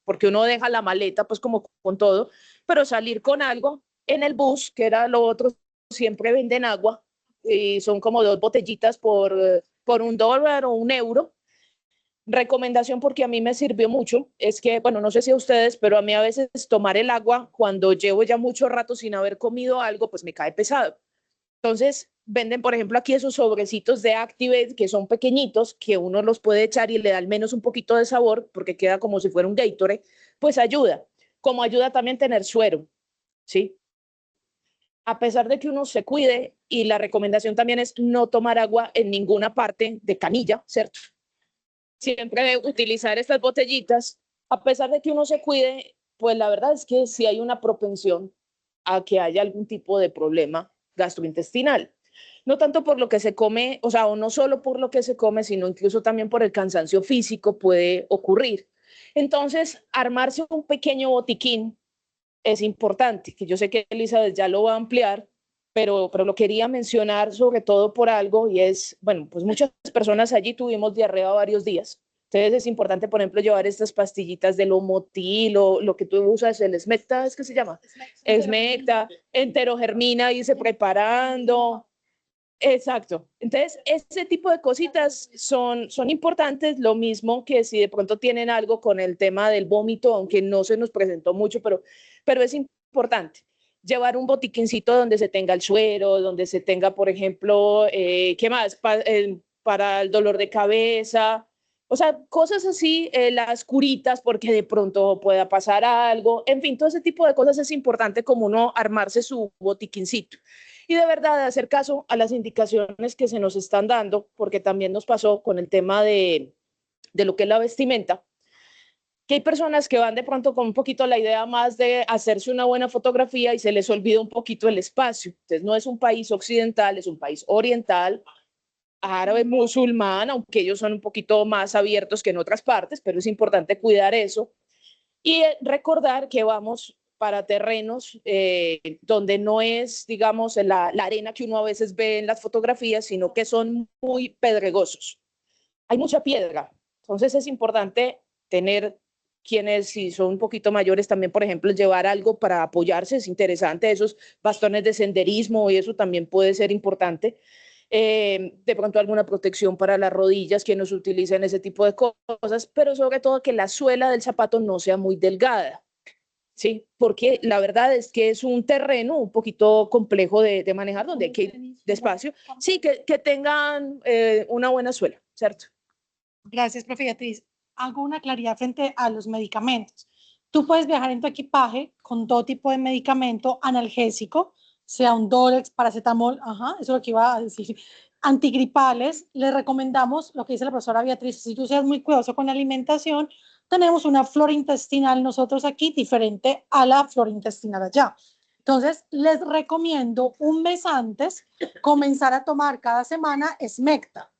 porque uno deja la maleta pues como con todo, pero salir con algo en el bus, que era lo otro, siempre venden agua y son como 2 botellitas por $1 o €1. Recomendación porque a mí me sirvió mucho, es que, bueno, no sé si a ustedes, pero a mí a veces tomar el agua cuando llevo ya mucho rato sin haber comido algo, pues me cae pesado. Entonces, venden, por ejemplo, aquí esos sobrecitos de Activate que son pequeñitos, que uno los puede echar y le da al menos un poquito de sabor, porque queda como si fuera un Gatorade, pues ayuda. Como ayuda también tener suero, ¿sí? A pesar de que uno se cuide, y la recomendación también es no tomar agua en ninguna parte de canilla, ¿cierto? Siempre utilizar estas botellitas. A pesar de que uno se cuide, pues la verdad es que sí hay una propensión a que haya algún tipo de problema gastrointestinal. No tanto por lo que se come, o sea, o no solo por lo que se come, sino incluso también por el cansancio físico puede ocurrir. Entonces, armarse un pequeño botiquín es importante, que yo sé que Elizabeth ya lo va a ampliar, pero lo quería mencionar sobre todo por algo, y es, bueno, pues muchas personas allí tuvimos diarrea varios días. Entonces es importante, por ejemplo, llevar estas pastillitas de Lomotil o lo que tú usas, el Smecta, ¿es que se llama? Smecta, enterogermina, irse preparando. Exacto. Entonces, ese tipo de cositas son importantes, lo mismo que si de pronto tienen algo con el tema del vómito, aunque no se nos presentó mucho, pero es importante llevar un botiquincito donde se tenga el suero, donde se tenga, por ejemplo, ¿qué más? Para el dolor de cabeza, o sea, cosas así, las curitas, porque de pronto pueda pasar algo, en fin, todo ese tipo de cosas es importante como uno armarse su botiquincito. Y de verdad hacer caso a las indicaciones que se nos están dando, porque también nos pasó con el tema de lo que es la vestimenta, que hay personas que van de pronto con un poquito la idea más de hacerse una buena fotografía y se les olvida un poquito el espacio. Entonces no es un país occidental, es un país oriental, árabe, musulmán, aunque ellos son un poquito más abiertos que en otras partes, pero es importante cuidar eso y recordar que vamos para terrenos donde no es, digamos, la arena que uno a veces ve en las fotografías, sino que son muy pedregosos. Hay mucha piedra, entonces es importante tener quienes, si son un poquito mayores, también, por ejemplo, llevar algo para apoyarse, es interesante, esos bastones de senderismo y eso también puede ser importante. de pronto alguna protección para las rodillas, que no se utilicen ese tipo de cosas, pero sobre todo que la suela del zapato no sea muy delgada. Sí, porque la verdad es que es un terreno un poquito complejo de manejar, donde hay que ir despacio. Sí, que tengan una buena suela, ¿cierto? Gracias, profe Beatriz. Hago una claridad frente a los medicamentos. Tú puedes viajar en tu equipaje con todo tipo de medicamento analgésico, sea un Dolex, paracetamol, ajá, eso es lo que iba a decir. Antigripales, les recomendamos lo que dice la profesora Beatriz, si tú seas muy cuidadoso con la alimentación, tenemos una flora intestinal nosotros aquí diferente a la flora intestinal allá. Entonces, les recomiendo un mes antes comenzar a tomar cada semana Smecta.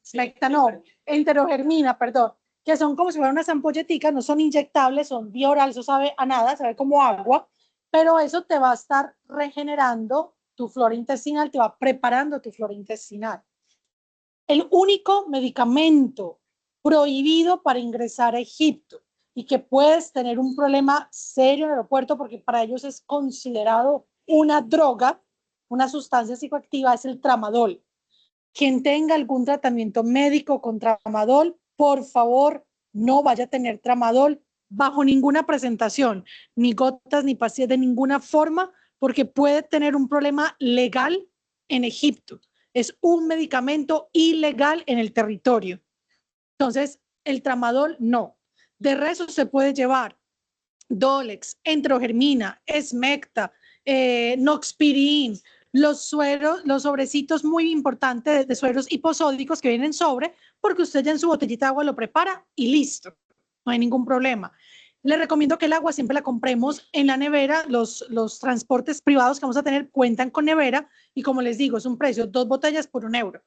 Smecta no, enterogermina, perdón, que son como si fueran unas ampolleticas, no son inyectables, son vía oral, eso sabe a nada, sabe como agua, pero eso te va a estar regenerando tu flora intestinal, te va preparando tu flora intestinal. El único medicamento prohibido para ingresar a Egipto y que puedes tener un problema serio en el aeropuerto porque para ellos es considerado una droga, una sustancia psicoactiva, es el tramadol. Quien tenga algún tratamiento médico con tramadol, por favor, no vaya a tener tramadol bajo ninguna presentación, ni gotas, ni pastillas de ninguna forma, porque puede tener un problema legal en Egipto. Es un medicamento ilegal en el territorio. Entonces, el tramadol no. De resto se puede llevar Dolex, enterogermina, Smecta, Noxpirin, los sueros, los sobrecitos muy importantes de sueros hiposódicos que vienen sobre, porque usted ya en su botellita de agua lo prepara y listo, no hay ningún problema. Le recomiendo que el agua siempre la compremos en la nevera, los transportes privados que vamos a tener cuentan con nevera y como les digo, es un precio, 2 botellas por €1.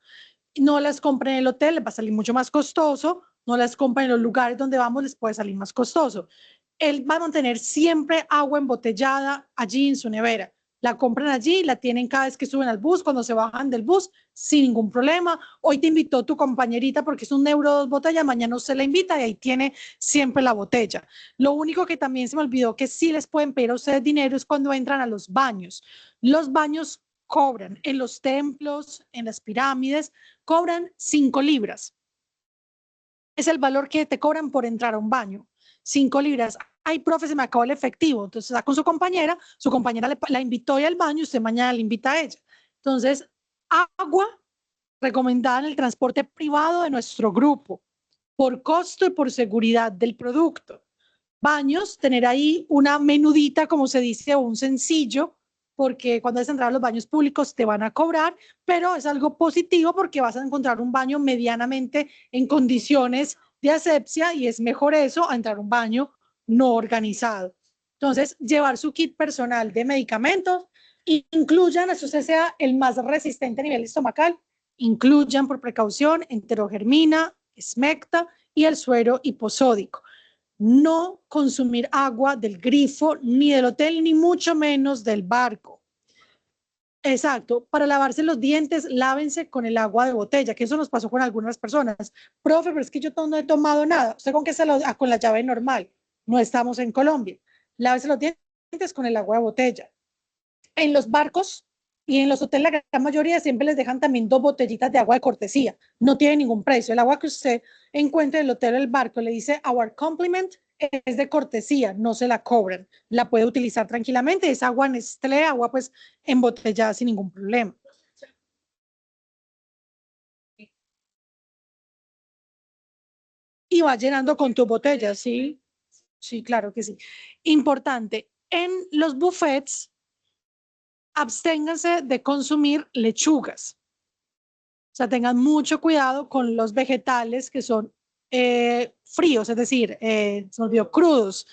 No las compren en el hotel, les va a salir mucho más costoso, no las compren en los lugares donde vamos, les puede salir más costoso. Él va a mantener siempre agua embotellada allí en su nevera. La compran allí, la tienen cada vez que suben al bus, cuando se bajan del bus, sin ningún problema. Hoy te invitó tu compañerita porque es €1 2 botellas, mañana usted la invita y ahí tiene siempre la botella. Lo único que también se me olvidó que sí les pueden pedir a ustedes dinero es cuando entran a los baños. Los baños cobran en los templos, en las pirámides, cobran 5 libras. Es el valor que te cobran por entrar a un baño. 5 libras. Ay, profe, se me acabó el efectivo. Entonces está con su compañera la invitó al baño y usted mañana la invita a ella. Entonces, agua recomendada en el transporte privado de nuestro grupo, por costo y por seguridad del producto. Baños, tener ahí una menudita, como se dice, o un sencillo, porque cuando vas a entrar a los baños públicos te van a cobrar, pero es algo positivo porque vas a encontrar un baño medianamente en condiciones de asepsia y es mejor eso a entrar a un baño no organizado. Entonces, llevar su kit personal de medicamentos, incluyan, eso sea el más resistente a nivel estomacal, incluyan por precaución enterogermina, Smecta y el suero hiposódico. No consumir agua del grifo, ni del hotel, ni mucho menos del barco. Exacto, para lavarse los dientes, lávense con el agua de botella, que eso nos pasó con algunas personas. Profe, pero es que yo no he tomado nada. ¿Usted con qué se lo con la llave normal? No estamos en Colombia. Lávese los dientes con el agua de botella. En los barcos y en los hoteles, la gran mayoría siempre les dejan también 2 botellitas de agua de cortesía. No tiene ningún precio. El agua que usted encuentre en el hotel o el barco le dice our compliment, es de cortesía, no se la cobran. La puede utilizar tranquilamente. Es agua Nestlé, agua pues embotellada sin ningún problema. Y va llenando con tu botella, ¿sí? Sí, claro que sí. Importante, en los buffets, absténganse de consumir lechugas. O sea, tengan mucho cuidado con los vegetales que son fríos, es decir, se me olvidó, crudos.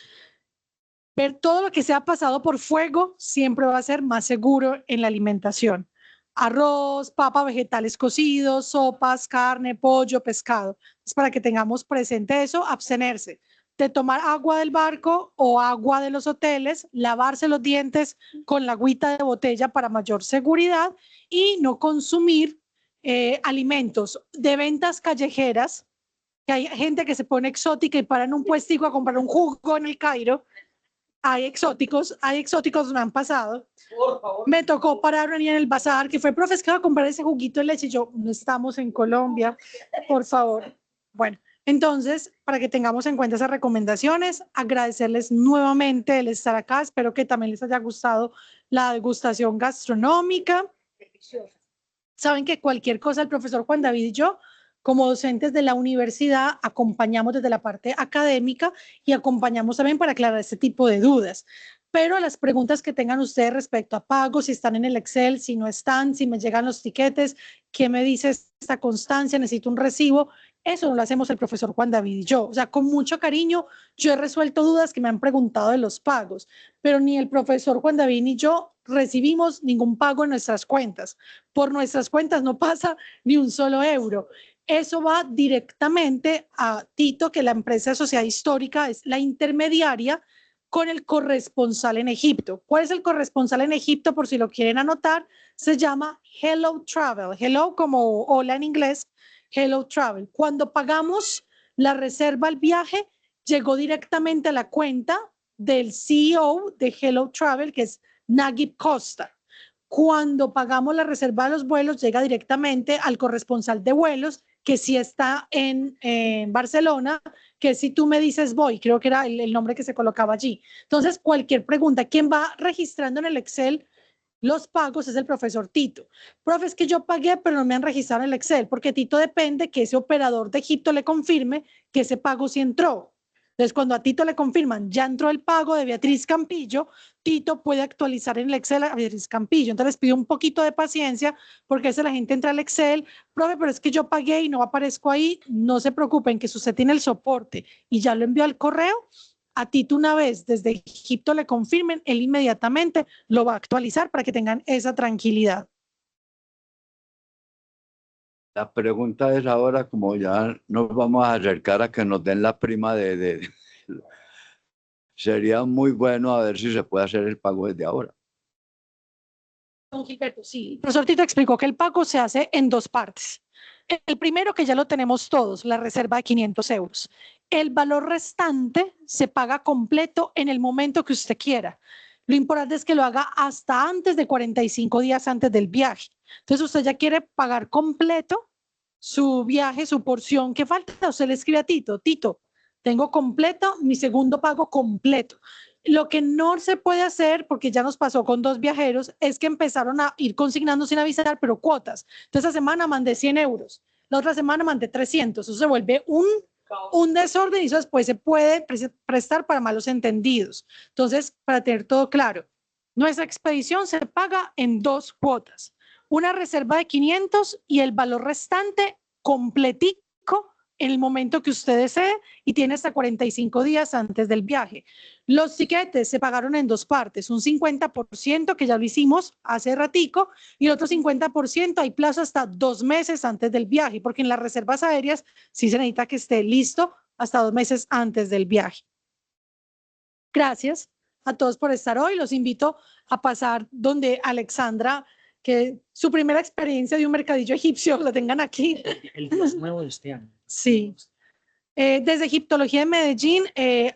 Ver todo lo que sea pasado por fuego siempre va a ser más seguro en la alimentación. Arroz, papa, vegetales cocidos, sopas, carne, pollo, pescado. Es para que tengamos presente eso, abstenerse de tomar agua del barco o agua de los hoteles, lavarse los dientes con la agüita de botella para mayor seguridad y no consumir alimentos de ventas callejeras, que hay gente que se pone exótica y para en un puestico a comprar un jugo en el Cairo hay exóticos, me han pasado. Por favor. Me tocó parar una niña en el bazar que fue, profe, es que va a comprar ese juguito de leche. Y yo, no estamos en Colombia, por favor. Bueno, entonces, para que tengamos en cuenta esas recomendaciones, agradecerles nuevamente el estar acá. Espero que también les haya gustado la degustación gastronómica. Saben que cualquier cosa, el profesor Juan David y yo, como docentes de la universidad, acompañamos desde la parte académica y acompañamos también para aclarar este tipo de dudas. Pero a las preguntas que tengan ustedes respecto a pagos, si están en el Excel, si no están, si me llegan los tiquetes, ¿qué me dice esta constancia? Necesito un recibo. Eso no lo hacemos el profesor Juan David y yo. O sea, con mucho cariño, yo he resuelto dudas que me han preguntado de los pagos, pero ni el profesor Juan David ni yo recibimos ningún pago en nuestras cuentas. Por nuestras cuentas no pasa ni un solo euro. Eso va directamente a Tito, que la empresa Sociedad Histórica es la intermediaria con el corresponsal en Egipto. ¿Cuál es el corresponsal en Egipto? Por si lo quieren anotar, se llama Hello Travel. Hello como hola en inglés, Hello Travel. Cuando pagamos la reserva al viaje, llegó directamente a la cuenta del CEO de Hello Travel, que es Naguib Costa. Cuando pagamos la reserva de los vuelos, llega directamente al corresponsal de vuelos, que sí está en Barcelona, que si tú me dices voy, creo que era el nombre que se colocaba allí. Entonces, cualquier pregunta, ¿quién va registrando en el Excel los pagos? Es el profesor Tito. Profe, es que yo pagué, pero no me han registrado en el Excel, porque Tito depende que ese operador de Egipto le confirme que ese pago sí entró. Entonces, cuando a Tito le confirman, ya entró el pago de Beatriz Campillo, Tito puede actualizar en el Excel a Beatriz Campillo. Entonces, les pido un poquito de paciencia, porque a veces la gente entra al Excel, profe, pero es que yo pagué y no aparezco ahí. No se preocupen, que si usted tiene el soporte y ya lo envió al correo, a Tito una vez desde Egipto le confirmen, él inmediatamente lo va a actualizar para que tengan esa tranquilidad. La pregunta es ahora, como ya nos vamos a acercar a que nos den la prima sería muy bueno a ver si se puede hacer el pago desde ahora. Don Gilberto, sí. El profesor Tito explicó que el pago se hace en dos partes. El primero, que ya lo tenemos todos, la reserva de 500 euros. El valor restante se paga completo en el momento que usted quiera. Lo importante es que lo haga hasta antes de 45 días antes del viaje. Entonces, usted ya quiere pagar completo su viaje, su porción que falta. Usted le escribe a Tito, Tito, tengo completo mi segundo pago completo. Lo que no se puede hacer, porque ya nos pasó con dos viajeros, es que empezaron a ir consignando sin avisar, pero cuotas. Entonces, esa semana mandé 100 euros, la otra semana mandé 300. Eso se vuelve un desorden y eso después se puede prestar para malos entendidos. Entonces, para tener todo claro, nuestra expedición se paga en dos cuotas. Una reserva de 500 y el valor restante completico en el momento que usted desee y tiene hasta 45 días antes del viaje. Los tiquetes se pagaron en dos partes, un 50% que ya lo hicimos hace ratico y el otro 50% hay plazo hasta 2 meses antes del viaje, porque en las reservas aéreas sí se necesita que esté listo hasta 2 meses antes del viaje. Gracias a todos por estar hoy. Los invito a pasar donde Alexandra, que su primera experiencia de un mercadillo egipcio la tengan aquí. El más nuevo de este año. Sí. Desde Egiptología de Medellín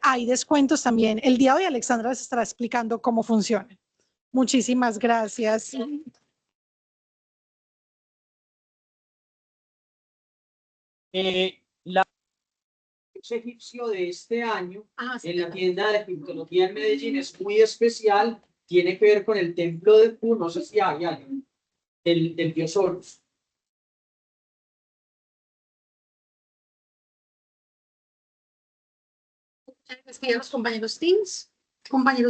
hay descuentos también. El día de hoy Alexandra les estará explicando cómo funciona. Muchísimas gracias. La egipcio de este año en la tienda de Egiptología en Medellín es muy especial. Tiene que ver con el templo de Q, no sé si hay algo, del dios Horus. Les pido a los compañeros Teams, compañeros